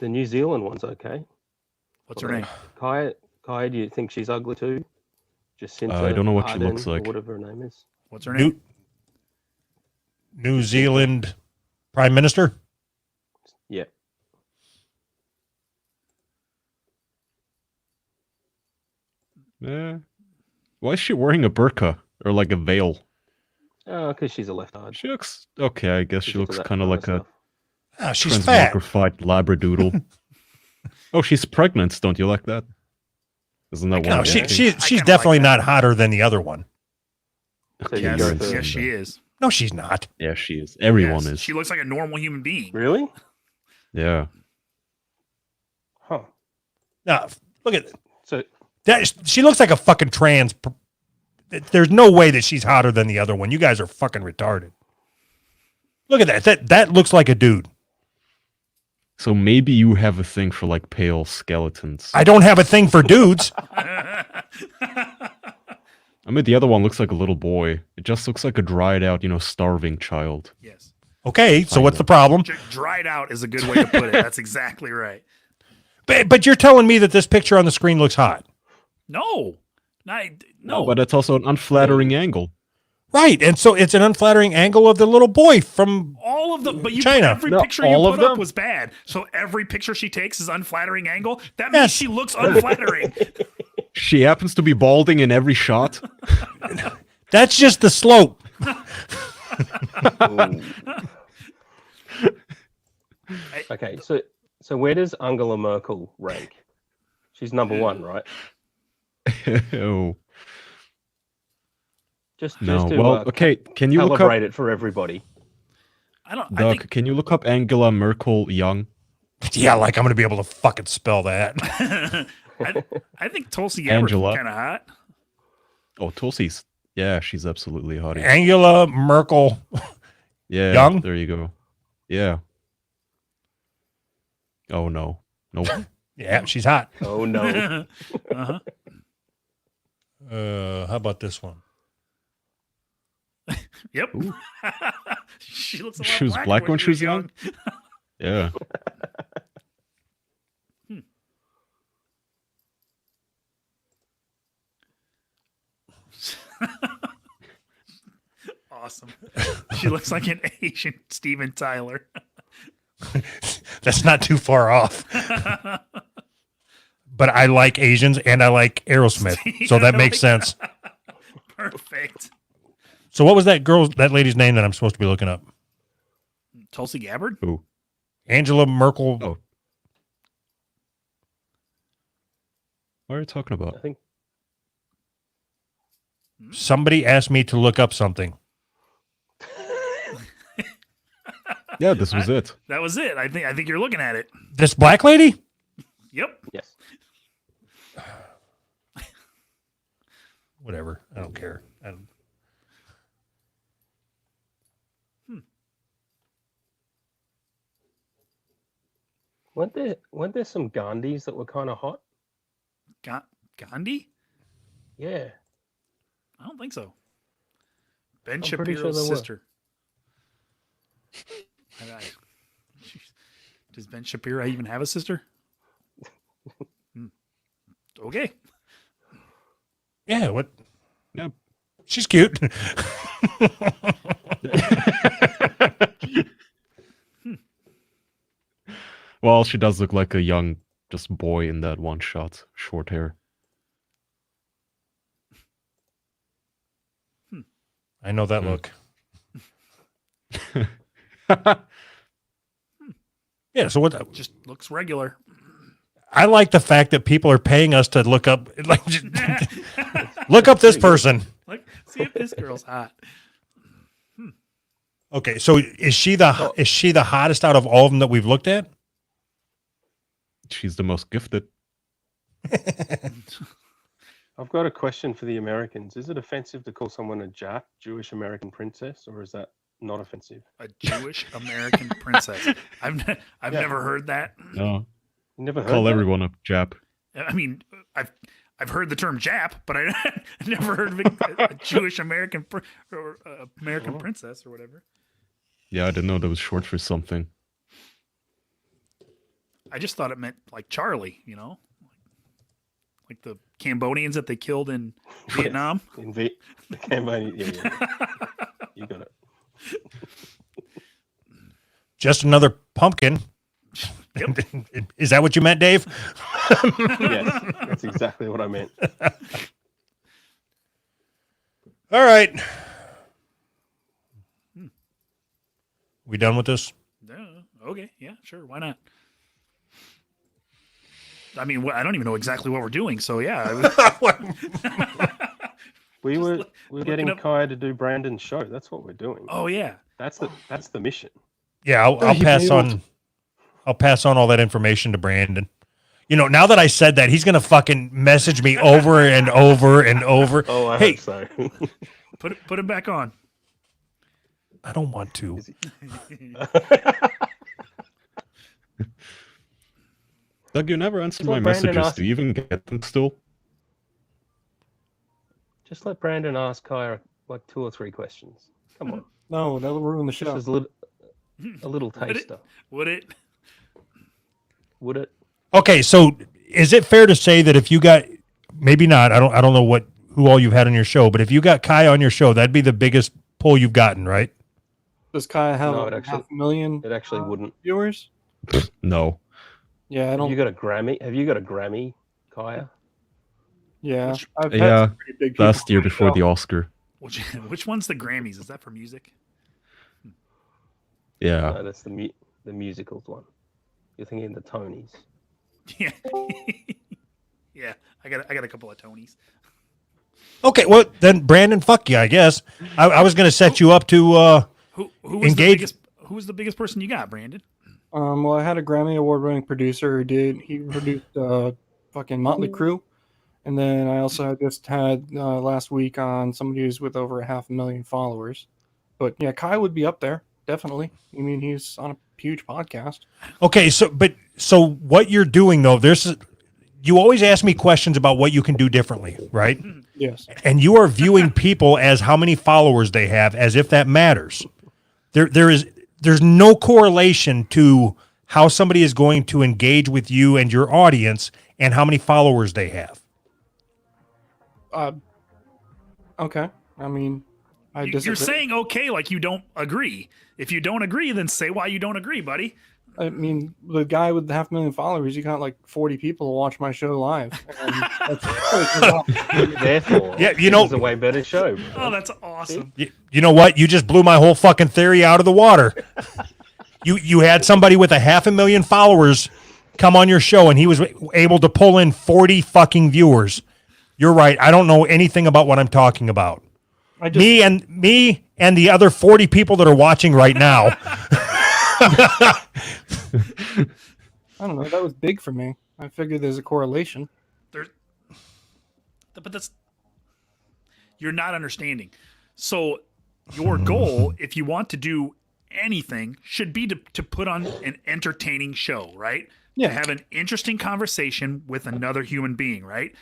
New Zealand one's okay. What's her name? Kaya, do you think she's ugly too? Jacinta I don't know what she Ardern, looks like. or whatever her name is. What's her name? New Zealand Prime Minister? Yeah. Why is she wearing a burqa or like a veil? Oh, because she's a leftard. She looks okay. I guess she She's into looks that kind of like a Ah, she's fat. transmogrified labradoodle. Oh, she's pregnant. Don't you like that? Isn't that No, one? she's definitely not hotter than the other one. So Yes, you're into- yes, she is. No, she's not. Yeah, she is. Everyone Yes, is. She looks like a normal human being. Really? Yeah. Huh. No, look at So that. She looks like a fucking trans. There's no way that she's hotter than the other one. You guys are fucking retarded. Look at that. That looks like a dude. So maybe you have a thing for like pale skeletons. I don't have a thing for dudes. I mean, the other one looks like a little boy. It just looks like a dried out, starving child. Yes. Okay, so what's the problem? Dried out is a good way to put it. That's exactly right. But you're telling me that this picture on the screen looks hot. No. No, but it's also an unflattering angle. Right, and so it's an unflattering angle of the little boy from All of them, but China. every picture you put up was bad. So every picture she takes is unflattering angle. That means she looks unflattering. She happens to be balding in every shot. That's just the slope. okay, so where does Angela Merkel rank? She's number one, right? Oh. Just No. to, Well, okay. Can you look calibrate up, it for everybody? Doug? Can you look up Angela Merkel young? Yeah, like I'm gonna be able to fucking spell that. I think Tulsi Gabbard's Angela. kind of hot. Oh, Tulsi's. Yeah, she's absolutely hot. Angela Merkel. Yeah. Young? There you go. Yeah. Oh no. Nope. Yeah, she's hot. Oh no. Uh-huh. How about this one? Yep. She looks a lot She was black when she was young. Yeah. Awesome. She looks like an Asian Steven Tyler. That's not too far off. But I like Asians and I like Aerosmith, so that makes sense. Perfect. So what was that lady's name that I'm supposed to be looking up? Tulsi Gabbard? Who? Angela Merkel. Oh. What are you talking about? I think Somebody asked me to look up something. Yeah, this was it. That was it. I think you're looking at it. This black lady? Yep. yes. Whatever. I don't care. Weren't there some Gandhis that were kind of hot? Gandhi? Yeah. I don't think so. Ben I'm pretty sure Shapiro's there were. sister. Does Ben Shapiro even have a sister? Okay. Yeah, what? Yeah. She's cute. Well, she does look like a young just boy in that one shot. Short hair. I know that Hmm. look. Yeah, so what? Just looks regular. I like the fact that people are paying us to look up, like, look up this person. Like, see if this girl's hot. Okay, so is she the hottest out of all of them that we've looked at? She's the most gifted. I've got a question for the Americans. Is it offensive to call someone a Jap, Jewish American princess, or is that not offensive? A Jewish American princess. I've never heard that. No. You never heard Call that? everyone a Jap. I mean, I've heard the term Jap, but I never heard of a Jewish American or American princess or whatever. Yeah, I didn't know that was short for something. I just thought it meant like Charlie, you know, like the Cambodians that they killed in Vietnam. In the Cambodian, yeah. You got it. Just another pumpkin. Yep. Is that what you meant, Dave? Yes, that's exactly what I meant. All right. We done with this? Okay, yeah, sure, why not? I mean, I don't even know exactly what we're doing, so yeah. We're looking getting up- Kai to do Brandon's show. That's what we're doing. Oh yeah, That's the mission. Yeah, I'll pass on. I'll pass on all that information to Brandon. You know, now that I said that, he's gonna fucking message me over and over and over. Oh, I hey, hope so. put it back on. I don't want to. Doug, you never answered Just my let Brandon messages. ask- Do you even get them still? Just let Brandon ask Kai like 2 or 3 questions. Come on, No, that'll ruin the show. just a little taster. Would it? Would it? Okay, so is it fair to say that if you got, maybe not, I don't know who all you've had on your show, but if you got Kai on your show, that'd be the biggest pull you've gotten, right? Does Kaya have No, like it actually- 500,000 It actually wouldn't. viewers? No. Yeah, I Have don't. you got a Grammy? Have you got a Grammy, Kaya? Yeah, I've had Yeah, some pretty big people last year on the before show. the Oscar. Which one's the Grammys? Is that for music? Yeah. No, that's the musicals one. You're thinking the Tonys. Yeah, yeah. I got a couple of Tonys. Okay, well then, Brandon, fuck you, I guess. I was going to set you up to Who was engage. who was the biggest person you got, Brandon? Well, I had a Grammy award-winning producer he produced fucking Motley Crue, and then I also just had last week on somebody who's with over 500,000 followers. But yeah, Kai would be up there definitely. I mean, he's on a huge podcast. Okay, so what you're doing though, you always ask me questions about what you can do differently, right? Yes. And you are viewing people as how many followers they have, as if that matters. There's no correlation to how somebody is going to engage with you and your audience and how many followers they have. Okay. I mean, I disagree. You're saying okay like you don't agree. If you don't agree, then say why you don't agree, buddy. I mean, the guy with the 500,000 followers, he got like 40 people to watch my show live. And that's Therefore, Yeah, you know- it's a way better show. bro. Oh, that's awesome. You know what? You just blew my whole fucking theory out of the water. You had somebody with 500,000 followers come on your show and he was able to pull in 40 fucking viewers. You're right. I don't know anything about what I'm talking about. Me and the other 40 people that are watching right now. I don't know. That was big for me. I figured there's a correlation. But that's you're not understanding. So your goal, if you want to do anything, should be to put on an entertaining show, right? to have an interesting conversation with another human being, right?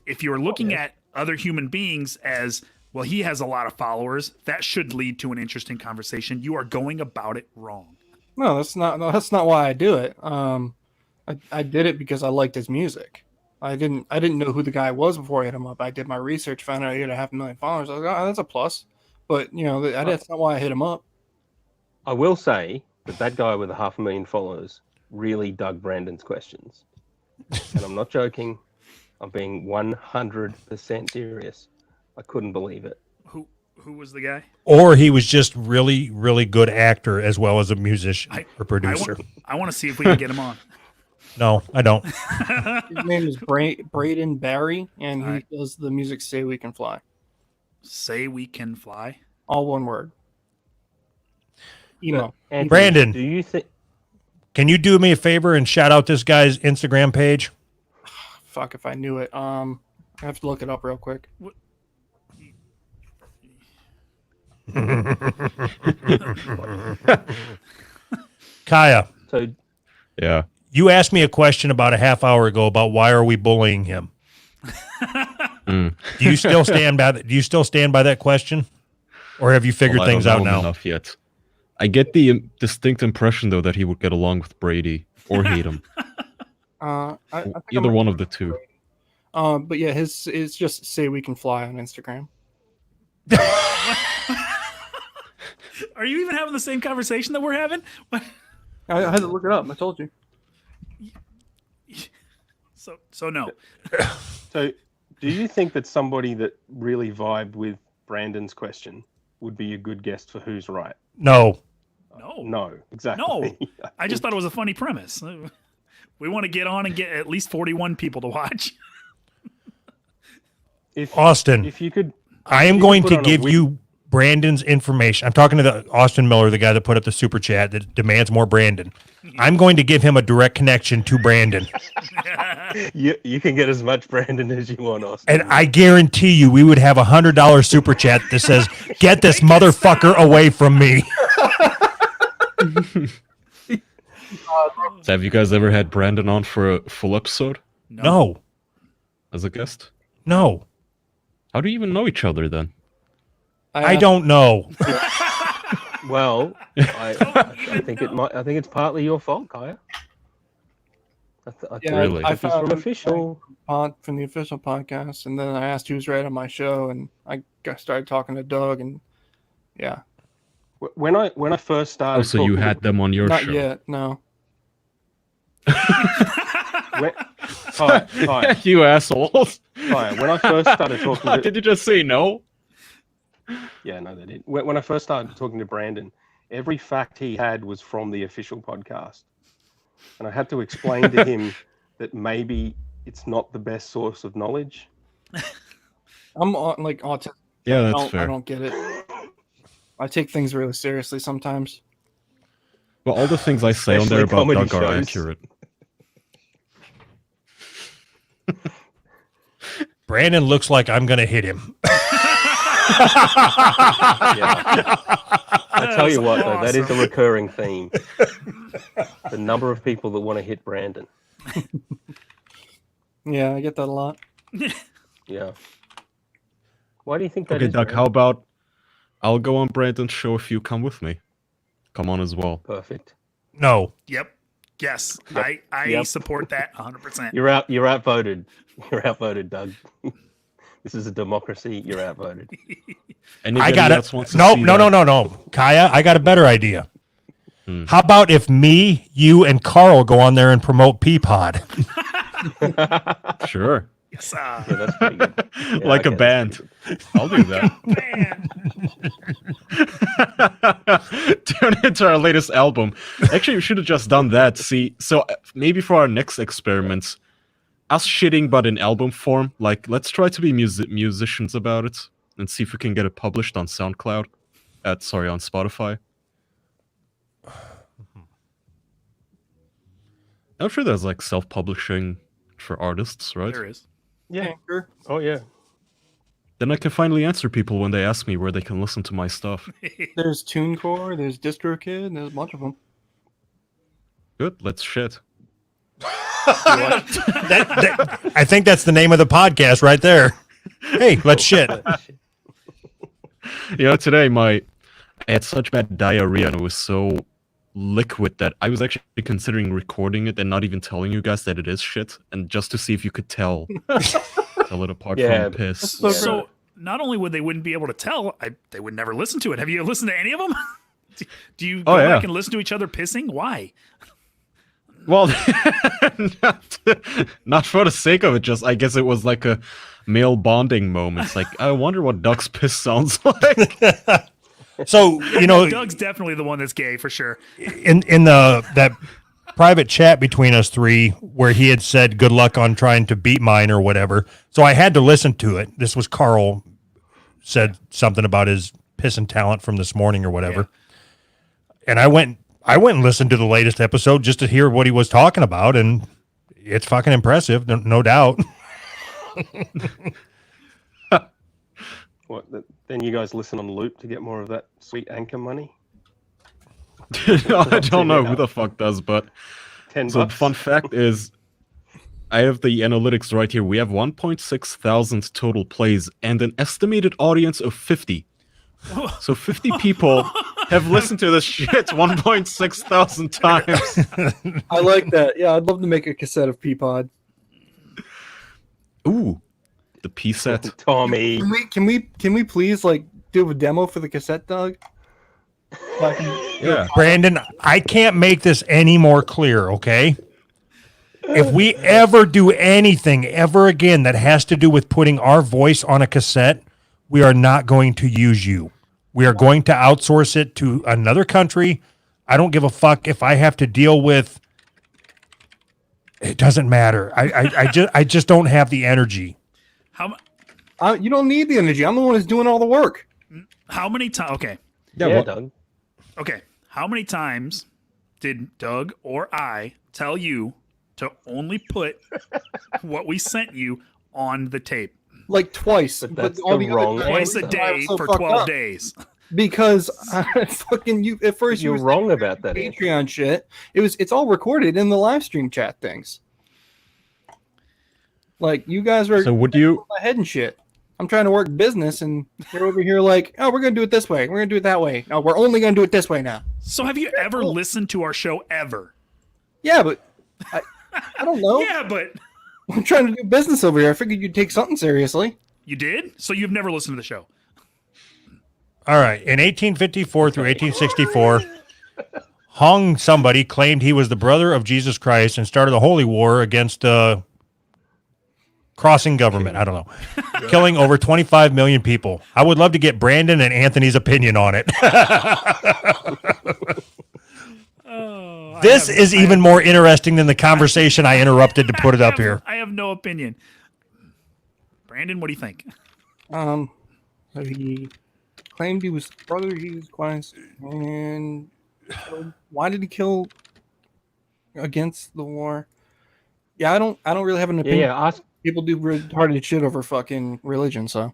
If you're looking at other human beings as, well, he has a lot of followers, that should lead to an interesting conversation. You are going about it wrong. No, that's not. No, that's not why I do it. I did it because I liked his music. I didn't know who the guy was before I hit him up. I did my research, found out he had 500,000 followers. I was like, oh, that's a plus. But you know, that's not why I hit him up. I will say that guy with 500,000 followers really dug Brandon's questions, and I'm not joking. I'm being 100% serious. I couldn't believe it. Who was the guy? Or he was just really, really good actor as well as a musician or producer. I want to see if we can get him on. No, I don't. His name is Braden Barry, and he does the music "Say We Can Fly." Say We Can Fly. All one word. Emo. And Brandon, do you think? Can you do me a favor and shout out this guy's Instagram page? Fuck if I knew it. I have to look it up real quick. Kaya. So, yeah. You asked me a question about a half hour ago about why are we bullying him? Do you still stand by that? Do you still stand by that question, or have you figured Well, things I out don't know him now? enough yet. I get the distinct impression though that he would get along with Brady or hate him. I think Either one of the two. But yeah, it's just "Say We Can Fly" on Instagram. Are you even having the same conversation that we're having? I had to look it up. I told you. So no. So, do you think that somebody that really vibed with Brandon's question would be a good guest for Who's Right? No. No, exactly. No. I just thought it was a funny premise. We want to get on and get at least 41 people to watch. Austin, if you could, I am going to give you Brandon's information. I'm talking to the Austin Miller, the guy that put up the super chat that demands more Brandon. I'm going to give him a direct connection to Brandon. You can get as much Brandon as you want, Austin. And I guarantee you, we would have $100 super chat that says, "Get this motherfucker away from me." So have you guys ever had Brandon on for a full episode? No. As a guest? No. How do you even know each other then? I don't know. Well, I think it might. I think it's partly your fault, Kaya. I found from official from the official podcast, and then I asked who's right on my show, and I started talking to Doug, and yeah. When I first started, Oh, so you had them on your Not show? yet, no. Hi. You assholes. Hi. When I first started talking to... Did you just say no? Yeah, no, they did. When I first started talking to Brandon, every fact he had was from the official podcast. And I had to explain to him that maybe it's not the best source of knowledge. I'm like autistic. Yeah, that's fair. I don't get it. I take things really seriously sometimes. Well, all the things I say on there about Doug are accurate. Brandon looks like I'm going to hit him. I tell you what, though, that is a recurring theme. The number of people that want to hit Brandon. Yeah, I get that a lot. Yeah. Why do you think that Okay, is, Doug, Brandon? how about I'll go on Brandon's show if you come with me? Come on as well. Perfect. No. Yep. Yes. Yep. I Yep. support that 100%. You're outvoted. You're outvoted, Doug. This is a democracy. You're outvoted. I got it. No. Kaya, I got a better idea. How about if me, you, and Carl go on there and promote Peapod? Sure. Yes, yeah, that's pretty good. Yeah, Like a band. I'll do that. Tune into our latest album. Actually, we should have just done that. See, so maybe for our next experiments, us shitting but in album form, like let's try to be musicians about it and see if we can get it published on SoundCloud. On Spotify. I'm sure there's like self-publishing for artists, right? There is. Yeah. Sure. Oh, yeah. Then I can finally answer people when they ask me where they can listen to my stuff. There's TuneCore, there's DistroKid, there's a bunch of them. Good, let's shit. I think that's the name of the podcast right there. Hey, let's shit. Today I had such bad diarrhea and it was so liquid that I was actually considering recording it and not even telling you guys that it is shit, and just to see if you could tell it apart from piss. So not only would they wouldn't be able to tell, they would never listen to it. Have you listened to any of them? Do you go back and listen to each other pissing? Why? Well, not for the sake of it. Just I guess it was like a male bonding moment. It's like I wonder what Doug's piss sounds like. So Doug's definitely the one that's gay for sure. In that private chat between us three, where he had said good luck on trying to beat mine or whatever. So I had to listen to it. This was Carl said something about his pissing talent from this morning or whatever, and I went and listened to the latest episode just to hear what he was talking about, and it's fucking impressive, no doubt. What? Then you guys listen on loop to get more of that sweet anchor money? I don't know who the fuck does, but $10. So fun fact is, I have the analytics right here. We have 1.6 thousand total plays and an estimated audience of 50. So 50 people have listened to this shit 1.6 thousand times. I like that. Yeah, I'd love to make a cassette of Peapod. Ooh, the P set. Tommy. Can we please like do a demo for the cassette, Doug? Yeah, Brandon, I can't make this any more clear, okay? If we ever do anything ever again that has to do with putting our voice on a cassette, we are not going to use you. We are going to outsource it to another country. I don't give a fuck if I have to deal with. It doesn't matter. I just don't have the energy. You don't need the energy. I'm the one who's doing all the work. How many times? Okay. Yeah, Doug. Okay. How many times did Doug or I tell you to only put what we sent you on the tape? Like twice. But that's all the other wrong Twice a times, day I was so for fucked 12 up. days. Because fucking you at first You're you were wrong about that. Patreon shit. It's all recorded in the live stream chat things. Like you guys are So would you? my head and shit. I'm trying to work business and you're over here like, oh, we're gonna do it this way. We're gonna do it that way. No, we're only gonna do it this way now. So have you ever listened to our show ever? Yeah, but I don't know. Yeah, but I'm trying to do business over here. I figured you'd take something seriously. you did? So you've never listened to the show? All right. In 1854 through 1864, Hong somebody claimed he was the brother of Jesus Christ and started a holy war against crossing government. I don't know. Killing over 25 million people. I would love to get Brandon and Anthony's opinion on it. This is even more interesting than the conversation I interrupted to put it up here. I have no opinion. Brandon, what do you think? So he claimed he was the brother of Jesus Christ, and why did he kill against the war? Yeah, I don't really have an opinion. Yeah, People do retarded shit over fucking religion, so.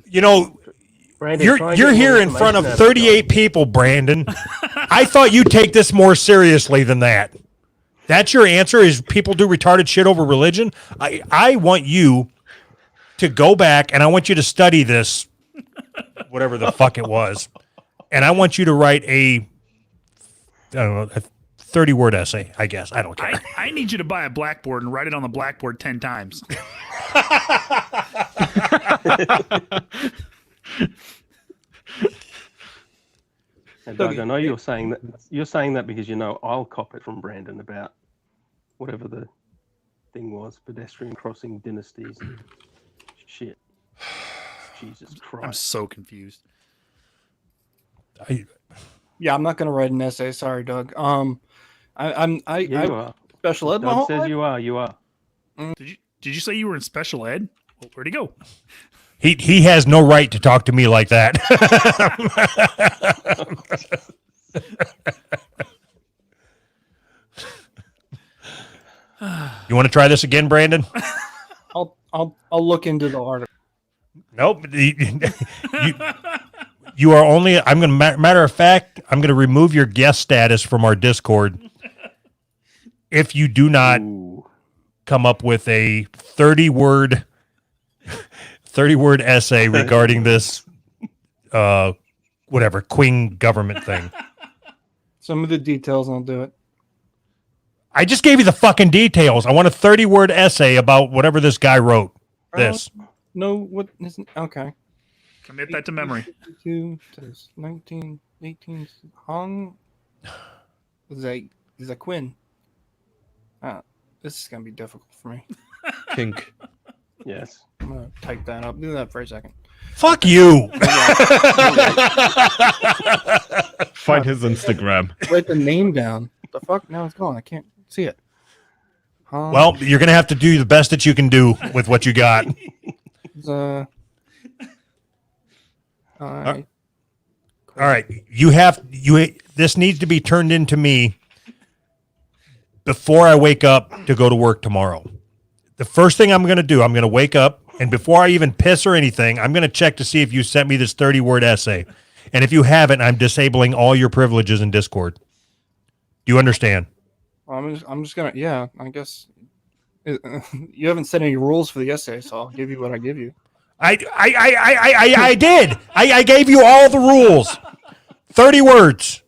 You know, Brandon, you're here in front of 38 people, Brandon. I thought you'd take this more seriously than that. That's your answer, is people do retarded shit over religion? I want you to go back and I want you to study this, whatever the fuck it was. And I want you to write a 30-word essay, I guess. I don't care. I need you to buy a blackboard and write it on the blackboard 10 times. And Doug, I know you're saying that. You're saying that because you know I'll cop it from Brandon about whatever the thing was, pedestrian crossing dynasties and shit. Jesus Christ! I'm so confused. Yeah, I'm not gonna write an essay. Sorry, Doug. You are. Special ed. Doug says you are. You are. Did you say you were in special ed? Well, where'd he go? He has no right to talk to me like that. You want to try this again, Brandon? I'll look into the article. Nope. You are only. I'm going to. Matter of fact, I'm going to remove your guest status from our Discord if you do not come up with a 30-word essay regarding this, whatever Queen government thing. Some of the details, I'll do it. I just gave you the fucking details. I want a 30-word essay about whatever this guy wrote. This. No, what isn't okay. Commit that to memory. 1918 Hong is a Quinn. This is gonna be difficult for me. Kink. Yes. I'm gonna type that up. Do that for a second. Fuck you. Find his Instagram. Write the name down. The fuck? Now it's gone. I can't see it. Well, you're gonna have to do the best that you can do with what you got. All right, this needs to be turned into me before I wake up to go to work tomorrow. The first thing I'm going to do, I'm going to wake up, and before I even piss or anything, I'm going to check to see if you sent me this 30-word essay. And if you haven't, I'm disabling all your privileges in Discord. Do you understand? I'm just gonna. Yeah, I guess. You haven't set any rules for the essay, so I'll give you what I give you. I did. I gave you all the rules. 30 words.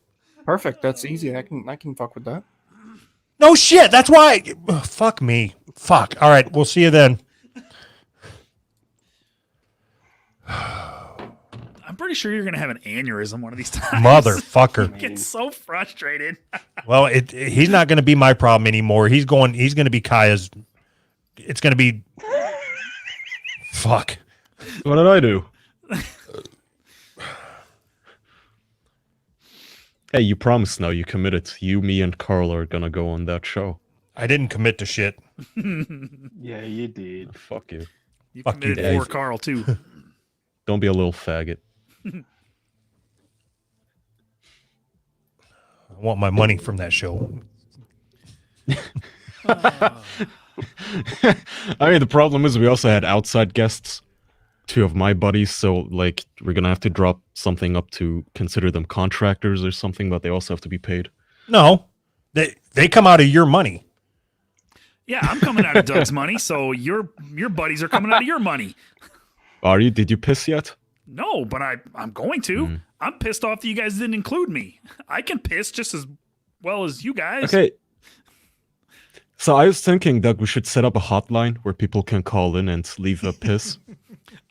Perfect. That's easy. I can fuck with that. No shit. That's why. Fuck me. Fuck. All right. We'll see you then. I'm pretty sure you're gonna have an aneurysm one of these times. Motherfucker. You get so frustrated. Well, he's not going to be my problem anymore. He's going to be Kaya's. It's going to be. Fuck. What did I do? Hey, you promised now. You committed. You, me, and Carl are gonna go on that show. I didn't commit to shit. Yeah, you did. Fuck you. You Fuck committed you, for Dave. Carl too. Don't be a little faggot. I want my money from that show. I mean, the problem is we also had outside guests, 2 of my buddies, so like we're gonna have to drop something up to consider them contractors or something, but they also have to be paid. No, they come out of your money. Yeah, I'm coming out of Doug's money, so your buddies are coming out of your money. Are you? Did you piss yet? No, but I'm going to. I'm pissed off that you guys didn't include me. I can piss just as well as you guys. Okay. So I was thinking, Doug, we should set up a hotline where people can call in and leave a piss.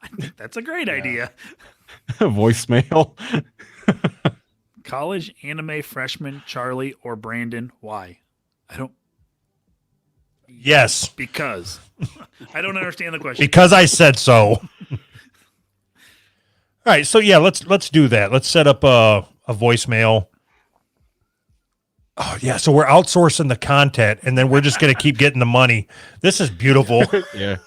I think that's a great idea. Voicemail. College anime freshman Charlie or Brandon? Why? I don't. Yes. Because. I don't understand the question. Because I said so. All right, so yeah, let's do that. Let's set up a voicemail. Oh yeah, so we're outsourcing the content, and then we're just gonna keep getting the money. This is beautiful. Yeah.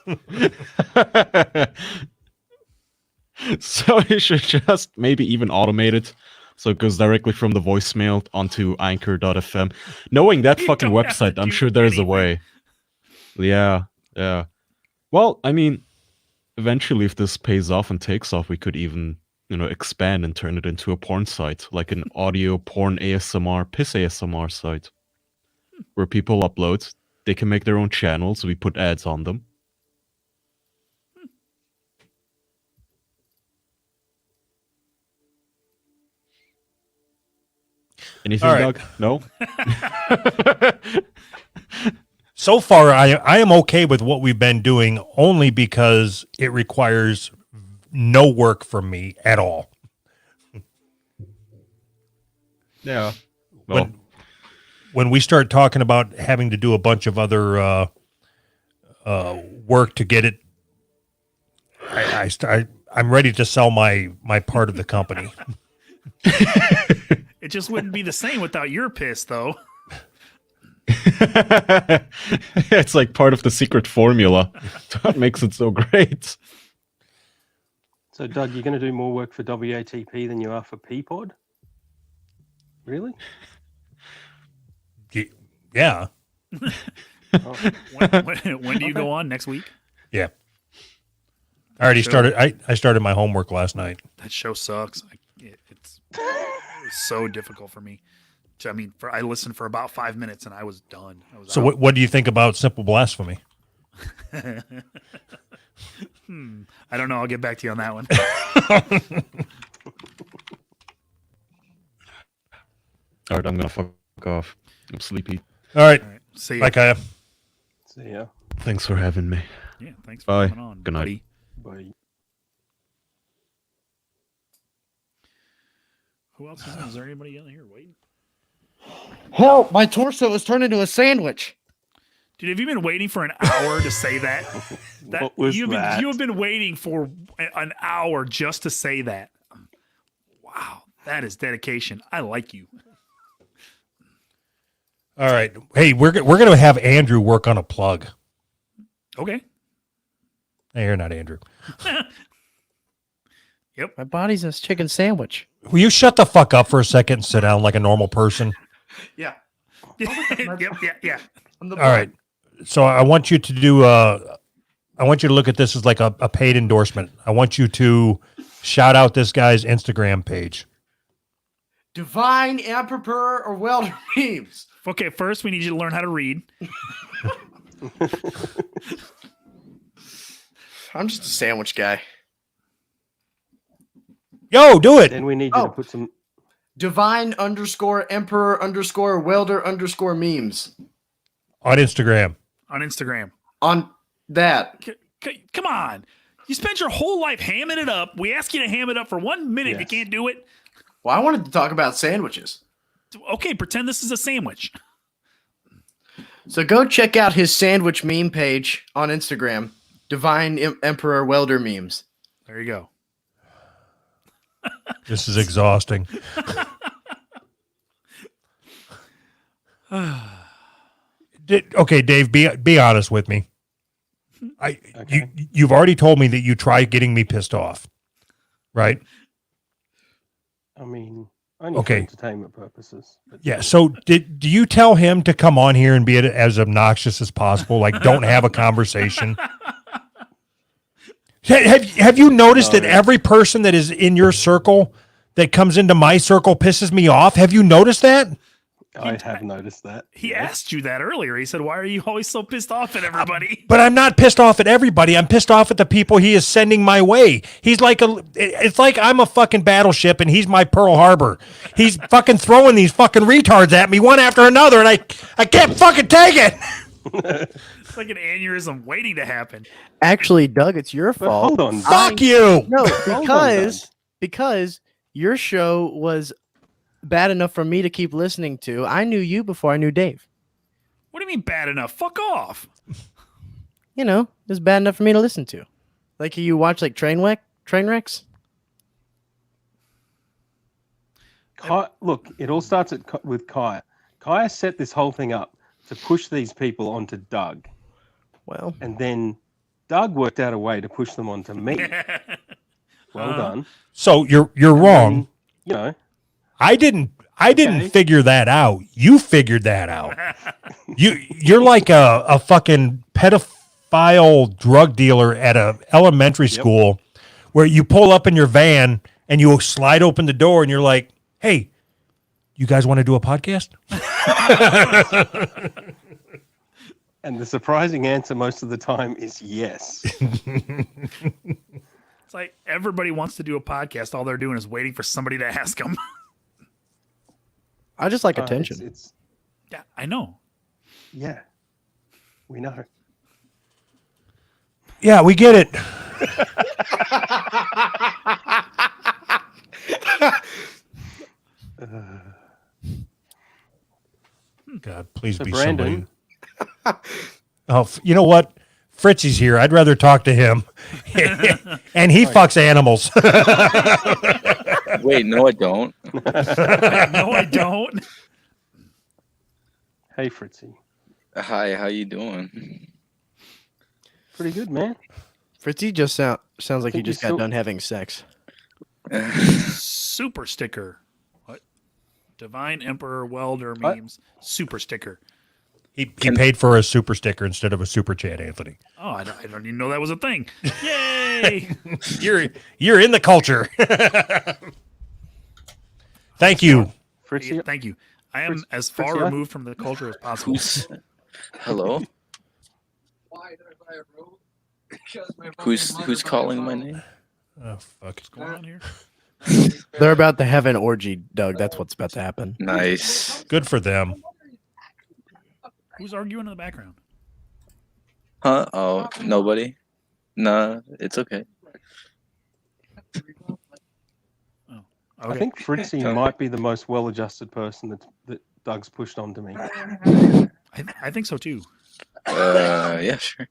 So you should just maybe even automate it so it goes directly from the voicemail onto anchor.fm. Knowing that fucking website, I'm sure there's a way. Yeah, yeah. Well, I mean, eventually if this pays off and takes off, we could even, expand and turn it into a porn site, like an audio porn ASMR, piss ASMR site, where people upload. They can make their own channels. We put ads on them. Anything, All right. Doug? No? So far, I am okay with what we've been doing only because it requires no work from me at all. Yeah. Well, When we start talking about having to do a bunch of other work to get it, I'm ready to sell my part of the company. It just wouldn't be the same without your piss, though. it's like part of the secret formula. That makes it so great. So, Doug, you're going to do more work for WATP than you are for Peapod? Really? Yeah. When do you go on? Next week? Yeah. I already started. I started my homework last night. That show sucks. It was so difficult for me. I mean, I listened for about 5 minutes and I was done. I was So out. what do you think about simple blasphemy? I don't know. I'll get back to you on that one. All right, I'm gonna fuck off. I'm sleepy. All right. See ya. Bye, Kaya. See ya. Thanks for having me. Yeah, thanks for Bye. coming on. Good night. buddy. Bye. Who else is there anybody in here waiting? Help! My torso is turned into a sandwich. Dude, have you been waiting for an hour to say that? What was you that? have been waiting for an hour just to say that. Wow, that is dedication. I like you. All right. Hey, we're gonna have Andrew work on a plug. Okay. Hey, you're not Andrew. Yep. My body's a chicken sandwich. Will you shut the fuck up for a second and sit down like a normal person? Yeah. Yeah. All right. So I want you to do. I want you to look at this as like a paid endorsement. I want you to shout out this guy's Instagram page. Divine Emperor or Welder memes. Okay, first we need you to learn how to read. I'm just a sandwich guy. Yo, do it. Then we need you to put some. Divine _Emperor _Welder _memes. On Instagram. On Instagram. On that. Come on. You spent your whole life hamming it up. We ask you to ham it up for 1 minute. You can't do it. Well, I wanted to talk about sandwiches. Okay, pretend this is a sandwich. So go check out his sandwich meme page on Instagram. Divine Emperor Welder memes. There you go. This is exhausting. Okay, Dave, be honest with me. You've already told me that you tried getting me pissed off, right? I mean, only for entertainment purposes. But Yeah. So do you tell him to come on here and be as obnoxious as possible? Like, don't have a conversation. Have you noticed that every person that is in your circle that comes into my circle pisses me off? Have you noticed that? I have noticed that. He asked you that earlier. He said, "Why are you always so pissed off at everybody?" But I'm not pissed off at everybody. I'm pissed off at the people he is sending my way. He's like it's like I'm a fucking battleship and he's my Pearl Harbor. He's fucking throwing these fucking retards at me one after another, and I can't fucking take it. It's like an aneurysm waiting to happen. Actually, Doug, it's your fault. Hold on. Fuck you. No, Hold on, because your show was bad enough for me to keep listening to. I knew you before I knew Dave. What do you mean bad enough? Fuck off. You know, it was bad enough for me to listen to. Like you watch like train wrecks. Look, it all starts with Kaya. Kaya set this whole thing up to push these people onto Doug. Well, and then Doug worked out a way to push them onto me. Well done. So you're wrong. You know, I didn't figure that out. You figured that out. You're like a fucking pedophile drug dealer at a elementary school where you pull up in your van and you slide open the door and you're like, "Hey, you guys want to do a podcast?" And the surprising answer most of the time is yes. It's like everybody wants to do a podcast. All they're doing is waiting for somebody to ask them. I just like attention. It's Yeah, I know. yeah, we know. Yeah, we get it. God, please So be Brandon- somebody. Oh, you know what? Fritzy's here. I'd rather talk to him. And he fucks animals. Wait, no, I don't. No, I don't. Hey, Fritzy. Hi, how you doing? Pretty good, man. Fritzy just sounds like Think you just you're got so- done having sex. Super sticker. What? Divine Emperor Welder memes. Super sticker. He paid for a super sticker instead of a super chat, Anthony. Oh, I don't even know that was a thing. Yay! You're in the culture. Thank you. Fritzy, Thank you. I am as Fritz, far yeah? removed from the culture as possible. Hello? Who's calling my name? Oh fuck! What's going on here? They're about to have an orgy, Doug. That's what's about to happen. Nice. Good for them. Who's arguing in the background? Huh? Oh, nobody? Nah, it's okay. I think Fritzy might be the most well-adjusted person that Doug's pushed onto me. I think so too. Yeah, sure.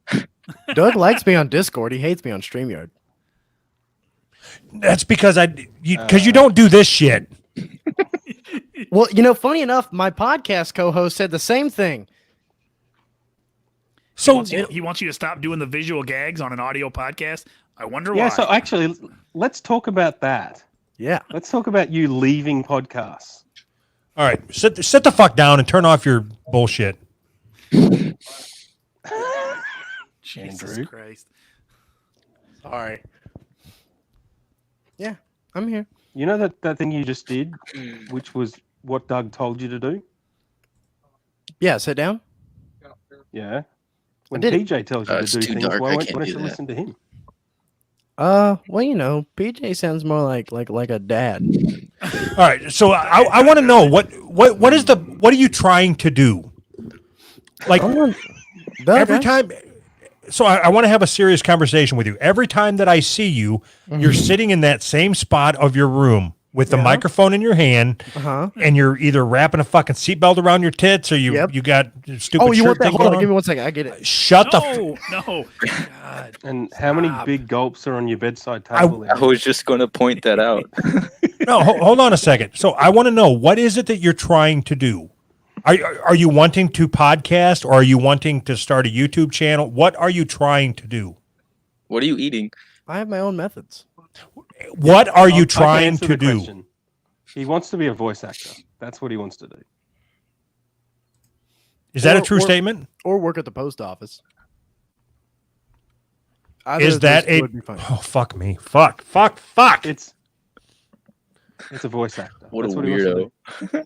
Doug likes me on Discord. He hates me on StreamYard. That's because you don't do this shit. Well, funny enough, my podcast co-host said the same thing. So he wants you to stop doing the visual gags on an audio podcast. I wonder why. Yeah, so actually, let's talk about that. Yeah. Let's talk about you leaving podcasts. All right, sit the fuck down and turn off your bullshit. Jesus Andrew. Christ. Sorry. Yeah, I'm here. You know that thing you just did, which was what Doug told you to do? Yeah, sit down. Yeah. When did it. PJ tells you to It's do too things, dark, why I don't can't do you that. listen to him? Well, PJ sounds more like a dad. All right, so I want to know what are you trying to do? Like every time. So I want to have a serious conversation with you. Every time that I see you, you're sitting in that same spot of your room with the microphone in your hand, and you're either wrapping a fucking seatbelt around your tits, or you got stupid. Oh, you want shirt that? thing Hold on, going give me 1 second. I get it. Shut No. God. And how many big gulps are on your bedside table? I was just going to point that out. No, hold on a second. So I want to know, what is it that you're trying to do? Are you wanting to podcast, or are you wanting to start a YouTube channel? What are you trying to do? What are you eating? I have my own methods. What are you I can trying answer to the do? question. He wants to be a voice actor. That's what he wants to do. Is that a true statement? Or work at the post office. Either Is of those that two a? would be fine. Oh fuck me! Fuck! It's a voice actor. What That's a what he wants to weirdo. do.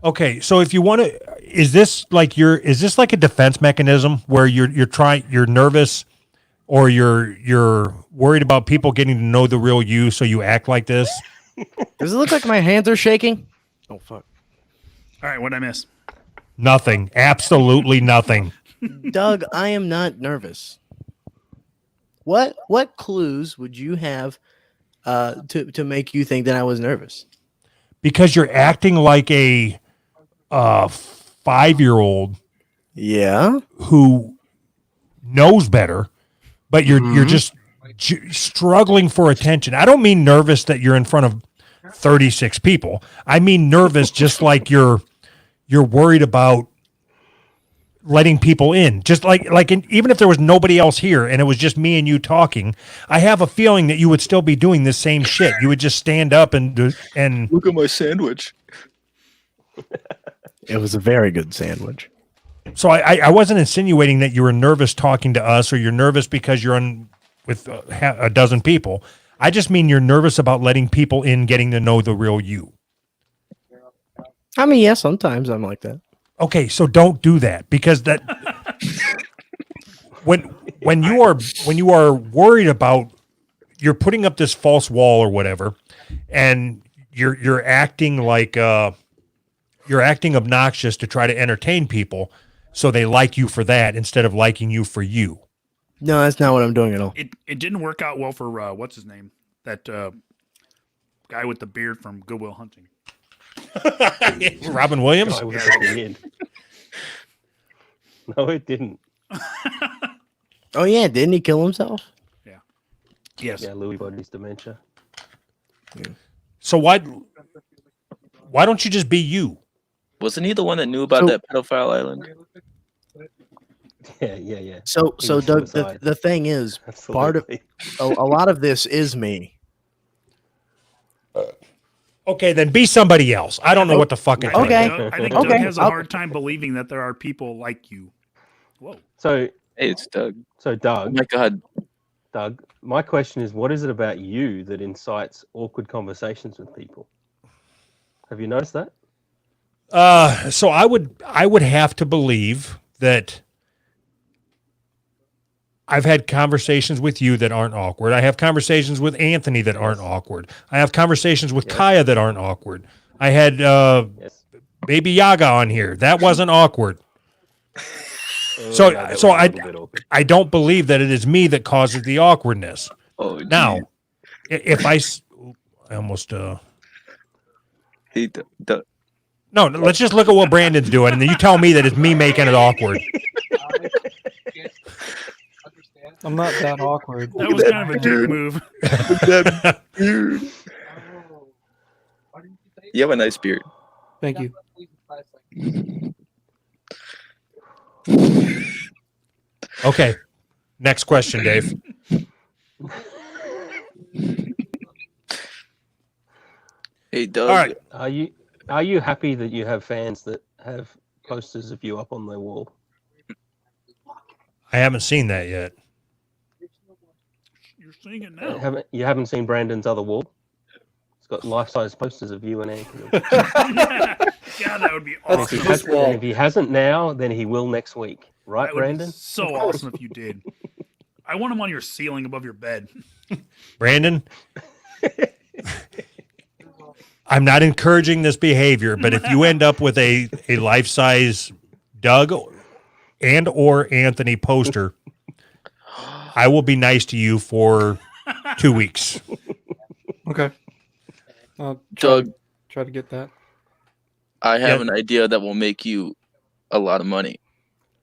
Okay, so if you want to, is this like a defense mechanism where you're nervous, or you're worried about people getting to know the real you, so you act like this? Does it look like my hands are shaking? Oh fuck! All right, what did I miss? Nothing. Absolutely nothing. Doug, I am not nervous. What clues would you have to make you think that I was nervous? Because you're acting like a 5-year-old. Yeah. Who knows better, but you're just struggling for attention. I don't mean nervous that you're in front of 36 people. I mean nervous just like you're worried about letting people in. Just even if there was nobody else here and it was just me and you talking, I have a feeling that you would still be doing the same shit. You would just stand up and Look at my sandwich. It was a very good sandwich. So I wasn't insinuating that you were nervous talking to us, or you're nervous because you're on with a dozen people. I just mean you're nervous about letting people in, getting to know the real you. I mean, yeah, sometimes I'm like that. Okay, so don't do that, because that when you are worried about, you're putting up this false wall or whatever, and you're acting like you're acting obnoxious to try to entertain people, so they like you for that instead of liking you for you. No, that's not what I'm doing at all. It didn't work out well for what's his name? That guy with the beard from Good Will Hunting. Robin Williams? Guy with the beard. No, it didn't. Oh yeah, didn't he kill himself? Yeah. Yes. Yeah, Louis Body's dementia. So why don't you just be you? Wasn't he the one that knew about that pedophile island? Yeah. So He was Doug, suicide. the thing is, part of Absolutely. a lot of this is me. Okay, then be somebody else. I don't know what the fuck. I think Doug has a hard time believing that there are people like you. Whoa. So hey, it's Doug. So Doug. Oh my God. Doug, my question is, what is it about you that incites awkward conversations with people? Have you noticed that? So I would have to believe that I've had conversations with you that aren't awkward. I have conversations with Anthony that aren't awkward. I have conversations with Kaya that aren't awkward. I had Baby Yaga on here. That wasn't awkward. So I don't believe that it is me that causes the awkwardness. Oh, now, if I almost no, let's just look at what Brandon's doing, and then you tell me that it's me making it awkward. I'm not that awkward. That was kind of a dick move. That beard. You have a nice beard. Thank you. Okay. Next question, Dave. Hey, Doug. All right. Are you happy that you have fans that have posters of you up on their wall? I haven't seen that yet. You're seeing it now. You haven't seen Brandon's other wall? It's got life-size posters of you and Anthony. Yeah, that would be awesome. And if he hasn't now, then he will next week. Right, That would be Brandon? so awesome if you did. I want him on your ceiling above your bed. Brandon, I'm not encouraging this behavior, but if you end up with a life-size Doug and or Anthony poster, I will be nice to you for 2 weeks. Okay. Doug, try to get that. I have an idea that will make you a lot of money.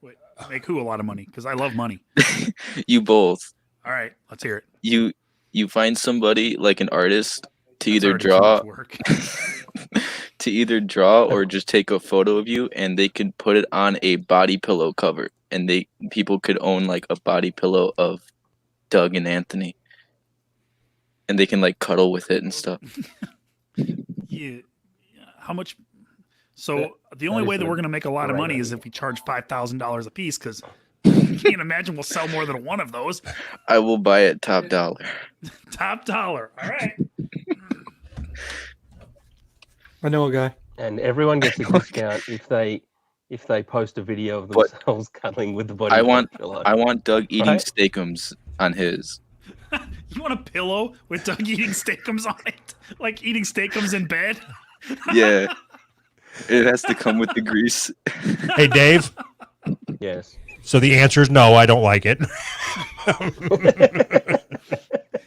Wait, make who a lot of money? Because I love money. You both. All right, let's hear it. You find somebody like an artist to either already too draw much work. to either draw or just take a photo of you, and they could put it on a body pillow cover, and people could own like a body pillow of Doug and Anthony, and they can like cuddle with it and stuff. Yeah. How much? So the only way that we're going to make a lot of money is if we charge $5,000 a piece, because you can't imagine we'll sell more than one of those. I will buy it top dollar. Top dollar. All right. I know a guy. And everyone gets a discount if they post a video of themselves cuddling with the body. I want Doug eating Right? steakums on his. You want a pillow with Doug eating steakums on it? Like eating steakums in bed? Yeah. It has to come with the grease. Hey, Dave. Yes. So the answer is no, I don't like it.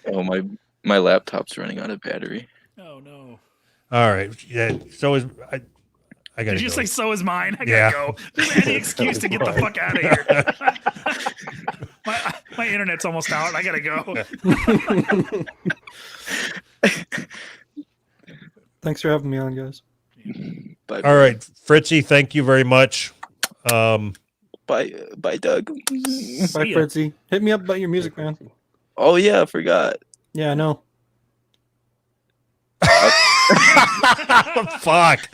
Oh, my laptop's running out of battery. Oh no. All right. Yeah. So is I gotta Did you go. say so is mine? I Yeah. gotta go. Just any excuse to get the fuck out of here. my internet's almost out. I gotta go. Thanks for having me on, guys. Bye. All right, Fritzy, thank you very much. Bye, Doug. Bye, Fritzy. Hit me up about your music, man. Oh yeah, I forgot. Yeah, I know. Fuck.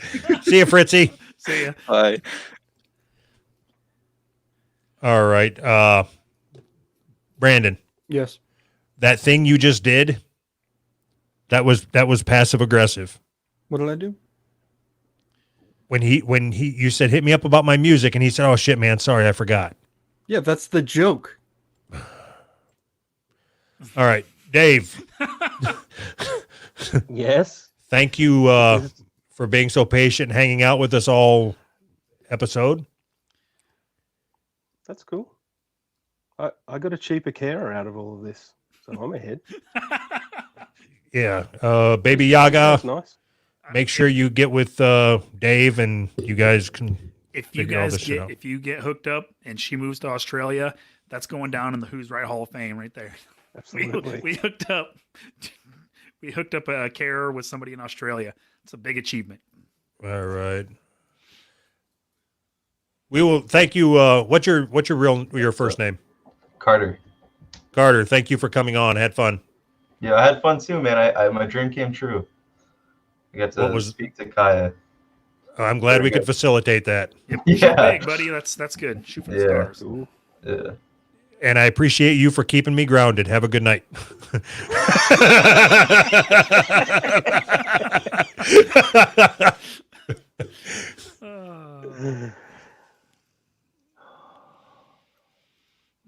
See you, Fritzy. See ya. Bye. All right. Brandon. Yes. That thing you just did, that was passive aggressive. What did I do? When you said hit me up about my music and he said, "Oh shit, man, sorry, I forgot." Yeah, that's the joke. All right, Dave. Yes. Thank you for being so patient and hanging out with us all episode. That's cool. I got a cheaper carer out of all of this, so I'm ahead. Yeah. Baby Yaga. That's nice. Make sure you get with Dave and you guys can If you figure all guys this shit get out. if you get hooked up and she moves to Australia, that's going down in the Who's Right Hall of Fame right there. Absolutely. We hooked up. We hooked up a carer with somebody in Australia. It's a big achievement. All right. We will thank you. What's your first name? Carter. Carter. Thank you for coming on. Had fun. Yeah, I had fun too, man. I my dream came true. I got to speak to Kaya. I'm glad we could facilitate that. Yep. Yeah. Shoot big, buddy. That's good. Shoot for the stars. Yeah. And I appreciate you for keeping me grounded. Have a good night.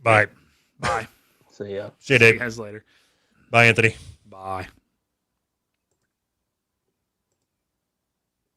Bye. Bye. See ya. See you, See you Dave. guys later. Bye, Anthony. Bye.